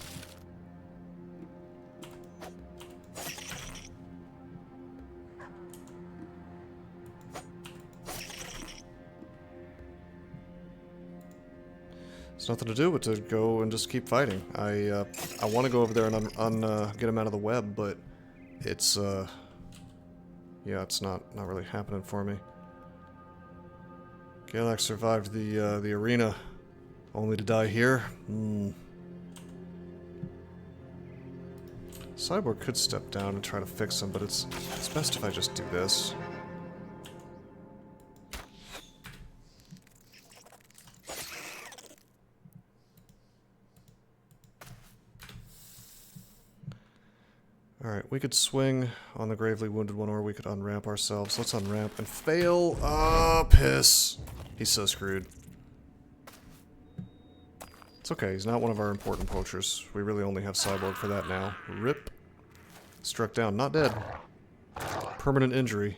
There's nothing to do but to go and just keep fighting. I want to go over there and get him out of the web, but it's yeah, it's not really happening for me. Gerlach survived the arena, only to die here. Cyborg could step down and try to fix him, but it's best if I just do this. Alright, we could swing on the gravely wounded one, or we could unramp ourselves. Let's unramp and fail. Ah, piss. He's so screwed. It's okay, he's not one of our important poachers. We really only have Cyborg for that now. Rip. Struck down, not dead. Permanent injury.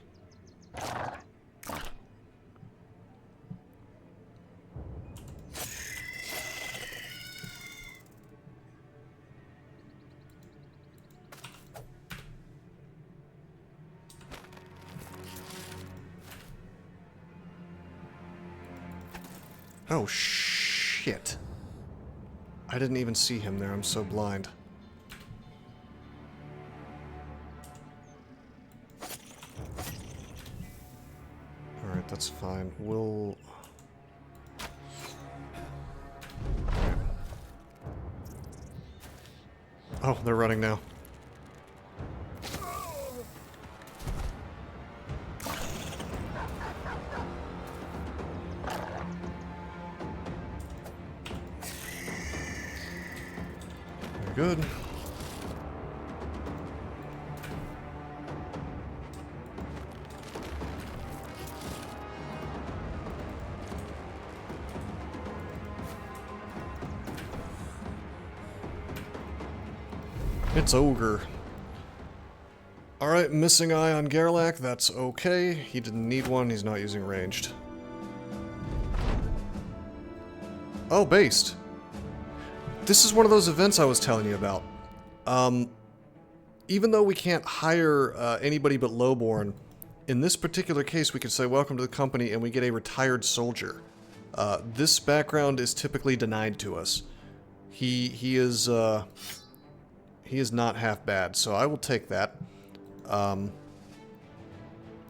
Oh, shit. I didn't even see him there. I'm so blind. Alright, that's fine. We'll... Oh, they're running now. Very good. It's Ogre. Alright, missing eye on Gerlach, that's okay. He didn't need one, he's not using ranged. Oh, based. This is one of those events I was telling you about. Even though we can't hire anybody but lowborn, in this particular case we could say welcome to the company and we get a retired soldier. This background is typically denied to us. He is not half bad, so I will take that.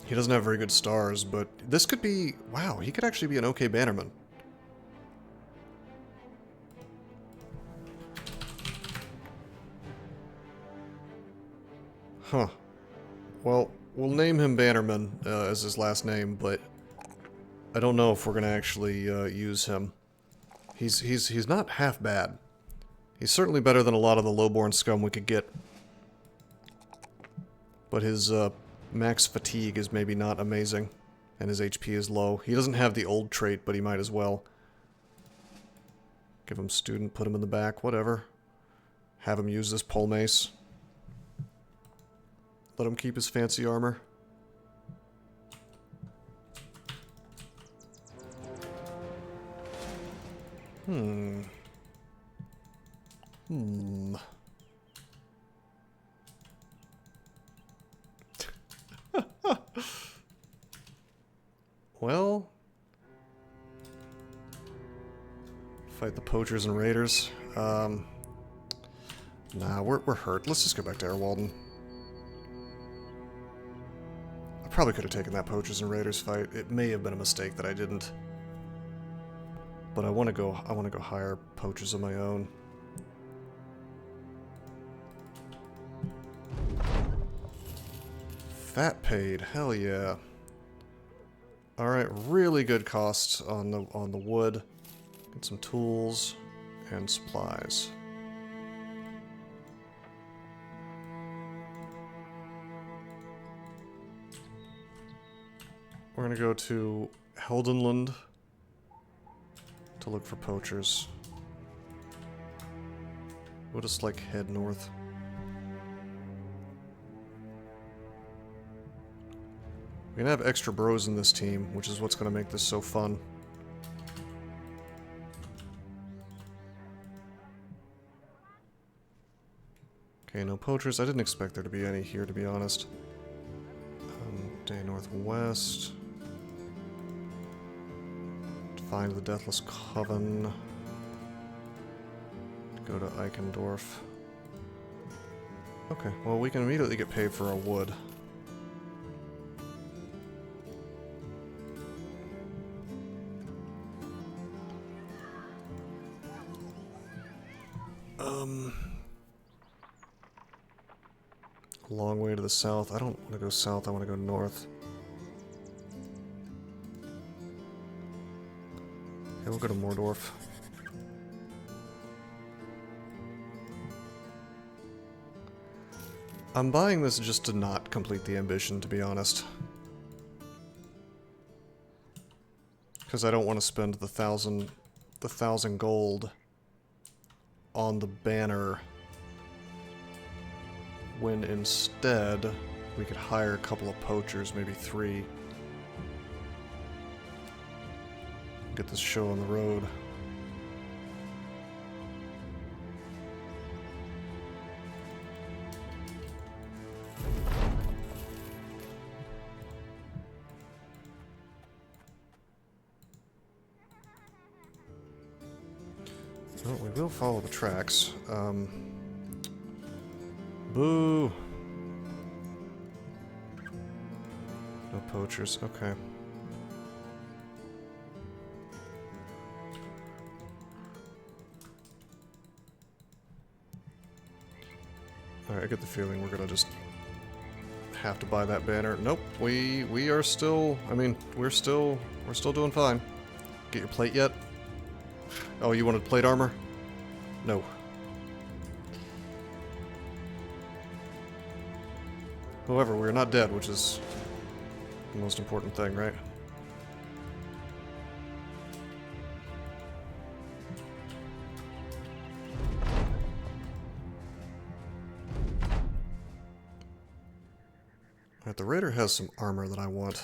He doesn't have very good stars, but this could be... Wow, he could actually be an okay bannerman. Huh. Well, we'll name him Bannerman as his last name, but I don't know if we're gonna actually use him. He's not half bad. He's certainly better than a lot of the lowborn scum we could get. But his max fatigue is maybe not amazing, and his HP is low. He doesn't have the old trait, but he might as well. Give him student, put him in the back, whatever. Have him use this pole mace. Let him keep his fancy armor. Well... Fight the poachers and raiders. Nah, we're hurt. Let's just go back to Airwalden. I probably could have taken that poachers and raiders fight. It may have been a mistake that I didn't. But I want to go hire poachers of my own. Fat paid, hell yeah. Alright, really good costs on the wood. Get some tools and supplies. We're gonna go to Heldenland to look for poachers. We'll just like head north. We're gonna have extra bros in this team, which is what's gonna make this so fun. Okay, no poachers. I didn't expect there to be any here, to be honest. Day northwest. Find the Deathless Coven. Go to Eichendorf. Okay, well we can immediately get paid for our wood. A long way to the south. I don't want to go south, I want to go north. Okay, we'll go to Mordorf. I'm buying this just to not complete the ambition, to be honest. Because I don't want to spend the thousand gold on the banner, when instead we could hire a couple of poachers, maybe 3. Get this show on the road. Well, we will follow the tracks. Boo! No poachers, okay. Alright, I get the feeling we're gonna just have to buy that banner. Nope, we are still, I mean, we're still doing fine. Get your plate yet? Oh, you wanted plate armor? No. However, we're not dead, which is the most important thing, right? Alright, the raider has some armor that I want.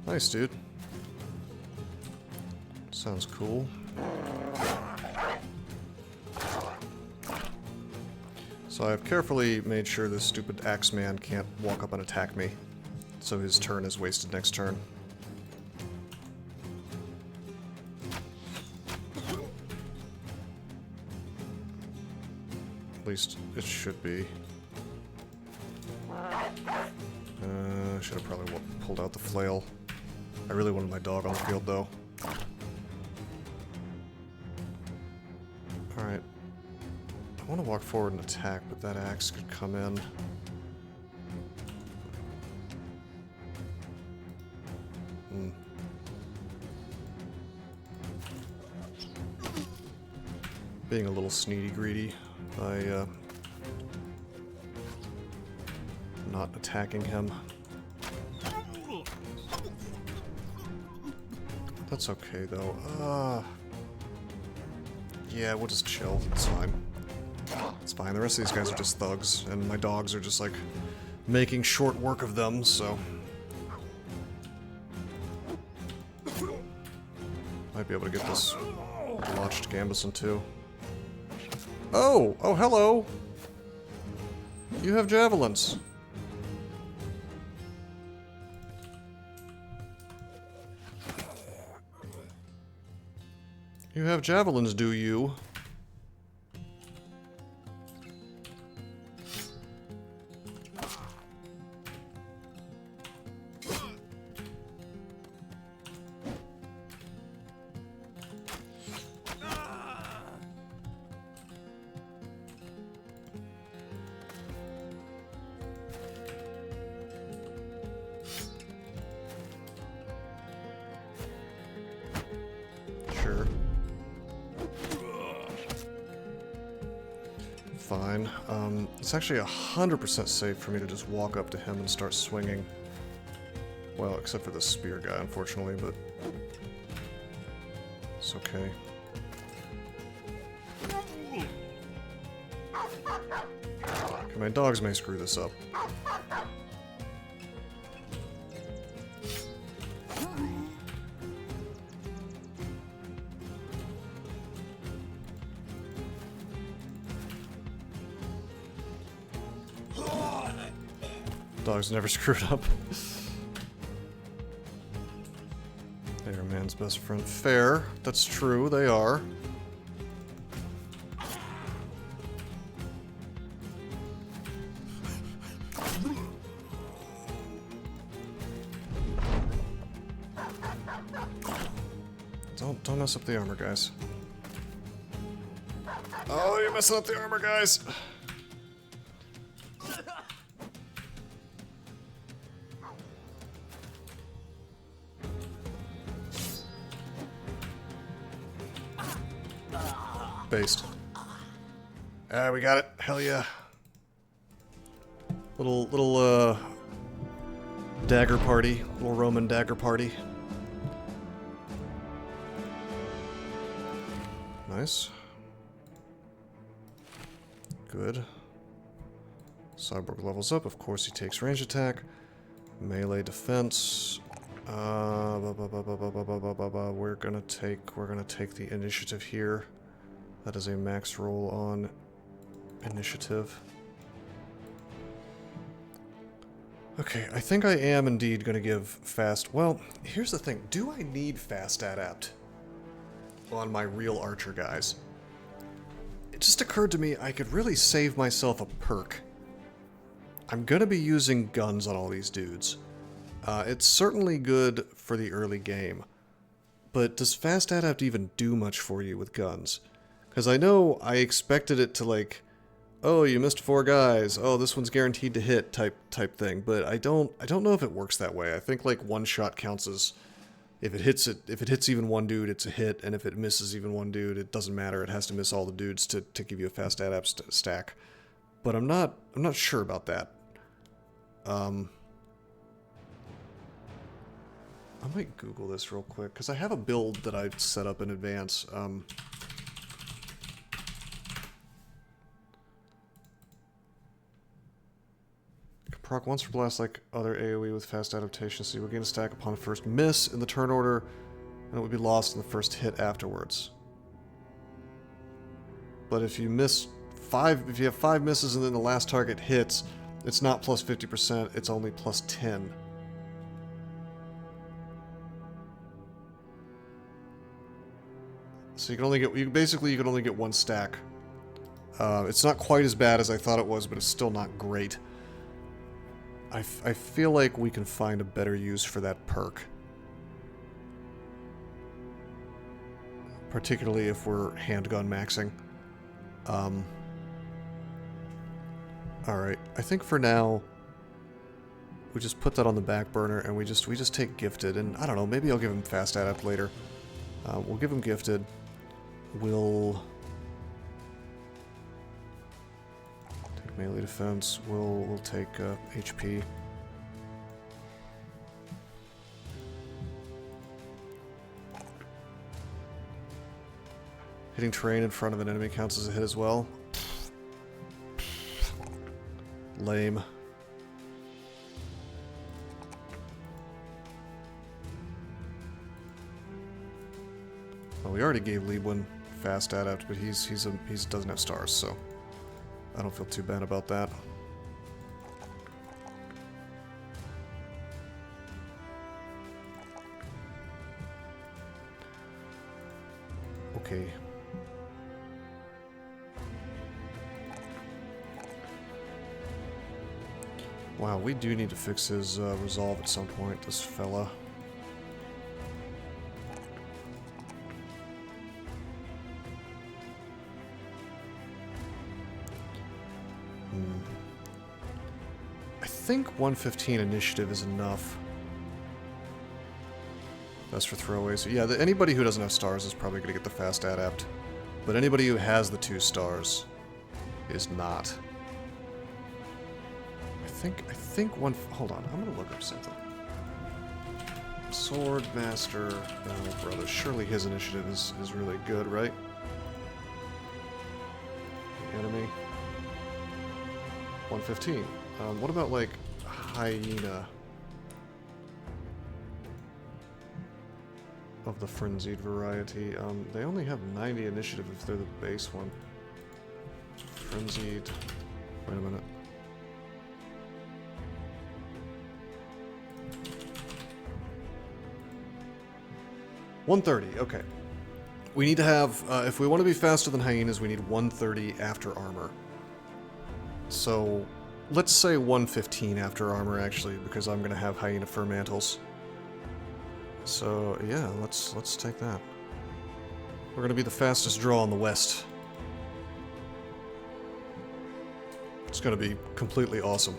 Nice, dude. Sounds cool. So I've carefully made sure this stupid Axeman can't walk up and attack me, so his turn is wasted next turn. At least it should be. Should have probably pulled out the flail. I really wanted my dog on the field, though. Alright. I want to walk forward and attack, but that axe could come in. Being a little sneaky greedy by not attacking him. That's okay, though. Yeah, we'll just chill. It's fine. It's fine. The rest of these guys are just thugs, and my dogs are just, like, making short work of them, so... Might be able to get this blotched Gambison, too. Oh! Oh, hello! You have javelins. You have javelins, do you? Sure. Fine. It's actually 100% safe for me to just walk up to him and start swinging. Well, except for the spear guy, unfortunately, but... it's okay. Okay, my dogs may screw this up. Dogs never screwed up. They are man's best friend. Fair. That's true, they are. Don't mess up the armor, guys. Oh, you're messing up the armor, guys! Based. We got it. Hell yeah. Little dagger party. Little Roman dagger party. Nice. Good. Cyborg levels up. Of course he takes range attack. Melee defense. We're gonna gonna take the initiative here. That is a max roll on initiative. Okay, I think I am indeed gonna give fast... Well, here's the thing. Do I need fast adapt on my real archer guys? It just occurred to me I could really save myself a perk. I'm gonna be using guns on all these dudes. It's certainly good for the early game. But does fast adapt even do much for you with guns? Because I know I expected it to like, oh, you missed 4 guys. Oh, this one's guaranteed to hit type thing. But I don't know if it works that way. I think like one shot counts as if it hits even one dude, it's a hit, and if it misses even one dude, it doesn't matter. It has to miss all the dudes to give you a fast adapt stack. But I'm not sure about that. I might Google this real quick, because I have a build that I set up in advance. Proc once for blast like other AoE with fast adaptation, so you will gain a stack upon first miss in the turn order, and it would be lost in the first hit afterwards. But if you miss 5, if you have 5 misses and then the last target hits, it's not plus 50%, it's only plus 10. So you can only get, basically you can only get 1 stack. It's not quite as bad as I thought it was, but it's still not great. I feel like we can find a better use for that perk. Particularly if we're handgun maxing. Alright, I think for now we just put that on the back burner and we just take gifted, and I don't know, maybe I'll give him fast adapt later. We'll give him gifted. We'll take melee defense. We'll take HP. Hitting terrain in front of an enemy counts as a hit as well. Lame. Well, we already gave Liebwin fast adapt, but he doesn't have stars, so I don't feel too bad about that. Okay. Wow, we do need to fix his resolve at some point, this fella. I think 115 initiative is enough. That's for throwaways. Yeah, anybody who doesn't have stars is probably going to get the fast adapt. But anybody who has the 2 stars is not. I think one... Hold on, I'm going to look up something. Sword Master Battle Brothers. Surely his initiative is really good, right? The enemy. 115. What about, like, Hyena? Of the Frenzied variety. They only have 90 initiative if they're the base one. Frenzied... Wait a minute. $130, okay. We need to have, if we want to be faster than hyenas, we need 130 after armor. So, let's say 115 after armor, actually, because I'm going to have hyena fur mantles. So, yeah, let's take that. We're going to be the fastest draw in the West. It's going to be completely awesome.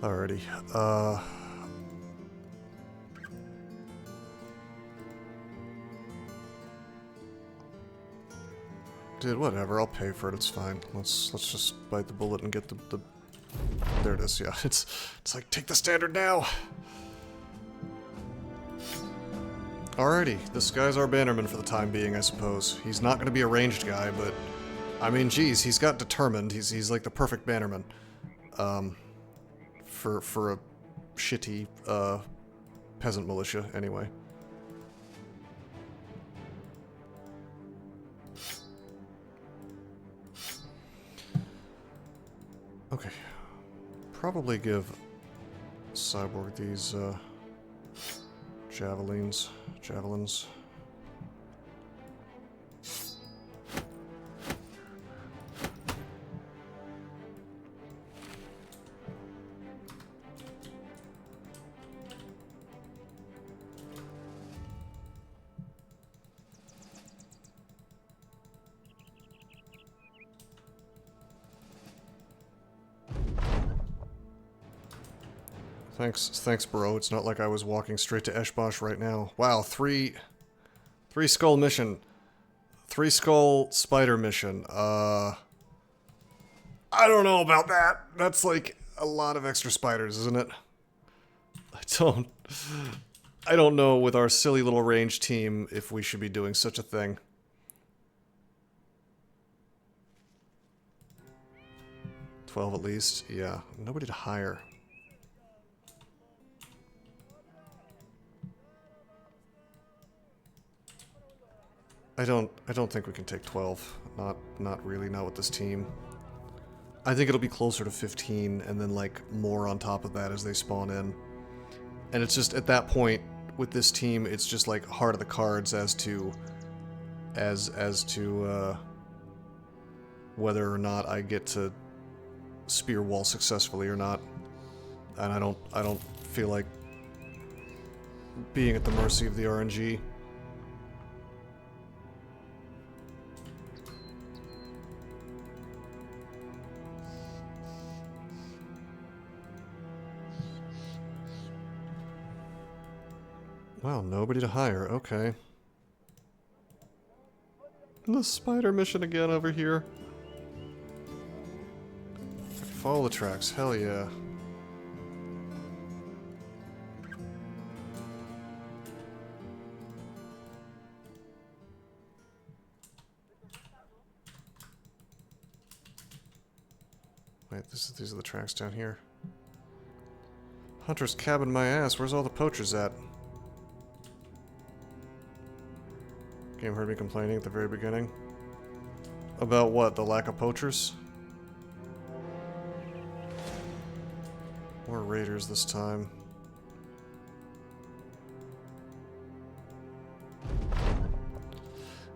Alrighty. Dude, whatever. I'll pay for it. It's fine. Let's just bite the bullet and get the... There it is. Yeah, it's like take the standard now. Alrighty, this guy's our bannerman for the time being, I suppose. He's not going to be a ranged guy, but I mean, geez, he's got determined. He's like the perfect bannerman. For a shitty peasant militia, anyway. Okay, probably give Cyborg these javelins. Thanks, bro. It's not like I was walking straight to Eshbosh right now. Wow, three skull mission. 3 skull spider mission. I don't know about that. That's like a lot of extra spiders, isn't it? I don't know with our silly little range team if we should be doing such a thing. $12 at least. Yeah, nobody to hire. I don't think we can take 12. Not really, not with this team. I think it'll be closer to 15 and then like more on top of that as they spawn in. And it's just at that point with this team, it's just like heart of the cards as to whether or not I get to spear wall successfully or not. And I don't feel like being at the mercy of the RNG. Wow, nobody to hire. Okay. The spider mission again over here. Follow the tracks. Hell yeah. Wait, these are the tracks down here. Hunter's cabin my ass. Where's all the poachers at? Game heard me complaining at the very beginning. About what? The lack of poachers? More raiders this time.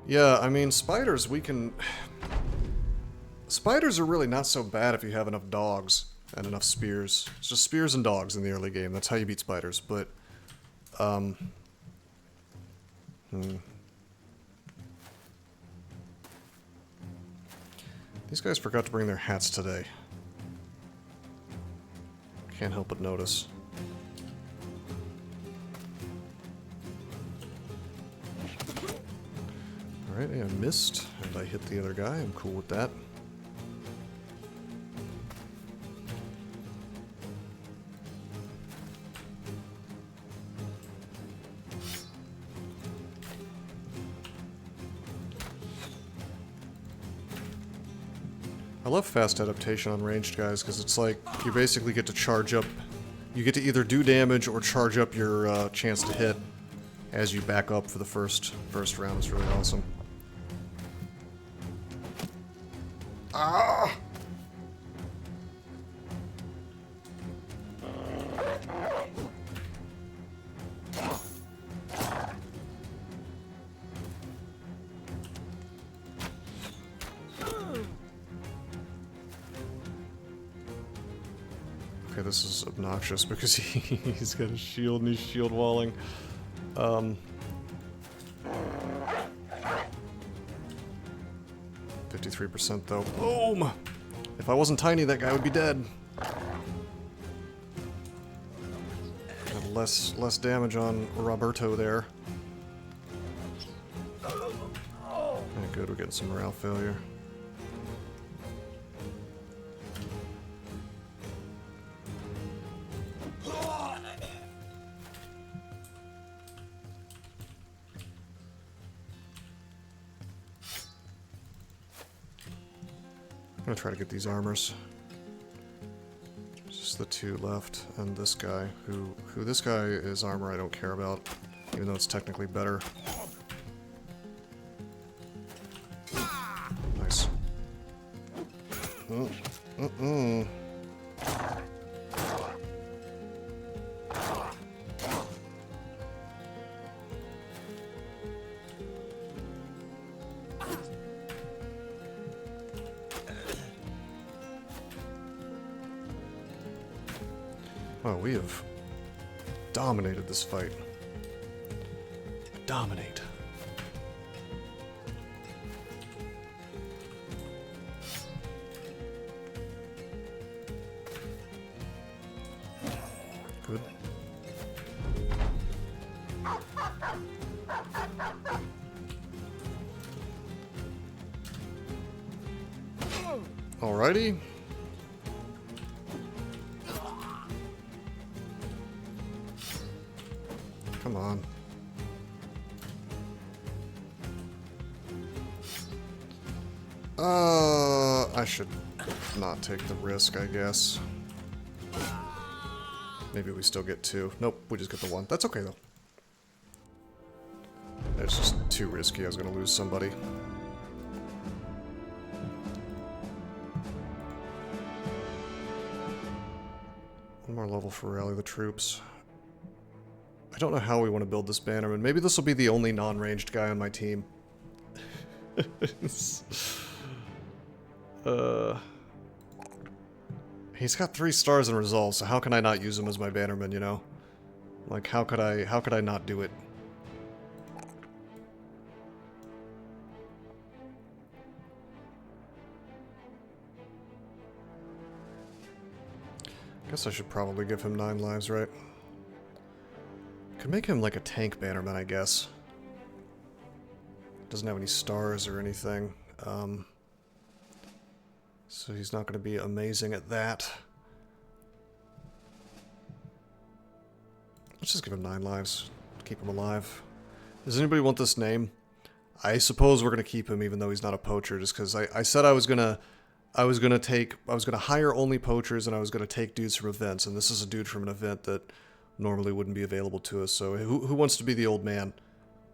Yeah, I mean, spiders, we can... Spiders are really not so bad if you have enough dogs and enough spears. It's just spears and dogs in the early game. That's how you beat spiders, but... These guys forgot to bring their hats today. Can't help but notice. Alright, I missed, and I hit the other guy. I'm cool with that. I love fast adaptation on ranged guys because it's like you basically get to charge up. You get to either do damage or charge up your chance to hit as you back up for the first round. It's really awesome. Ah! Okay, this is obnoxious because he's got a shield and he's shield walling. 53% though. Boom! If I wasn't tiny, that guy would be dead. less damage on Roberto there. Okay, good, we're getting some morale failure. I'm gonna try to get these armors. Just the two left, and this guy, who this guy is armor I don't care about, even though it's technically better. Nice. Oh, we have dominated this fight. Dominate. Good. Alrighty. Come on. I should not take the risk, I guess. Maybe we still get two. Nope, we just get the one. That's okay, though. It's just too risky. I was going to lose somebody. One more level for rally the troops. I don't know how we want to build this bannerman. Maybe this will be the only non-ranged guy on my team. He's got 3 stars in resolve, so how can I not use him as my bannerman, you know? Like, how could I not do it? Guess I should probably give him 9 lives, right? Could make him like a tank bannerman, I guess. Doesn't have any stars or anything. So he's not going to be amazing at that. Let's just give him 9 lives. Keep him alive. Does anybody want this name? I suppose we're going to keep him even though he's not a poacher, just because I said I was going to hire only poachers and I was going to take dudes from events, and this is a dude from an event that normally wouldn't be available to us. So who wants to be the old man?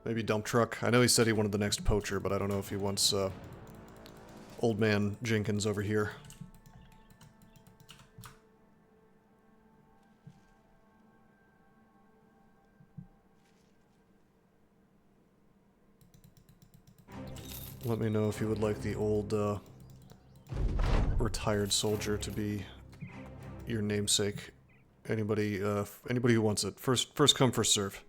Maybe Dump Truck? I know he said he wanted the next poacher, but I don't know if he wants old man Jenkins over here. Let me know if you would like the old retired soldier to be your namesake. Anybody who wants it. First come, first serve.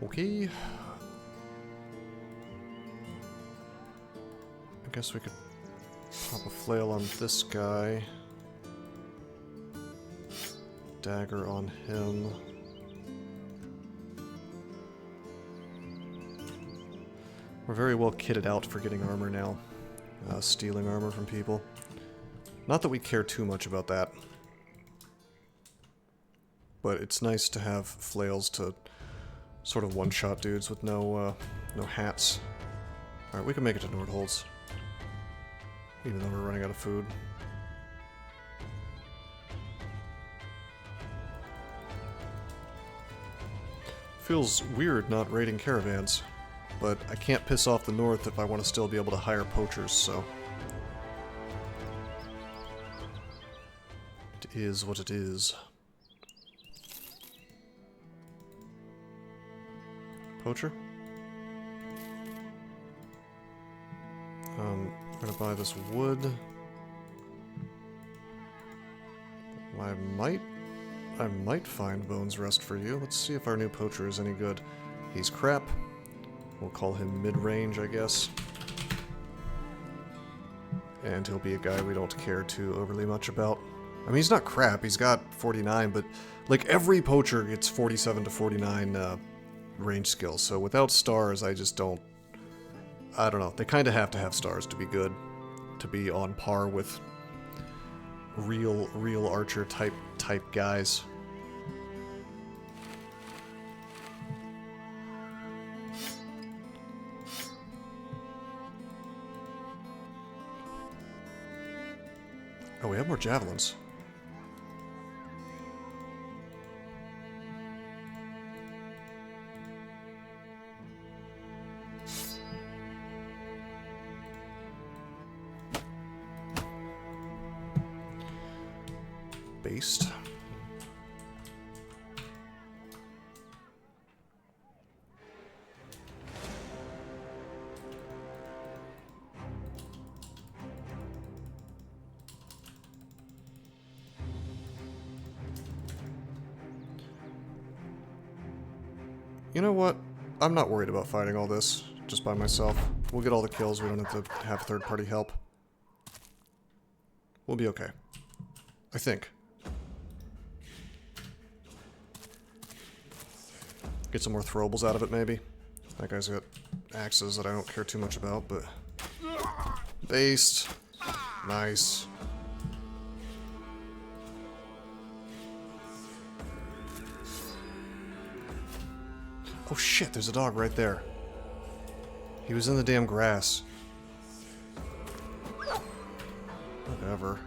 Okay. I guess we could pop a flail on this guy. Dagger on him. We're very well kitted out for getting armor now. Stealing armor from people. Not that we care too much about that. But it's nice to have flails to sort of one-shot dudes with no hats. Alright, we can make it to Nordholz. Even though we're running out of food. Feels weird not raiding caravans, but I can't piss off the north if I want to still be able to hire poachers, so... It is what it is. Poacher? We're gonna buy this wood. I might find Bones Rest for you. Let's see if our new poacher is any good. He's crap. We'll call him mid-range, I guess. And he'll be a guy we don't care too overly much about. I mean, he's not crap. He's got 49, but like every poacher gets 47 to 49 range skills. So without stars, I just don't... I don't know. They kind of have to have stars to be good. To be on par with real archer type guys. Oh, we have more javelins. Based. You know what? I'm not worried about fighting all this just by myself. We'll get all the kills. We don't have to have third-party help. We'll be okay. I think. Get some more throwables out of it, maybe. That guy's got axes that I don't care too much about, but... Based. Nice. Oh shit, there's a dog right there. He was in the damn grass. Whatever.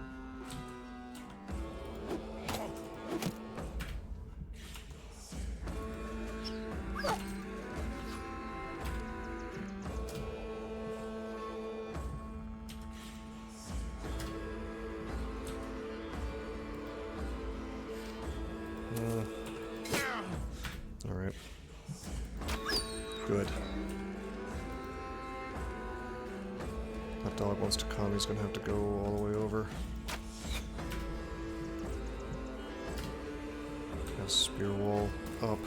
Alright. Good. That dog wants to come, he's gonna have to go all the way over. Got spear wall up.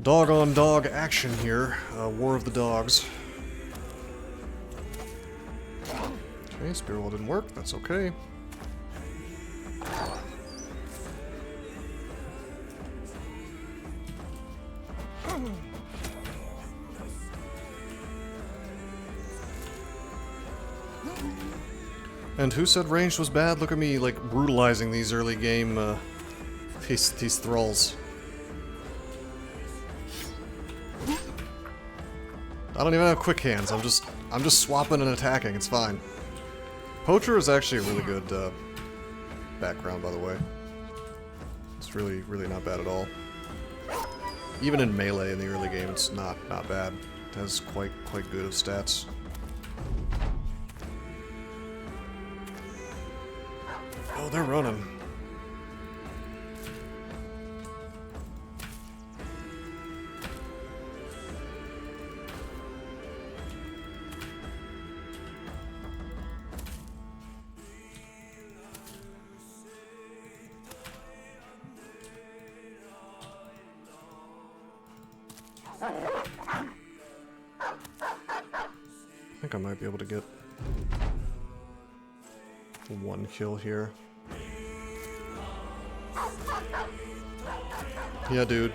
Dog on dog action here. War of the dogs. Okay, spear wall didn't work. That's okay. And who said ranged was bad? Look at me, like, brutalizing these early game, these thralls. I don't even have quick hands. I'm just swapping and attacking. It's fine. Poacher is actually a really good background, by the way. It's really not bad at all. Even in melee in the early game, it's not bad. It has quite good of stats. Oh, they're running. I think I might be able to get one kill here. Yeah, dude.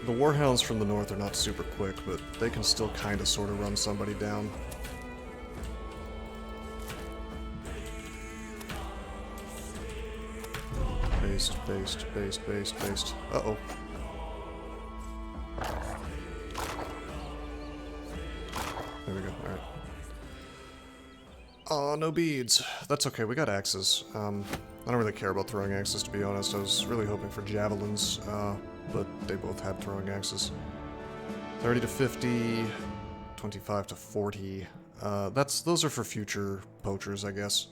The warhounds from the north are not super quick, but they can still kind of sort of run somebody down. Based. Uh-oh. There we go, alright. Oh, no beads. That's okay, we got axes. I don't really care about throwing axes, to be honest. I was really hoping for javelins, but they both had throwing axes. 30 to 50, 25 to 40. Those are for future poachers, I guess.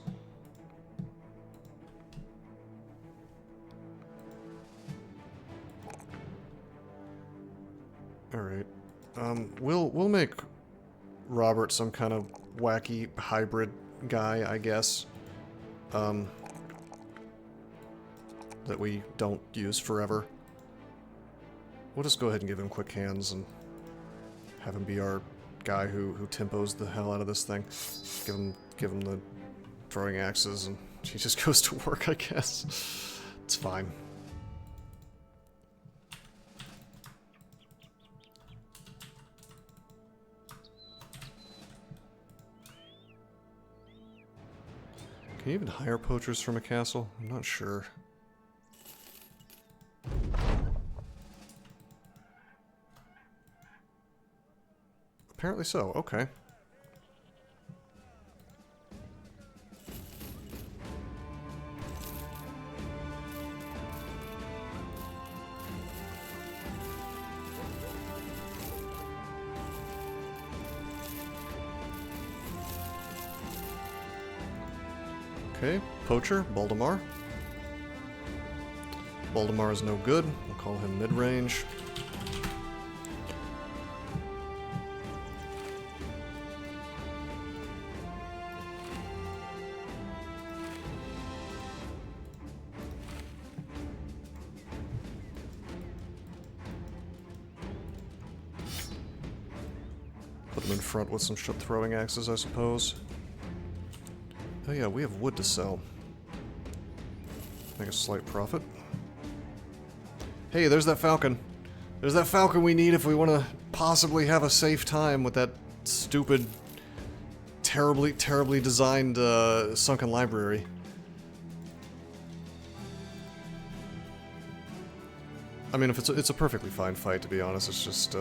Alright. We'll make Robert some kind of wacky hybrid guy, I guess. That we don't use forever. We'll just go ahead and give him quick hands and have him be our guy who tempos the hell out of this thing. Give him the throwing axes and he just goes to work, I guess. It's fine. Can you even hire poachers from a castle? I'm not sure. Apparently so, okay. Okay, poacher, Baldemar. Baldemar is no good. We'll call him mid-range. Put him in front with some throwing axes, I suppose. Oh yeah, we have wood to sell. Make a slight profit. Hey, there's that falcon. There's that falcon we need if we want to possibly have a safe time with that stupid, terribly designed sunken library. I mean, if it's a perfectly fine fight, to be honest. It's just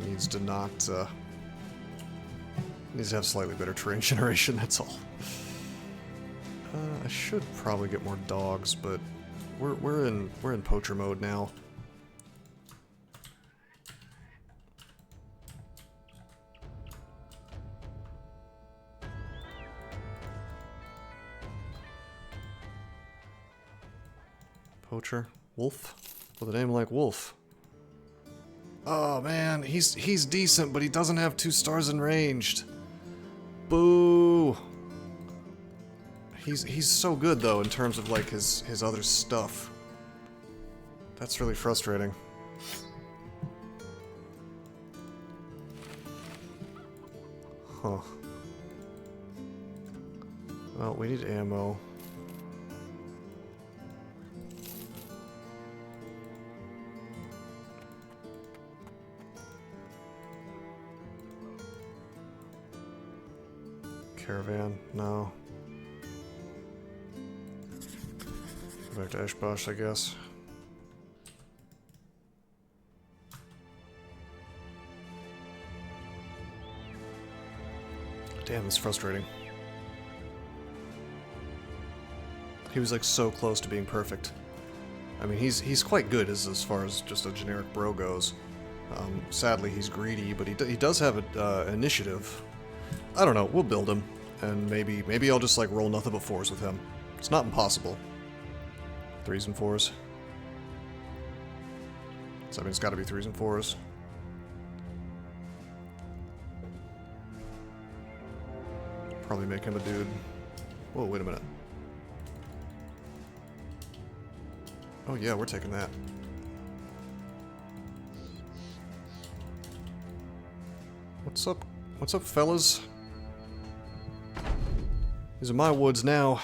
needs to not needs to have slightly better terrain generation. That's all. I should probably get more dogs, but we're in poacher mode now. Poacher, Wolf, with a name like Wolf. Oh man, he's decent, but he doesn't have 2 stars in ranged. Boo. He's so good though in terms of like his other stuff. That's really frustrating. Huh. Well, we need ammo. Caravan, no. Go back to Eshbosh, I guess. Damn, that's frustrating. He was like so close to being perfect. I mean, he's quite good as far as just a generic bro goes. Sadly, he's greedy, but he does have an initiative. I don't know. We'll build him, and maybe I'll just like roll nothing but 4s with him. It's not impossible. 3s and 4s. So I mean, it's got to be 3s and 4s. Probably make him a dude. Whoa, wait a minute. Oh yeah, we're taking that. What's up? What's up, fellas? These are my woods now.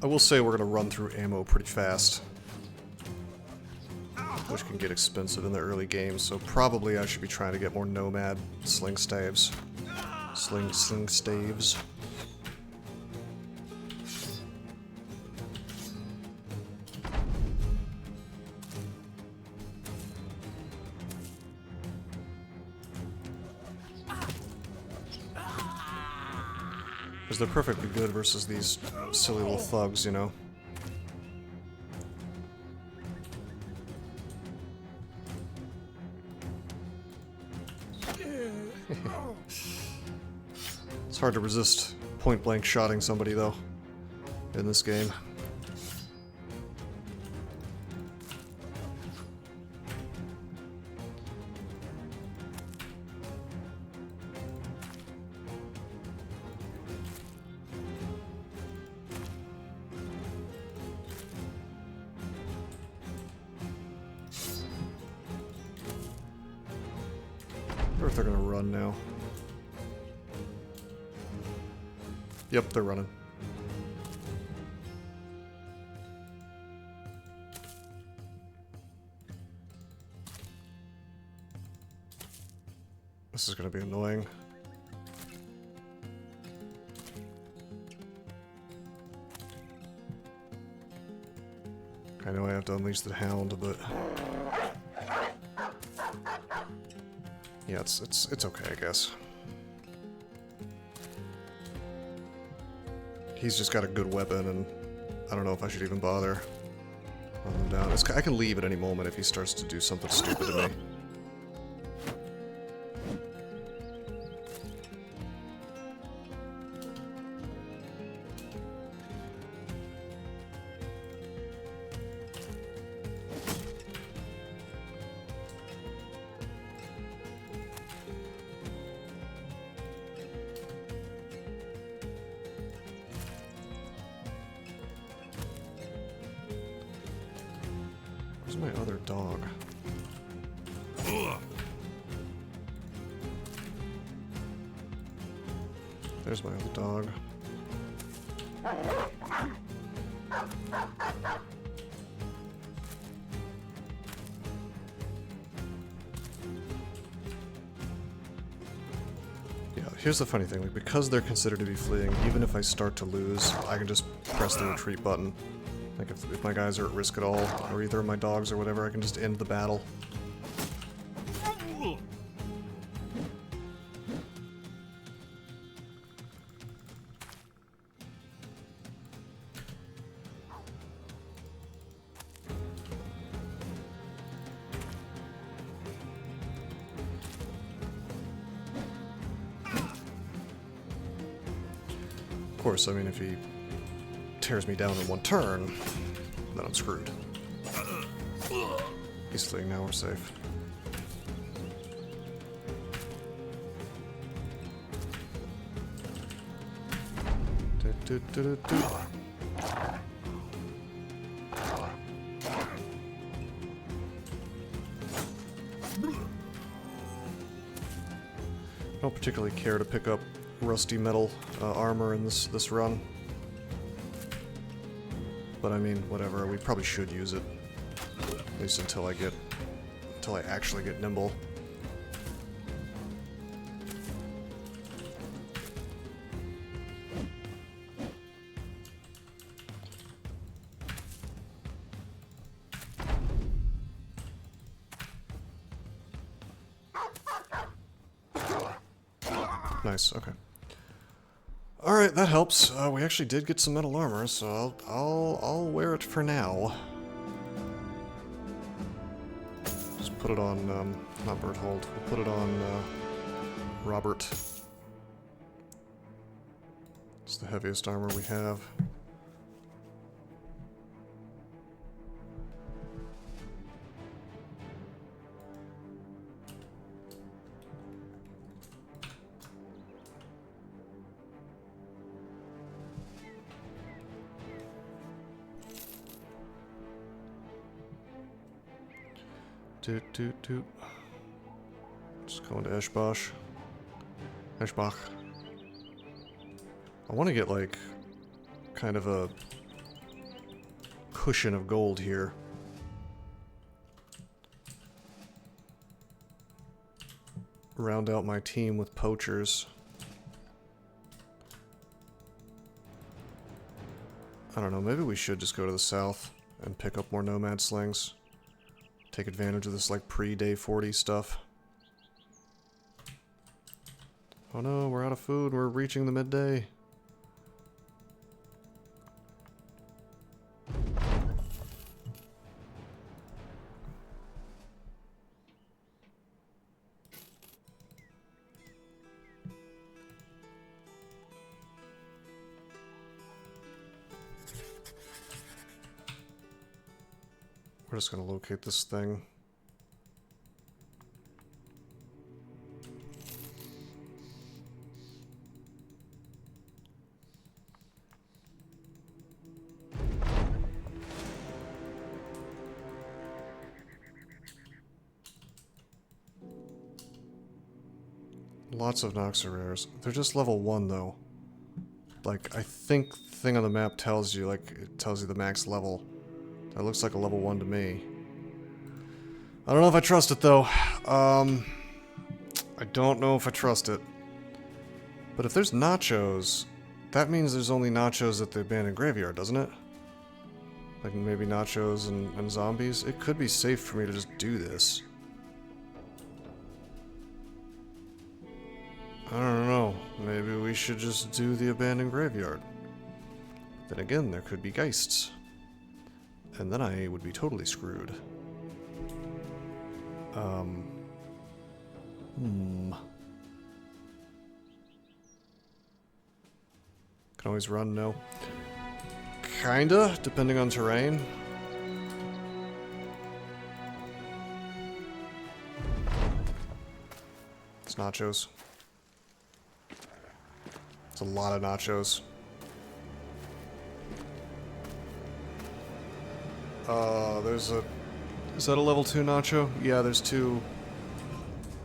I will say we're gonna run through ammo pretty fast. which can get expensive in the early game, so probably I should be trying to get more nomad sling staves. Sling staves. Because they're perfectly good versus these silly little thugs, you know? It's hard to resist point-blank shotting somebody, though, in this game. I wonder if they're gonna run now. Yep, they're running. This is gonna be annoying. I know I have to unleash the hound, but yeah, it's okay, I guess. He's just got a good weapon, and I don't know if I should even bother running him down. I can leave at any moment if he starts to do something stupid to me. Where's my other dog? There's my other dog. Yeah, here's the funny thing, like, because they're considered to be fleeing, even if I start to lose, I can just press the retreat button. Like, if my guys are at risk at all, or either of my dogs or whatever, I can just end the battle. Of course, I mean, if he tears me down in one turn, then I'm screwed. He's fleeing now, we're safe. I don't particularly care to pick up rusty metal armor in this run. But I mean, whatever, we probably should use it. At least until I actually get nimble. Nice, okay. Alright, that helps. We actually did get some metal armor, so I'll wear it for now. Just put it on, not Berthold. We'll put it on, Robert. It's the heaviest armor we have. Toot. Just going to Eschbach. I want to get, like, kind of a cushion of gold here. round out my team with poachers. I don't know, maybe we should just go to the south and pick up more nomad slings. Take advantage of this, like, pre-day 40 stuff. Oh no, we're out of food. We're reaching the midday. We're just going to locate this thing. Lots of Noxerares. They're just level 1 though. Like, I think the thing on the map tells you, like, it tells you the max level. That looks like a level 1 to me. I don't know if I trust it though. I don't know if I trust it. But if there's nachos, that means there's only nachos at the abandoned graveyard, doesn't it? Like maybe nachos and zombies? It could be safe for me to just do this. I don't know. Maybe we should just do the abandoned graveyard. Then again, there could be geists. And then I would be totally screwed. Can always run, no. Kinda, depending on terrain. It's nachos. It's a lot of nachos. There's a... Is that a level 2 nacho? Yeah, there's 2.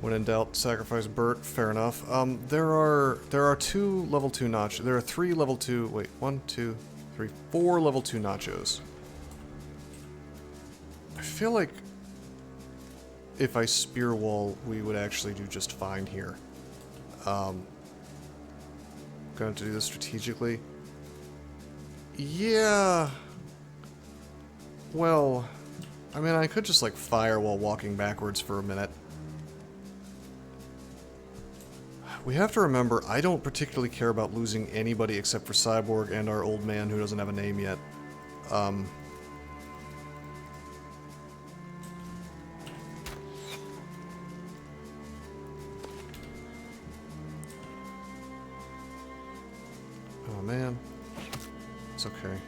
When in doubt, sacrifice Bert. Fair enough. There are 2 level 2 nachos. There are 3 level 2... Wait, 1, 2, 3, 4 level 2 nachos. I feel like if I spear wall, we would actually do just fine here. Going to have to do this strategically. Yeah... Well, I mean, I could just, like, fire while walking backwards for a minute. We have to remember, I don't particularly care about losing anybody except for Cyborg and our old man who doesn't have a name yet. Oh, man. It's okay.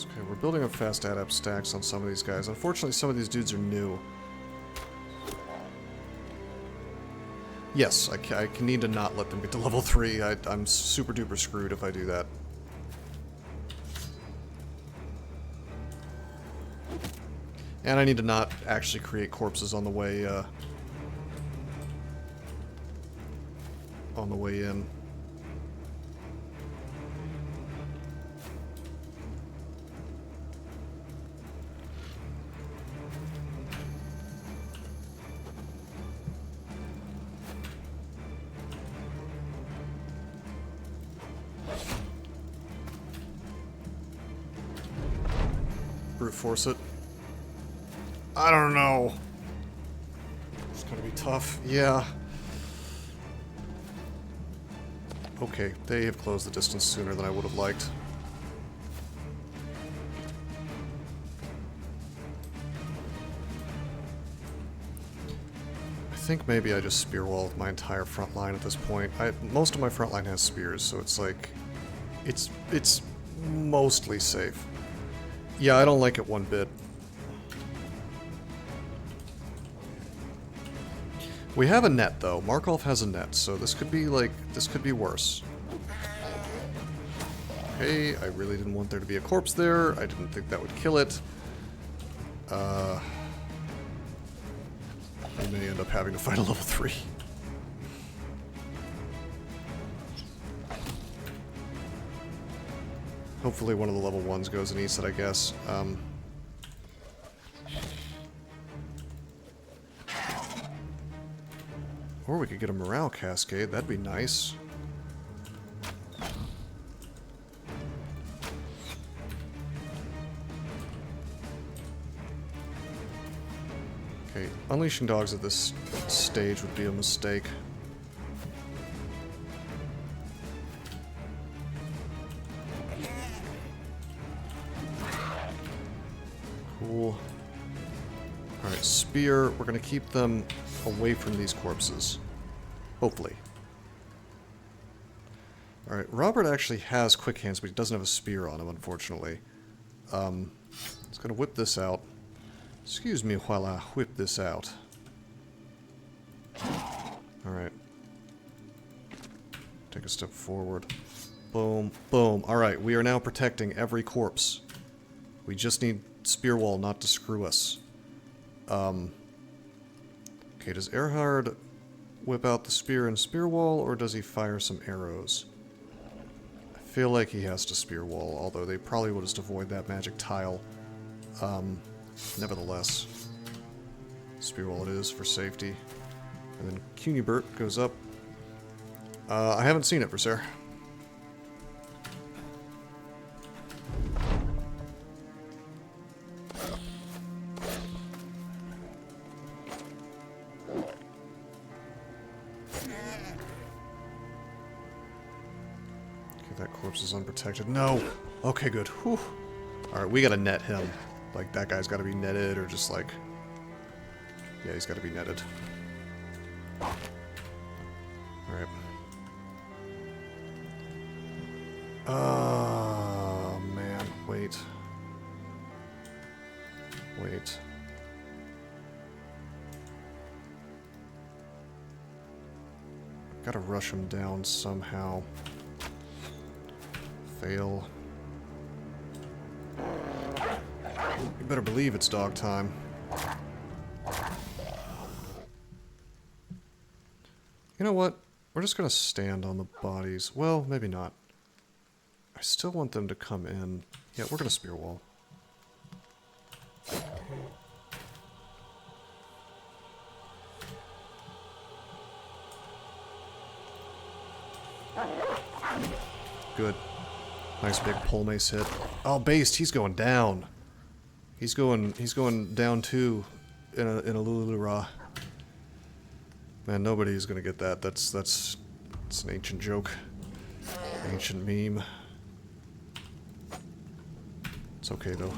Okay, we're building up fast adept stacks on some of these guys. Unfortunately, some of these dudes are new. Yes, I need to not let them get to level 3. I'm super duper screwed if I do that. And I need to not actually create corpses on the way in. Brute force it. I don't know. It's gonna be tough. Yeah. Okay, they have closed the distance sooner than I would have liked. I think maybe I just spear wall my entire front line at this point. Most of my front line has spears, so it's like... It's mostly safe. Yeah, I don't like it one bit. We have a net, though. Markov has a net, so this could be, like, this could be worse. Okay, I really didn't want there to be a corpse there. I didn't think that would kill it. I may end up having to fight a level 3. Hopefully one of the level 1s goes and eats it, I guess. Or we could get a morale cascade, that'd be nice. Okay, unleashing dogs at this stage would be a mistake. Cool. Alright, spear. We're gonna keep them away from these corpses. Hopefully. Alright, Robert actually has quick hands, but he doesn't have a spear on him, unfortunately. He's gonna whip this out. Excuse me while I whip this out. Alright. Take a step forward. Boom, boom. Alright, we are now protecting every corpse. We just need spear wall not to screw us. Okay, does Erhard whip out the spear and spear wall, or does he fire some arrows? I feel like he has to spear wall, although they probably will just avoid that magic tile. Nevertheless, spear wall it is for safety. And then Cunibert goes up. I haven't seen it, Berserk. That corpse is unprotected. No! Okay, good. Whew. Alright, we gotta net him. Like, that guy's gotta be netted, or just like... Yeah, he's gotta be netted. Alright. Oh, man. Wait. Wait. Gotta rush him down somehow. Fail. You better believe it's dog time. You know what? We're just gonna stand on the bodies. Well, maybe not. I still want them to come in. Yeah, we're gonna spear wall. Good. Nice big pole mace hit. Oh, based, he's going down. He's going down too in a Lululura. Man, nobody's gonna get that. That's an ancient joke. Ancient meme. It's okay though.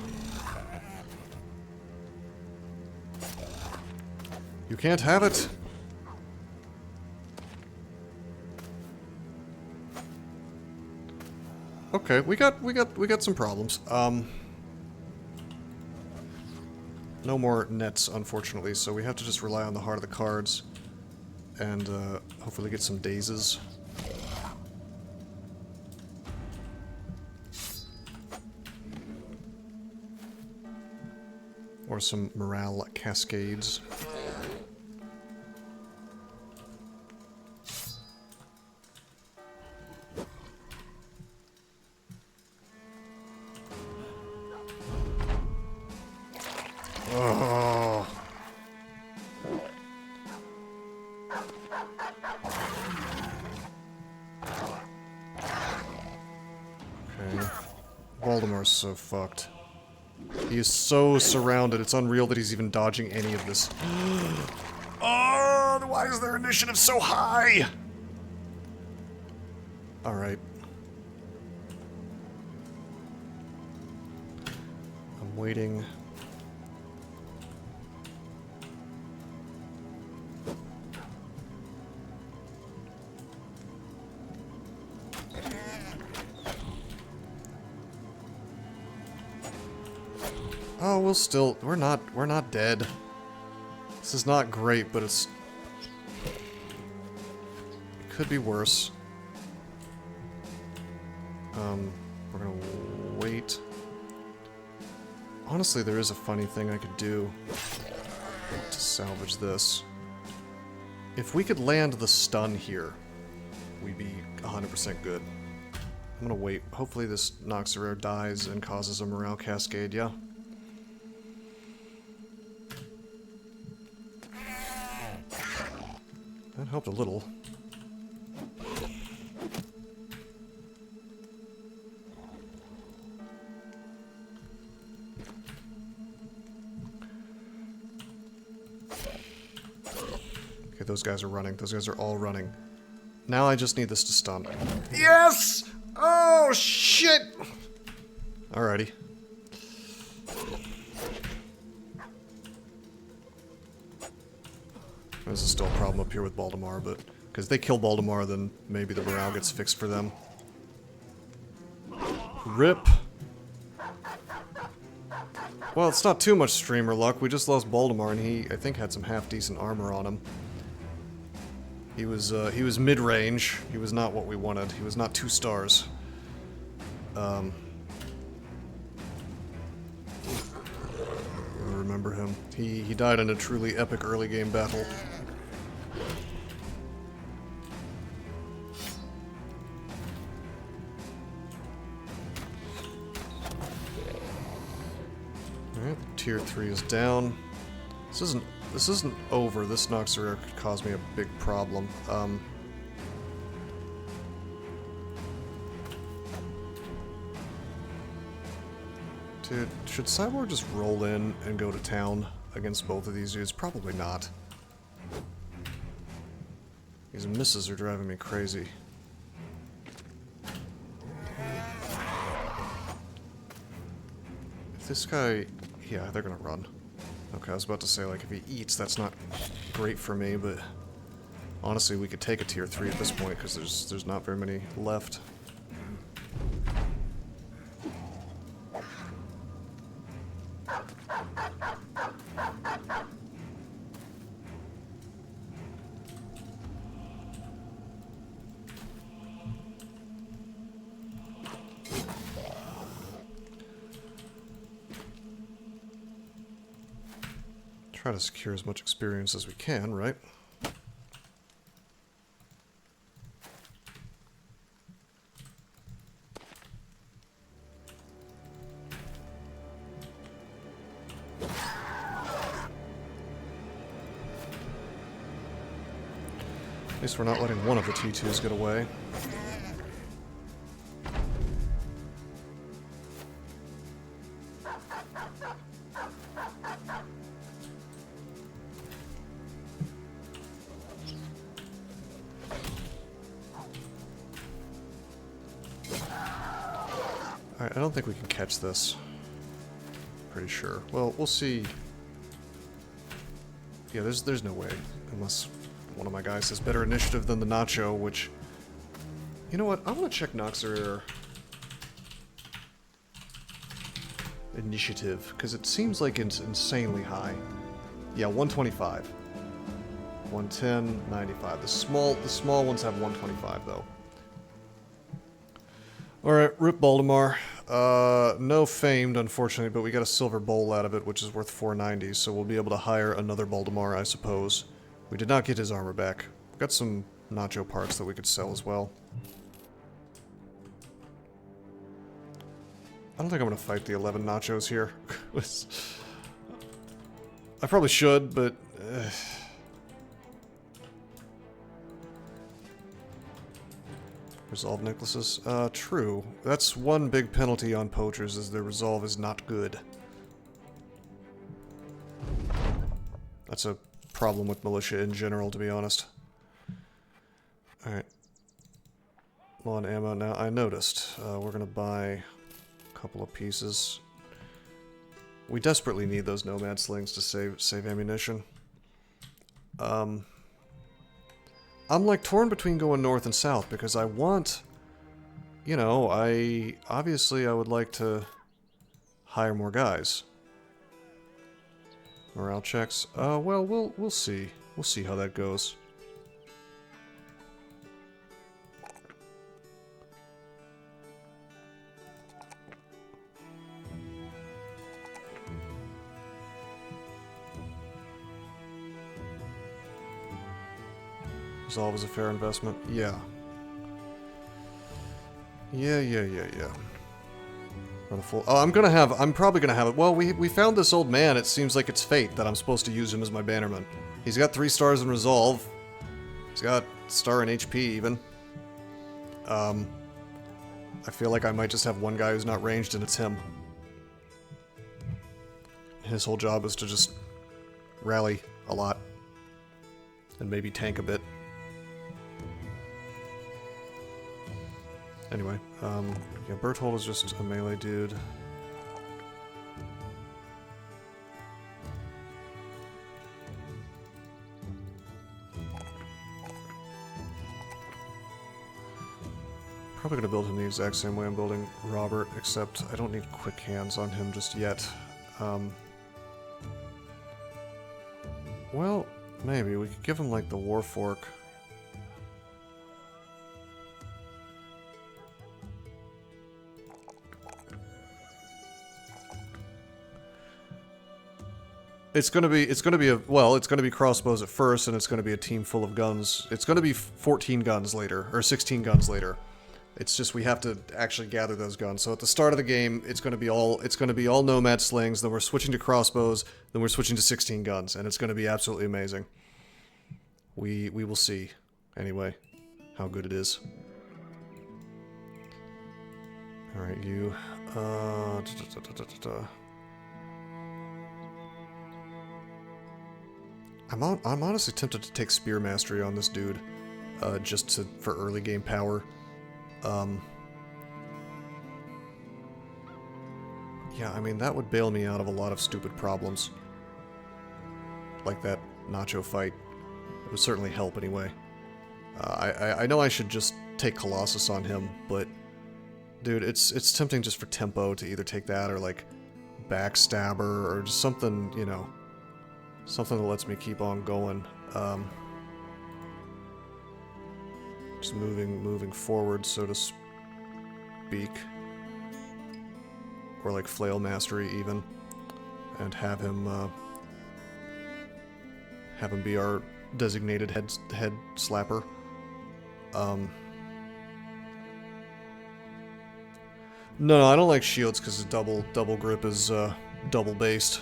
You can't have it. Okay, we got some problems. No more nets, unfortunately, so we have to just rely on the heart of the cards and hopefully get some dazes. Or some morale cascades. Oh. Okay. Voldemort's so fucked. He is so surrounded, it's unreal that he's even dodging any of this. Oh, why is their initiative so high? Alright. I'm waiting. Oh, we're not dead. This is not great, but it could be worse. We're gonna wait. Honestly, there is a funny thing I could do to salvage this. If we could land the stun here, we'd be 100% good. I'm gonna wait. Hopefully this Noxerare dies and causes a morale cascade, yeah? That helped a little. Okay, those guys are running. Those guys are all running. Now I just need this to stun. Yes! Oh, shit! Alrighty. There's still a problem up here with Baldemar, but... because they kill Baldemar, then maybe the morale gets fixed for them. RIP. Well, it's not too much streamer luck. We just lost Baldemar, and he, I think, had some half-decent armor on him. He was mid-range. He was not what we wanted. He was not 2 stars. I remember him. He died in a truly epic early game battle. Alright, tier 3 is down. This isn't over. This Noxerare could cause me a big problem. Dude, should Cyborg just roll in and go to town against both of these dudes? Probably not. These misses are driving me crazy. If this guy... yeah, they're gonna run. Okay, I was about to say, like, if he eats, that's not great for me, but... honestly, we could take a tier 3 at this point, because there's not very many left. Try to secure as much experience as we can, right? At least we're not letting one of the T2s get away. Alright, I don't think we can catch this. Pretty sure. Well, we'll see. Yeah, there's no way. Unless one of my guys has better initiative than the Nacho, which... you know what? I want to check Noxerare initiative, because it seems like it's insanely high. Yeah, 125. 110, 95. The small ones have 125, though. Alright, rip Baldemar. No famed, unfortunately, but we got a silver bowl out of it, which is worth 490, so we'll be able to hire another Baldemar, I suppose. We did not get his armor back. We've got some Nacho parts that we could sell as well. I don't think I'm going to fight the 11 Nachos here. I probably should, but... Resolve necklaces? True. That's one big penalty on poachers, is their resolve is not good. That's a problem with militia in general, to be honest. Alright. Low on ammo. Now, I noticed. We're gonna buy a couple of pieces. We desperately need those nomad slings to save ammunition. I'm like torn between going north and south because I want, you know, obviously I would like to hire more guys. Morale checks. Well, we'll see. We'll see how that goes. Resolve is a fair investment. Yeah. Yeah. Run a full... Oh, I'm probably gonna have it. Well, we found this old man. It seems like it's fate that I'm supposed to use him as my bannerman. He's got 3 stars in Resolve. He's got a star in HP, even. I feel like I might just have one guy who's not ranged, and it's him. His whole job is to just rally a lot. And maybe tank a bit. Anyway, yeah, Berthold is just a melee dude. Probably gonna build him the exact same way I'm building Robert, except I don't need quick hands on him just yet. Well, maybe. We could give him, like, the Warfork. It's gonna be crossbows at first, and it's gonna be a team full of guns. It's gonna be 14 guns later, or 16 guns later. It's just we have to actually gather those guns. So at the start of the game, it's gonna be all nomad slings. Then we're switching to crossbows. Then we're switching to 16 guns, and it's gonna be absolutely amazing. We will see, anyway, how good it is. All right, you. I'm honestly tempted to take Spear Mastery on this dude, just for early game power. Yeah, I mean, that would bail me out of a lot of stupid problems. Like that Nacho fight. It would certainly help anyway. I know I should just take Colossus on him, but... Dude, it's tempting just for tempo to either take that or, like, Backstabber or just something, you know... Something that lets me keep on going. Just moving forward, so to speak. Or like Flail Mastery, even. And have him be our designated head slapper. No, I don't like shields because double grip is double based.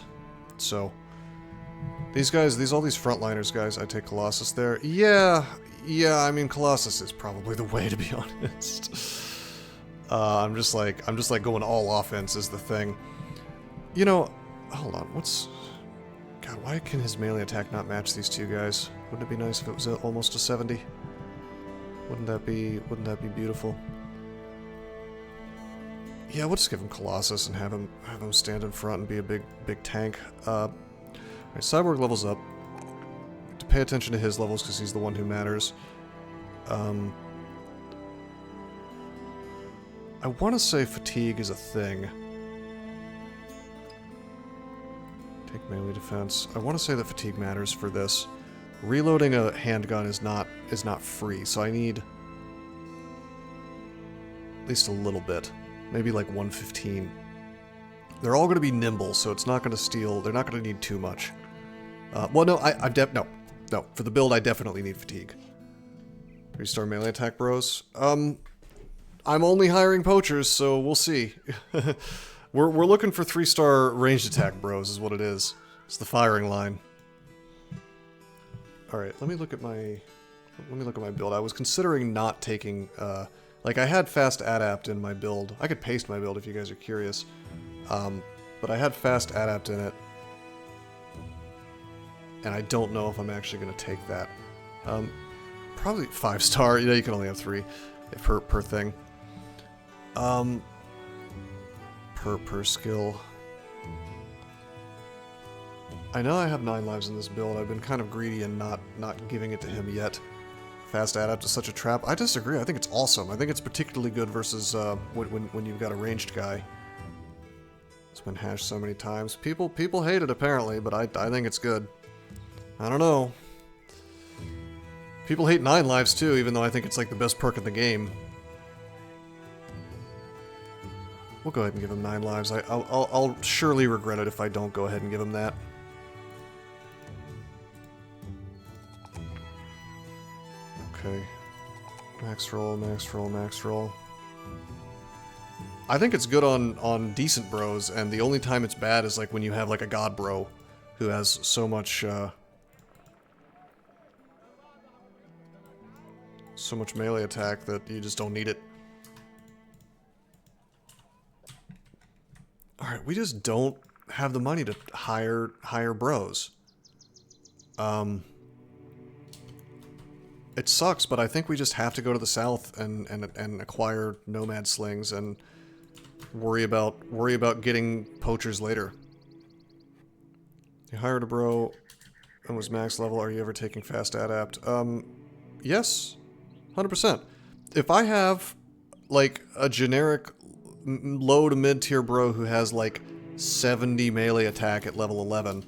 So all these frontliners guys, I take Colossus there. Yeah, I mean Colossus is probably the way, to be honest. I'm just like going all offense is the thing. You know, hold on, God, why can his melee attack not match these two guys? Wouldn't it be nice if it was almost a 70? Wouldn't that be beautiful? Yeah, we'll just give him Colossus and have him stand in front and be a big tank. Alright, Cyborg levels up. To pay attention to his levels because he's the one who matters. I want to say fatigue is a thing. Take melee defense. I want to say that fatigue matters for this. Reloading a handgun is not free, so I need at least a little bit. Maybe like 115. They're all going to be nimble, so it's not going to steal. They're not going to need too much. Well, no, no. For the build, I definitely need fatigue. 3-star melee attack, bros. I'm only hiring poachers, so we'll see. We're looking for 3-star ranged attack, bros, is what it is. It's the firing line. All right, let me look at my build. I was considering not taking. Like, I had fast adapt in my build. I could paste my build if you guys are curious. But I had fast adapt in it. And I don't know if I'm actually going to take that. Probably 5-star. You know, you can only have 3 per thing. Per skill. I know I have 9 lives in this build. I've been kind of greedy and not giving it to him yet. Fast adapt is such a trap. I disagree. I think it's awesome. I think it's particularly good versus when you've got a ranged guy. It's been hashed so many times. People hate it apparently, but I think it's good. I don't know. People hate 9 lives too, even though I think it's like the best perk in the game. We'll go ahead and give him 9 lives. I'll surely regret it if I don't go ahead and give him that. Okay. Max roll, max roll, max roll. I think it's good on decent bros, and the only time it's bad is like when you have like a god bro who has so much melee attack that you just don't need it. Alright, we just don't have the money to hire bros. It sucks, but I think we just have to go to the south and acquire nomad slings and worry about getting poachers later. You hired a bro and was max level. Are you ever taking fast adapt? Yes, 100%. If I have like a generic low to mid tier bro who has like 70 melee attack at level 11,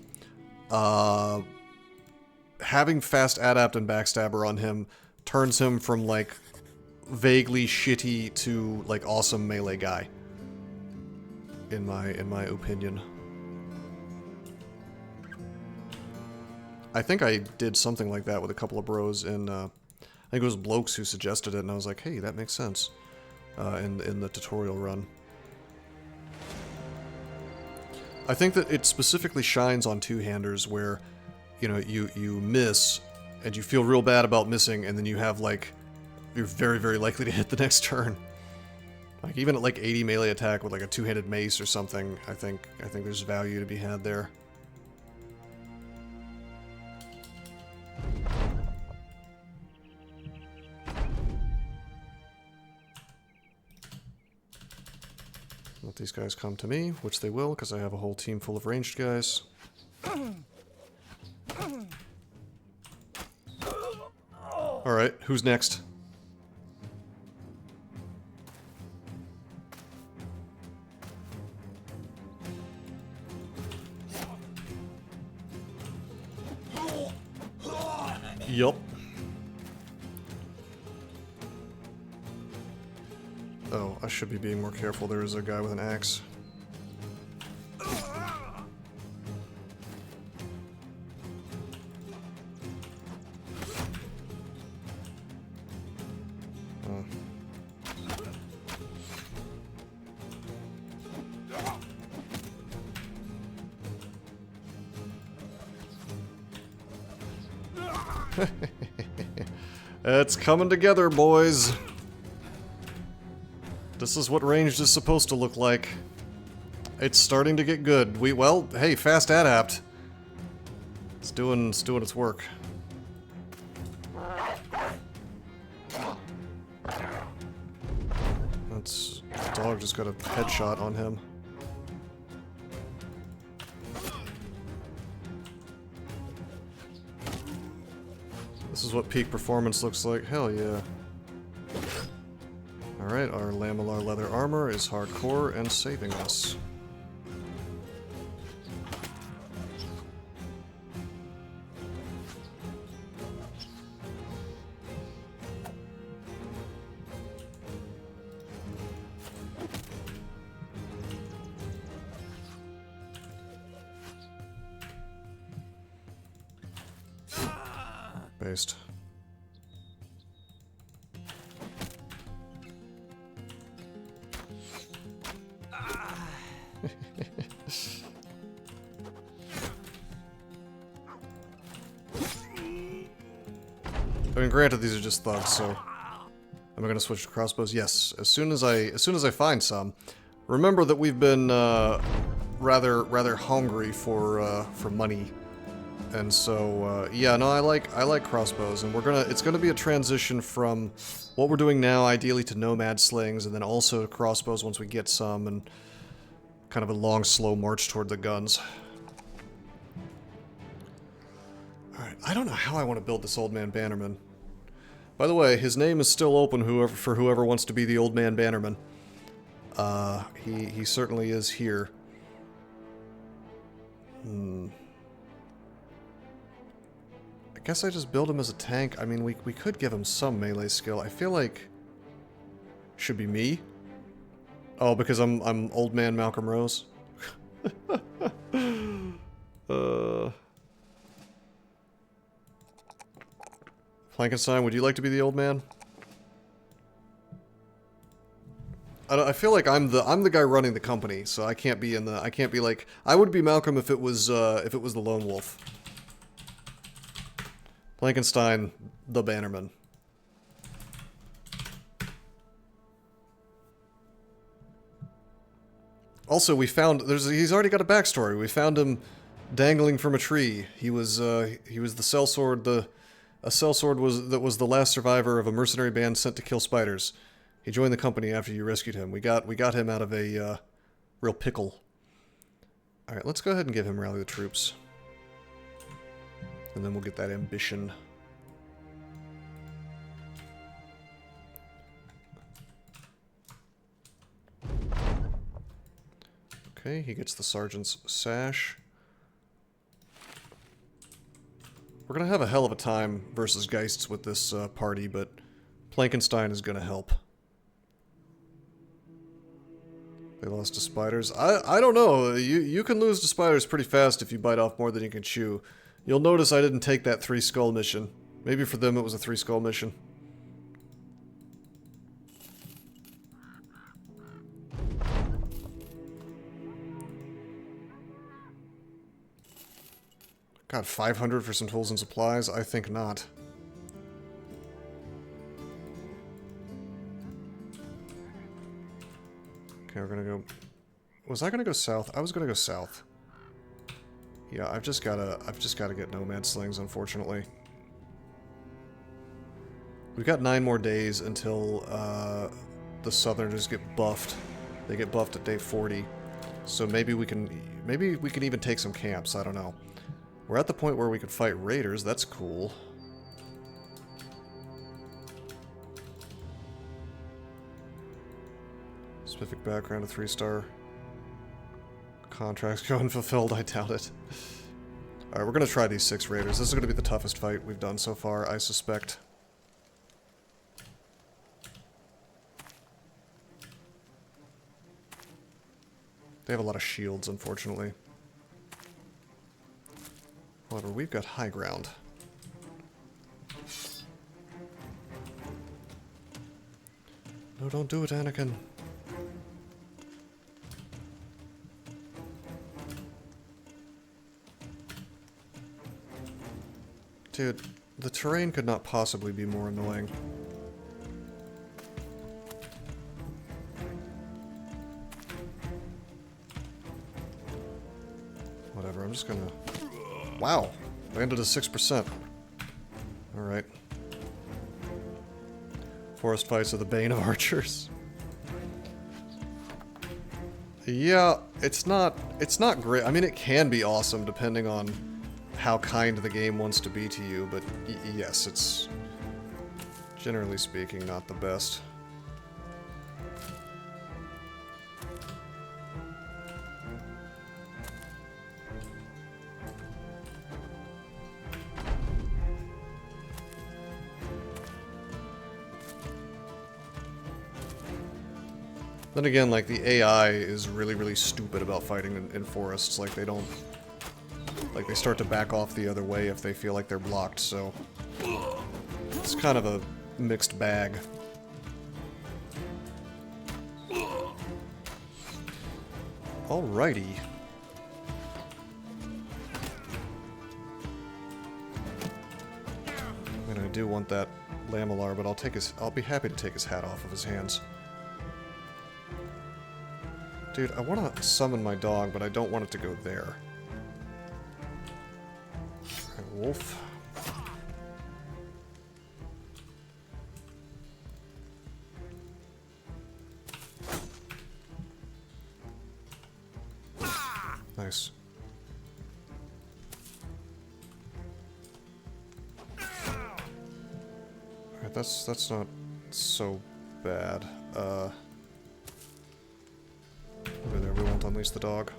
having fast adapt and backstabber on him turns him from like vaguely shitty to like awesome melee guy. In my opinion. I think I did something like that with a couple of bros in I think it was Blokes who suggested it, and I was like, hey, that makes sense. In the tutorial run. I think that it specifically shines on two-handers where, you know, you miss, and you feel real bad about missing, and then you have, like, you're very, very likely to hit the next turn. Like, even at, like, 80 melee attack with, like, a two-handed mace or something, I think there's value to be had there. Let these guys come to me, which they will, because I have a whole team full of ranged guys. Alright, who's next? Yup. Oh, I should be being more careful. There is a guy with an axe. It's coming together, boys. This is what ranged is supposed to look like. It's starting to get good. Well, hey, fast adapt. It's doing its work. That's the dog just got a headshot on him. This is what peak performance looks like. Hell yeah. Alright, our lamellar leather armor is hardcore and saving us. Based. I mean, granted, these are just thugs, so am I gonna switch to crossbows? Yes, as soon as I find some. Remember that we've been rather hungry for money, and so yeah, no, I like crossbows, and it's gonna be a transition from what we're doing now, ideally, to nomad slings, and then also to crossbows once we get some, and kind of a long, slow march toward the guns. Alright, I don't know how I want to build this Old Man Bannerman. By the way, his name is still open for whoever wants to be the Old Man Bannerman. He certainly is here. I guess I just build him as a tank. I mean, we could give him some melee skill. I feel like... Should be me? Oh, because I'm Old Man Malcolm Rose? Frankenstein, would you like to be the old man? I feel like I'm the guy running the company, so I can't be like, I would be Malcolm if it was the lone wolf. Blankenstein, the bannerman. Also, we found he's already got a backstory. We found him dangling from a tree. He was the sellsword. A sellsword was the last survivor of a mercenary band sent to kill spiders. He joined the company after you rescued him. We got him out of a real pickle. All right, let's go ahead and give him rally the troops, and then we'll get that ambition. Okay, he gets the sergeant's sash. We're gonna have a hell of a time versus Geists with this party, but Plankenstein is gonna help. They lost to spiders. I don't know. You can lose to spiders pretty fast if you bite off more than you can chew. You'll notice I didn't take that 3 skull mission. Maybe for them it was a 3 skull mission. God, 500 for some tools and supplies? I think not. Okay, we're gonna go... Was I gonna go south? I was gonna go south. Yeah, I've just gotta get nomad slings, unfortunately. We've got 9 more days until the southerners get buffed. They get buffed at day 40. So maybe we can even take some camps, I don't know. We're at the point where we could fight raiders, that's cool. Specific background, a 3-star. Contracts go unfulfilled, I doubt it. Alright, we're gonna try these 6 raiders. This is gonna be the toughest fight we've done so far, I suspect. They have a lot of shields, unfortunately. However, we've got high ground. No, don't do it, Anakin. Dude, the terrain could not possibly be more annoying. Whatever, I'm just gonna... Wow! Landed a 6%. Alright. Forest fights are the bane of archers. Yeah, it's not great. I mean, it can be awesome depending on how kind the game wants to be to you, but yes, it's generally speaking not the best. Then again, like, the AI is really, really stupid about fighting in forests. Like, they don't... Like, they start to back off the other way if they feel like they're blocked, so... It's kind of a mixed bag. Alrighty. I mean, I do want that Lamellar, but I'll be happy to take his hat off of his hands. Dude, I want to summon my dog, but I don't want it to go there. Alright, wolf. Nice. Alright, that's not so bad. Over there, we won't unleash the dog.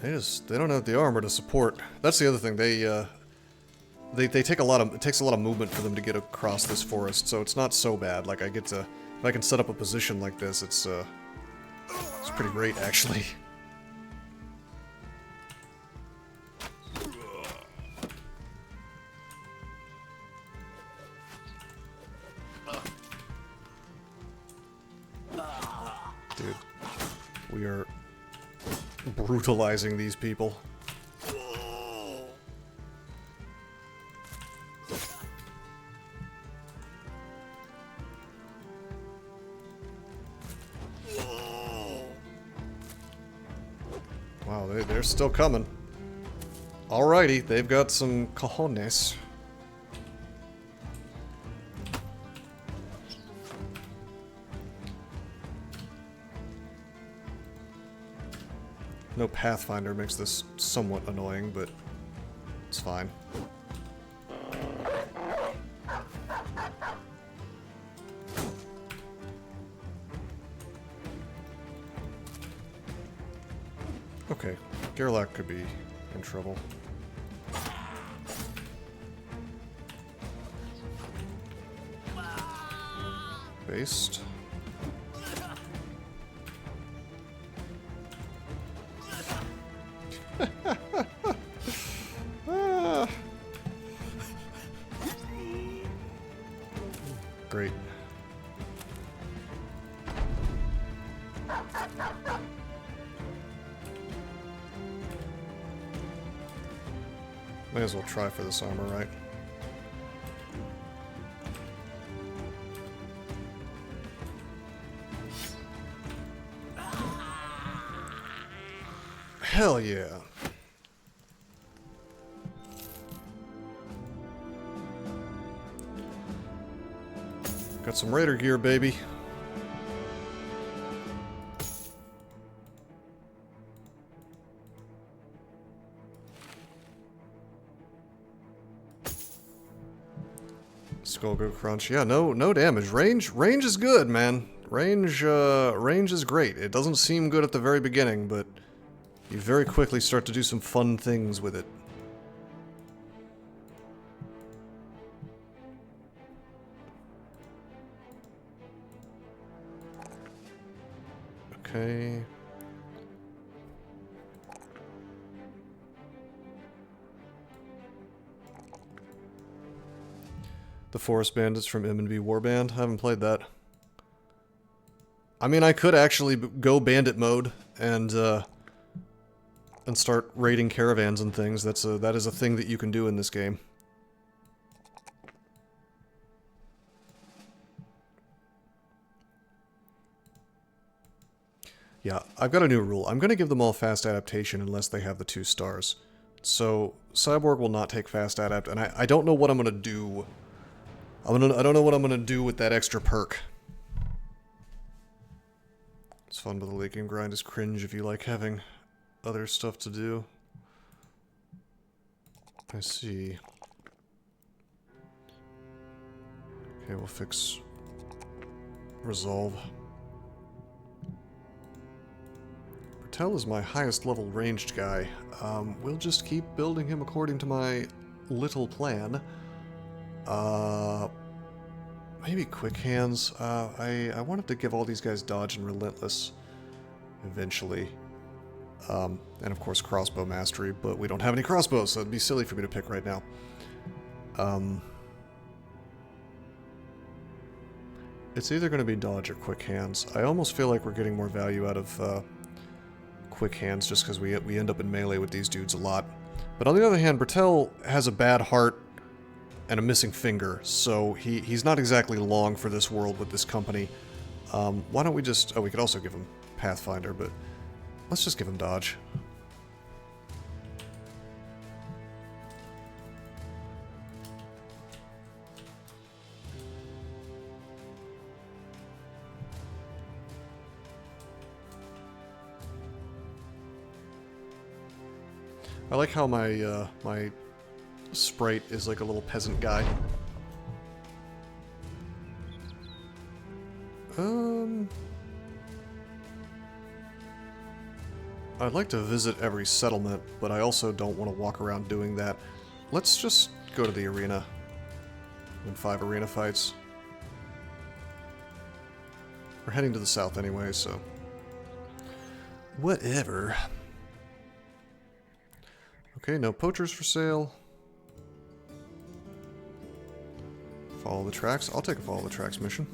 They don't have the armor to support. That's the other thing. They take a lot of, it takes a lot of movement for them to get across this forest, so it's not so bad. Like, if I can set up a position like this, it's pretty great, actually. brutalizing these people. Wow, they're still coming. Alrighty, they've got some cojones. No Pathfinder makes this somewhat annoying, but it's fine. Okay, Gerlach could be in trouble. Based. Great. May as well try for this armor, right? Hell yeah. Got some raider gear, baby. Skull go crunch. Yeah, no damage. Range is good, man. Range is great. It doesn't seem good at the very beginning, but you very quickly start to do some fun things with it. Okay. The Forest Bandits from M&B Warband. I haven't played that. I mean, I could actually go bandit mode and start raiding caravans and things. That is a thing that you can do in this game. Yeah, I've got a new rule. I'm going to give them all fast adaptation unless they have the 2 stars. So, Cyborg will not take fast adapt, and I don't know what I'm going to do. I don't know what I'm going to do with that extra perk. It's fun, but the late game grind is cringe if you like having other stuff to do. I see. Okay, we'll fix Resolve. Bertel is my highest level ranged guy. We'll just keep building him according to my little plan. Maybe quick hands. I wanted to give all these guys dodge and relentless eventually. And of course crossbow mastery, but we don't have any crossbows, so it'd be silly for me to pick right now. It's either going to be dodge or quick hands. I almost feel like we're getting more value out of quick hands just because we end up in melee with these dudes a lot. But on the other hand, Bertel has a bad heart and a missing finger, so he's not exactly long for this world with this company. Why don't we just... Oh, we could also give him Pathfinder, but let's just give him dodge. I like how my my sprite is like a little peasant guy. I'd like to visit every settlement, but I also don't want to walk around doing that. Let's just go to the arena. Win 5 arena fights. We're heading to the south anyway, so... whatever. Okay, no poachers for sale. Follow the tracks. I'll take a follow the tracks mission.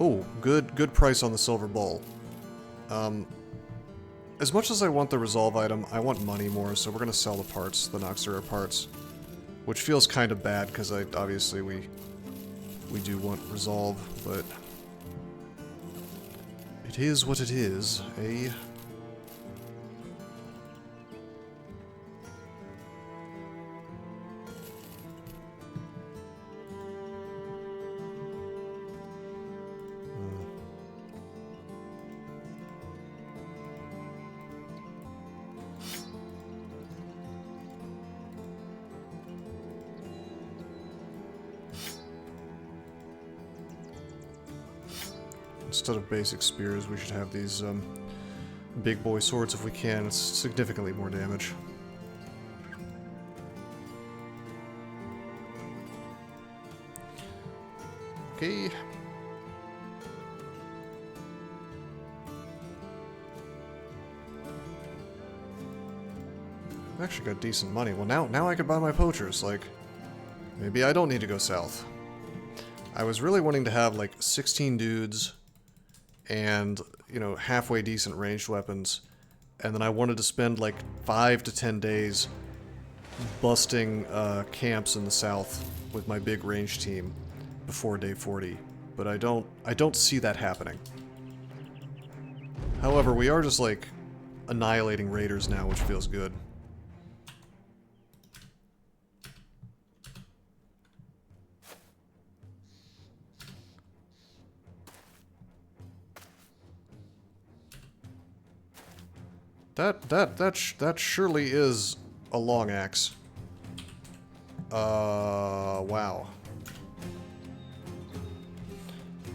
Oh, good price on the silver bowl. As much as I want the resolve item, I want money more, so we're gonna sell the parts, the Noxera parts. Which feels kind of bad, because obviously we do want resolve, but it is what it is, eh? Instead of basic spears, we should have these big boy swords if we can. It's significantly more damage. Okay. I've actually got decent money. Well, now I can buy my poachers. Like, maybe I don't need to go south. I was really wanting to have like 16 dudes and, you know, halfway decent ranged weapons, and then I wanted to spend like 5 to 10 days busting camps in the south with my big range team before day 40, but I don't see that happening. However, we are just like annihilating raiders now, which feels good. That surely is a long axe. Wow.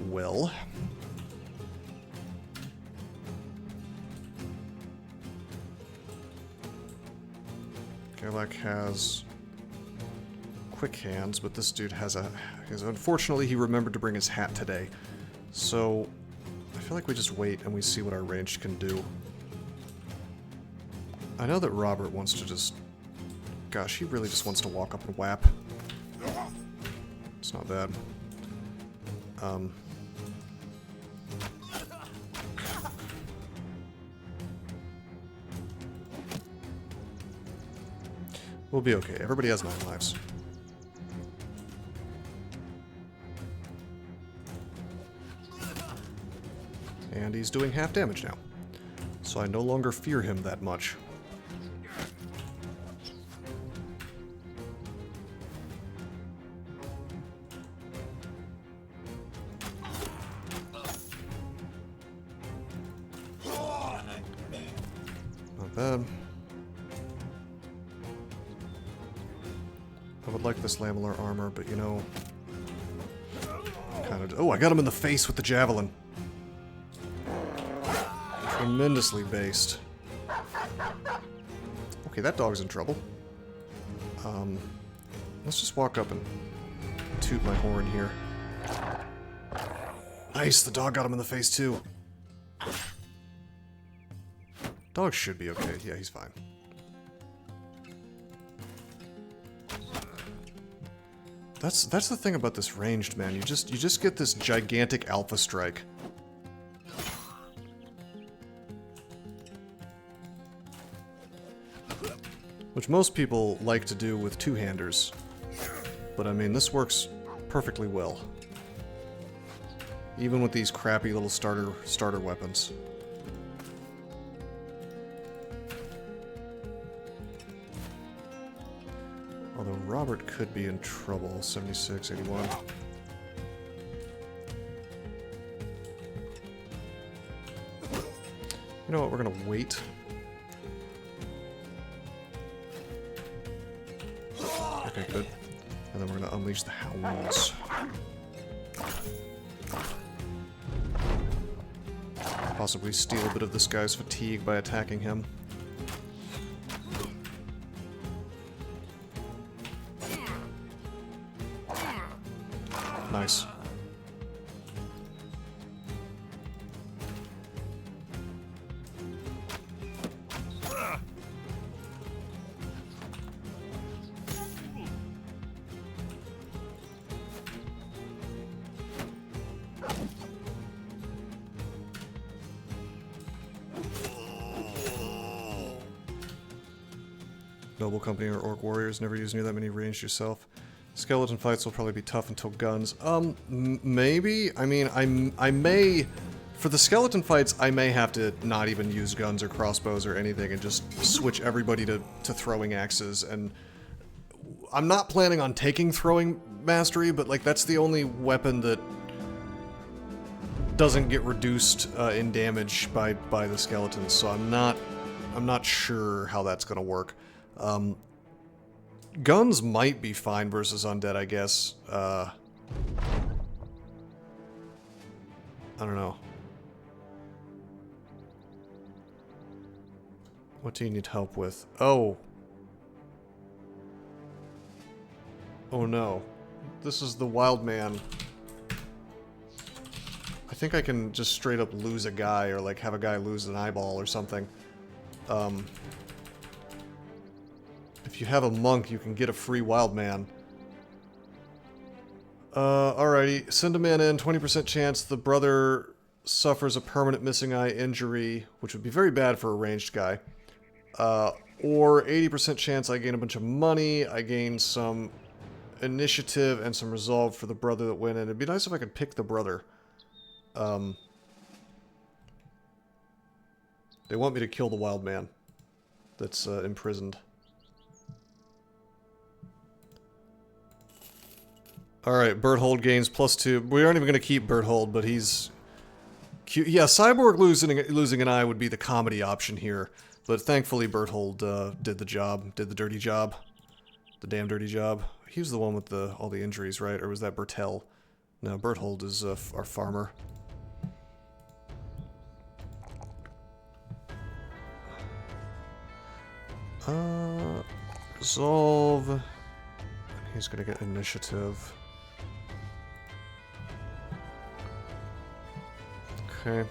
Well. Garlac has quick hands, but this dude has unfortunately, he remembered to bring his hat today. So, I feel like we just wait and we see what our ranged can do. I know that Robert wants to just... Gosh, he really just wants to walk up and whap. It's not bad. We'll be okay. Everybody has 9 lives. And he's doing half damage now. So I no longer fear him that much. Not bad. I would like this lamellar armor, but you know... kind of... Oh, I got him in the face with the javelin. Tremendously based. Okay, that dog's in trouble. Let's just walk up and toot my horn here. Nice, the dog got him in the face too. Dog should be okay. Yeah, he's fine. That's the thing about this ranged, man. You just get this gigantic alpha strike. Which most people like to do with two-handers. But I mean, this works perfectly well. Even with these crappy little starter weapons. Although Robert could be in trouble. 76, 81. You know what, we're gonna wait. Okay, good. And then we're gonna unleash the hounds. Possibly steal a bit of this guy's fatigue by attacking him. Nice. Noble Company or Orc Warriors. Never used near that many ranged yourself. Skeleton fights will probably be tough until guns. Maybe? I mean, I may... For the skeleton fights, I may have to not even use guns or crossbows or anything and just switch everybody to throwing axes. And I'm not planning on taking throwing mastery, but like that's the only weapon that doesn't get reduced in damage by the skeletons. So I'm not sure how that's gonna work. Guns might be fine versus undead, I guess. I don't know. What do you need help with? Oh. Oh no. This is the wild man. I think I can just straight up lose a guy or like have a guy lose an eyeball or something. If you have a monk, you can get a free wild man. Alrighty. Send a man in, 20% chance the brother suffers a permanent missing eye injury, which would be very bad for a ranged guy. Or 80% chance I gain a bunch of money, I gain some initiative and some resolve for the brother that went in. It'd be nice if I could pick the brother. They want me to kill the wild man that's imprisoned. Alright, Berthold gains +2. We aren't even going to keep Berthold, but he's cute. Yeah, Cyborg losing an eye would be the comedy option here. But thankfully Berthold did the job, did the dirty job. The damn dirty job. He was the one with all the injuries, right? Or was that Bertel? No, Berthold is our farmer. Resolve. He's gonna get initiative. Okay.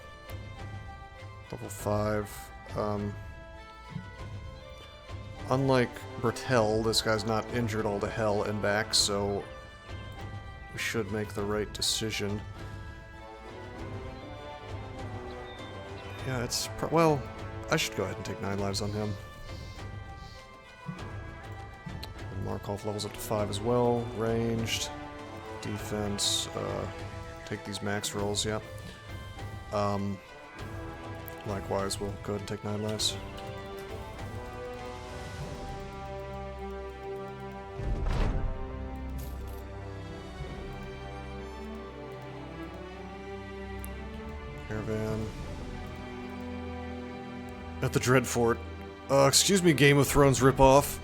Level 5. Unlike Bertel, this guy's not injured all to hell and back, so we should make the right decision. Yeah, it's... well, I should go ahead and take 9 lives on him. And Markov levels up to 5 as well. Ranged. Defense. Take these max rolls, yeah. Likewise, we'll go ahead and take 9 lives. Caravan. At the Dreadfort. Excuse me, Game of Thrones ripoff.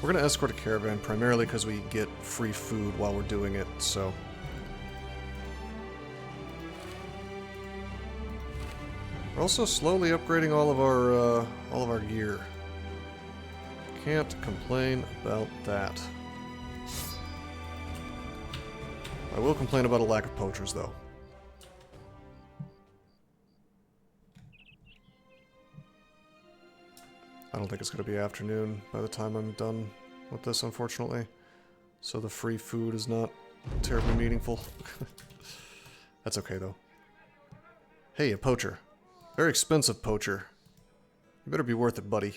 We're gonna escort a caravan primarily because we get free food while we're doing it, so... We're also slowly upgrading all of our gear. Can't complain about that. I will complain about a lack of poachers, though. I don't think it's going to be afternoon by the time I'm done with this, unfortunately. So the free food is not terribly meaningful. That's okay, though. Hey, a poacher. Very expensive poacher. You better be worth it, buddy.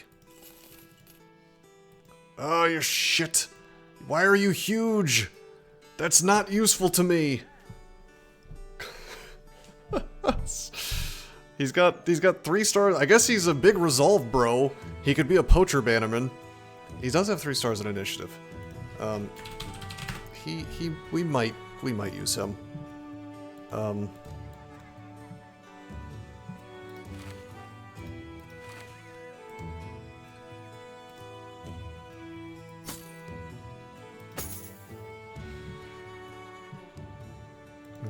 Oh, you're shit. Why are you huge? That's not useful to me. He's got 3 stars. I guess he's a big resolve bro. He could be a poacher bannerman. He does have 3 stars in initiative. We might use him.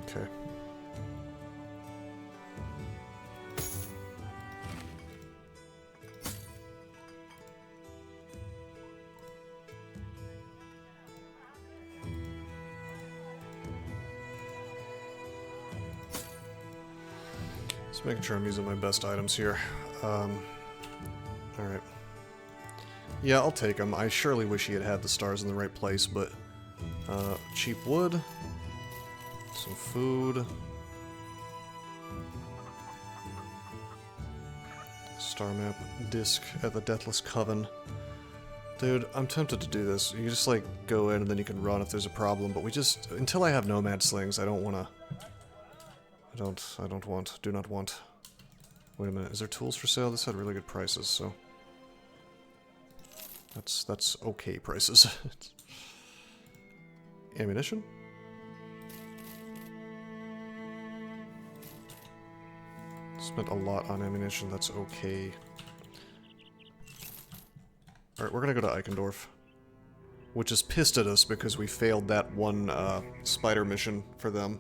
Okay. Just making sure I'm using my best items here. Alright. Yeah, I'll take them. I surely wish he had had the stars in the right place, but... cheap wood. Some food. Star map disc at the Deathless Coven. Dude, I'm tempted to do this. You just like go in and then you can run if there's a problem, but we just until I have nomad slings, I don't wanna. I don't want. Do not want. Wait a minute, is there tools for sale? This had really good prices, so that's okay prices. Ammunition? Spent a lot on ammunition, that's okay. Alright, we're gonna go to Eichendorf. Which is pissed at us because we failed that one spider mission for them.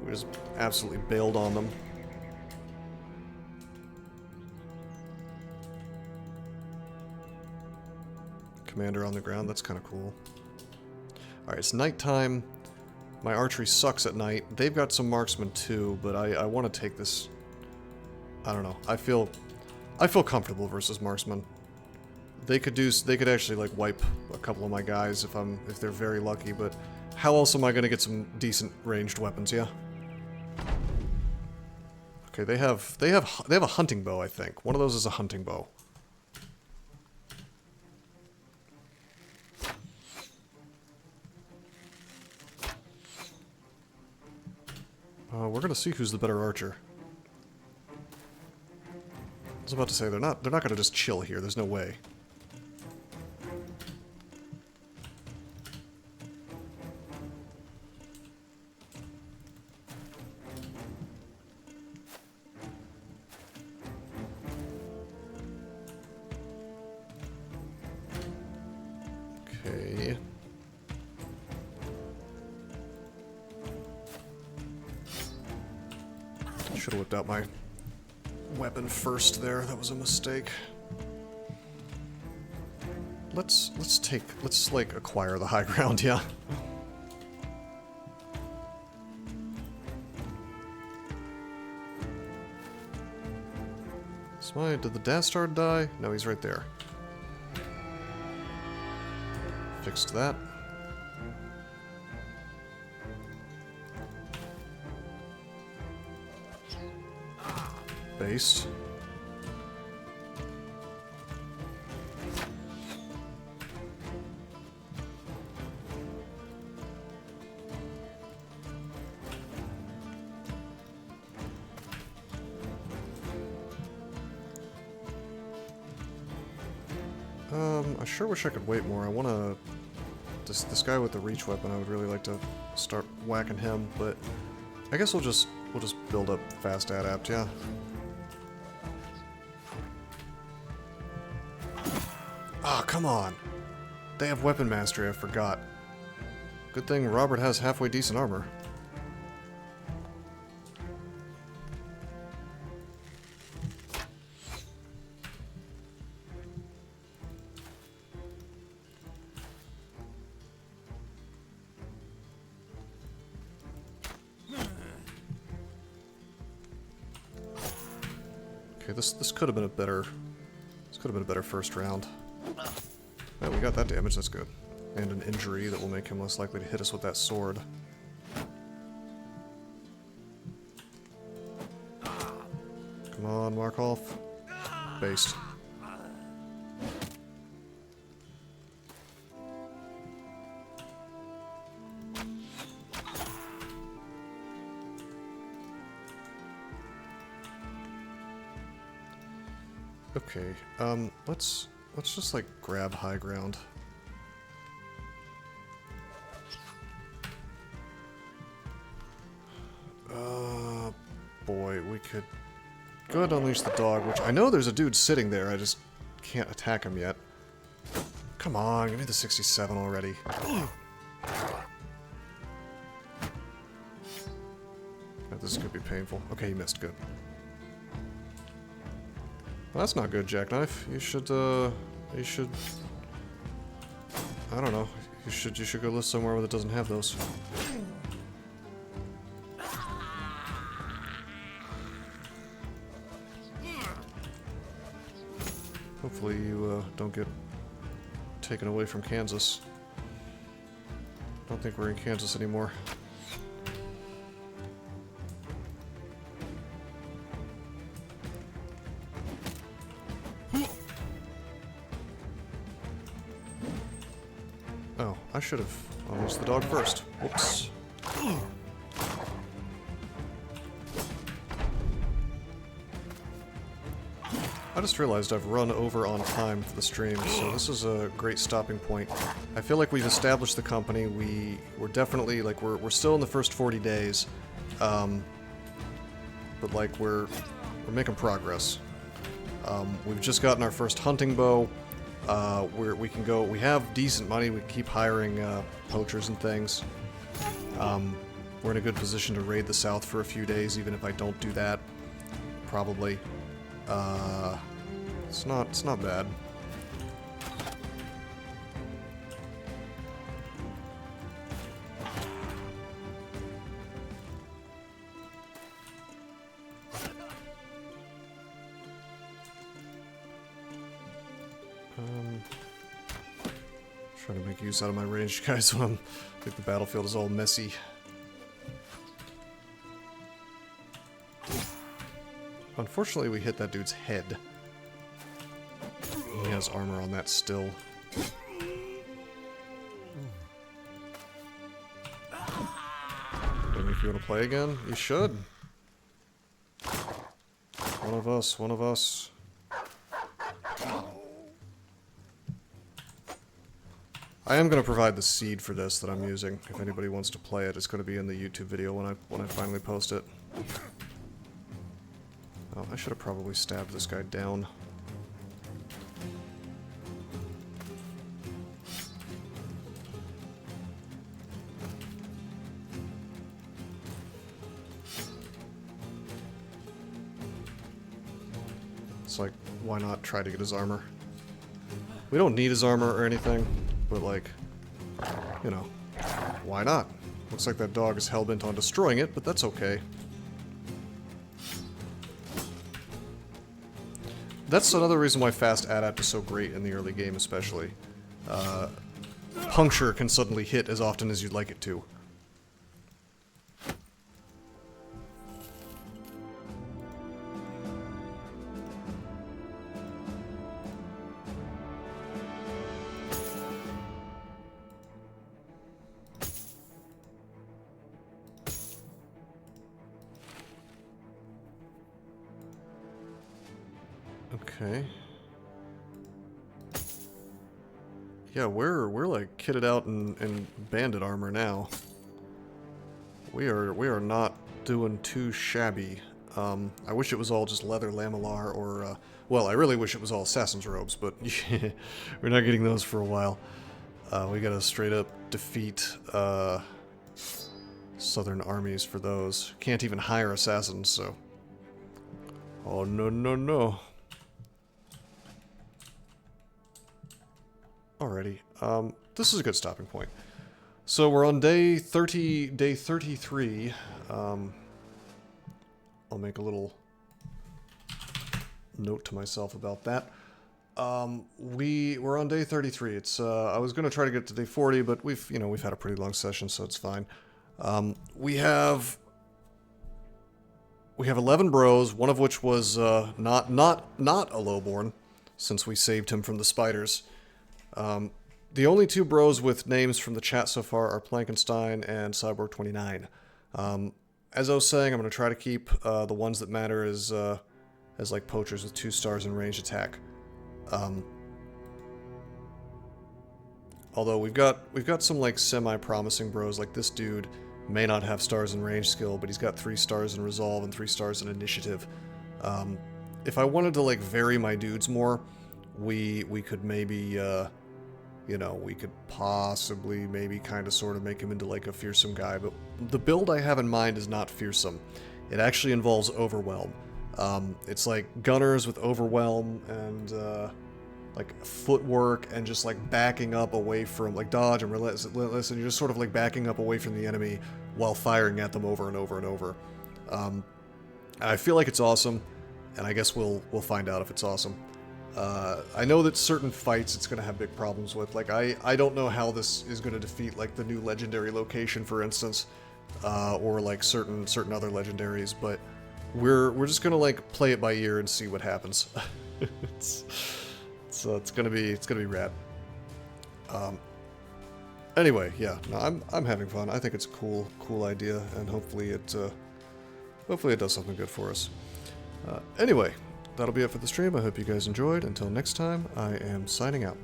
We just absolutely bailed on them. Commander on the ground, that's kind of cool. Alright, it's nighttime. My archery sucks at night. They've got some marksmen too, but I want to take this. I don't know. I feel comfortable versus marksmen. They could actually like wipe a couple of my guys if they're very lucky, but how else am I going to get some decent ranged weapons, yeah? Okay, they have a hunting bow, I think. One of those is a hunting bow. We're gonna see who's the better archer. I was about to say they're not gonna just chill here. There's no way. Okay. Should have whipped out my weapon first there. That was a mistake. Let's like acquire the high ground, yeah. Did the Dastard die? No, he's right there. Fixed that. Based. I sure wish I could wait more. I wanna... This guy with the reach weapon, I would really like to start whacking him, but... I guess we'll just build up fast adapt, yeah. Ah, come on! They have weapon mastery, I forgot. Good thing Robert has halfway decent armor. Okay, this could have been a better... This could have been a better first round. Oh, we got that damage, that's good. And an injury that will make him less likely to hit us with that sword. Come on, Markov. Based. Okay, let's just like grab high ground. Boy, we could go ahead and unleash the dog, which I know there's a dude sitting there, I just can't attack him yet. Come on, give me the 67 already. Oh, this could be painful. Okay, he missed, good. Well, that's not good, Jackknife. You should, I don't know. You should go live somewhere where it doesn't have those. Hopefully you, don't get taken away from Kansas. Don't think we're in Kansas anymore. I should have used the dog first. Whoops. I just realized I've run over on time for the stream, so this is a great stopping point. I feel like we've established the company. We're definitely, like, we're still in the first 40 days, but like we're making progress. We've just gotten our first hunting bow. We can go. We have decent money. We can keep hiring poachers and things. We're in a good position to raid the south for a few days, even if I don't do that. Probably. It's not bad. Trying to make use out of my ranged guys when I think the battlefield is all messy. Unfortunately, we hit that dude's head. He has armor on that still. Don't know if you want to play again? You should. One of us, one of us. I am going to provide the seed for this that I'm using. If anybody wants to play it, it's going to be in the YouTube video when I finally post it. Oh, I should have probably stabbed this guy down. It's like, why not try to get his armor? We don't need his armor or anything, but like, you know, why not? Looks like that dog is hell-bent on destroying it, but that's okay. That's another reason why fast adapt is so great in the early game, especially. Puncture can suddenly hit as often as you'd like it to. Okay. Yeah, we're like kitted out in bandit armor now. We are not doing too shabby. I wish it was all just leather lamellar or well, I really wish it was all assassin's robes, but we're not getting those for a while. We gotta straight up defeat southern armies for those. Can't even hire assassins, so. Oh no no no. Alrighty, this is a good stopping point. So we're on day 33. I'll make a little note to myself about that. We're on day 33. It's I was gonna try to get to day 40, but we've had a pretty long session, so it's fine. We have 11 bros, one of which was not a lowborn, since we saved him from the spiders. The only two bros with names from the chat so far are Plankenstein and Cyborg29. As I was saying, I'm going to try to keep the ones that matter as like poachers with 2 stars in ranged attack. Although we've got some like semi-promising bros, like this dude may not have stars in range skill, but he's got 3 stars in resolve and 3 stars in initiative. If I wanted to like vary my dudes more, we could maybe we could possibly maybe kind of sort of make him into like a fearsome guy, but the build I have in mind is not fearsome. It actually involves overwhelm. It's like gunners with overwhelm and like footwork and just like backing up away from like dodge and relentless, and you're just sort of like backing up away from the enemy while firing at them over and over and over. I feel like it's awesome, and I guess we'll find out if it's awesome. I know that certain fights it's going to have big problems with. Like, I don't know how this is going to defeat, like, the new legendary location, for instance, or, like, certain other legendaries, but we're just going to, like, play it by ear and see what happens. it's gonna be rad. Anyway, yeah, no, I'm having fun. I think it's a cool idea, and hopefully it does something good for us. Anyway, that'll be it for the stream. I hope you guys enjoyed. Until next time, I am signing out.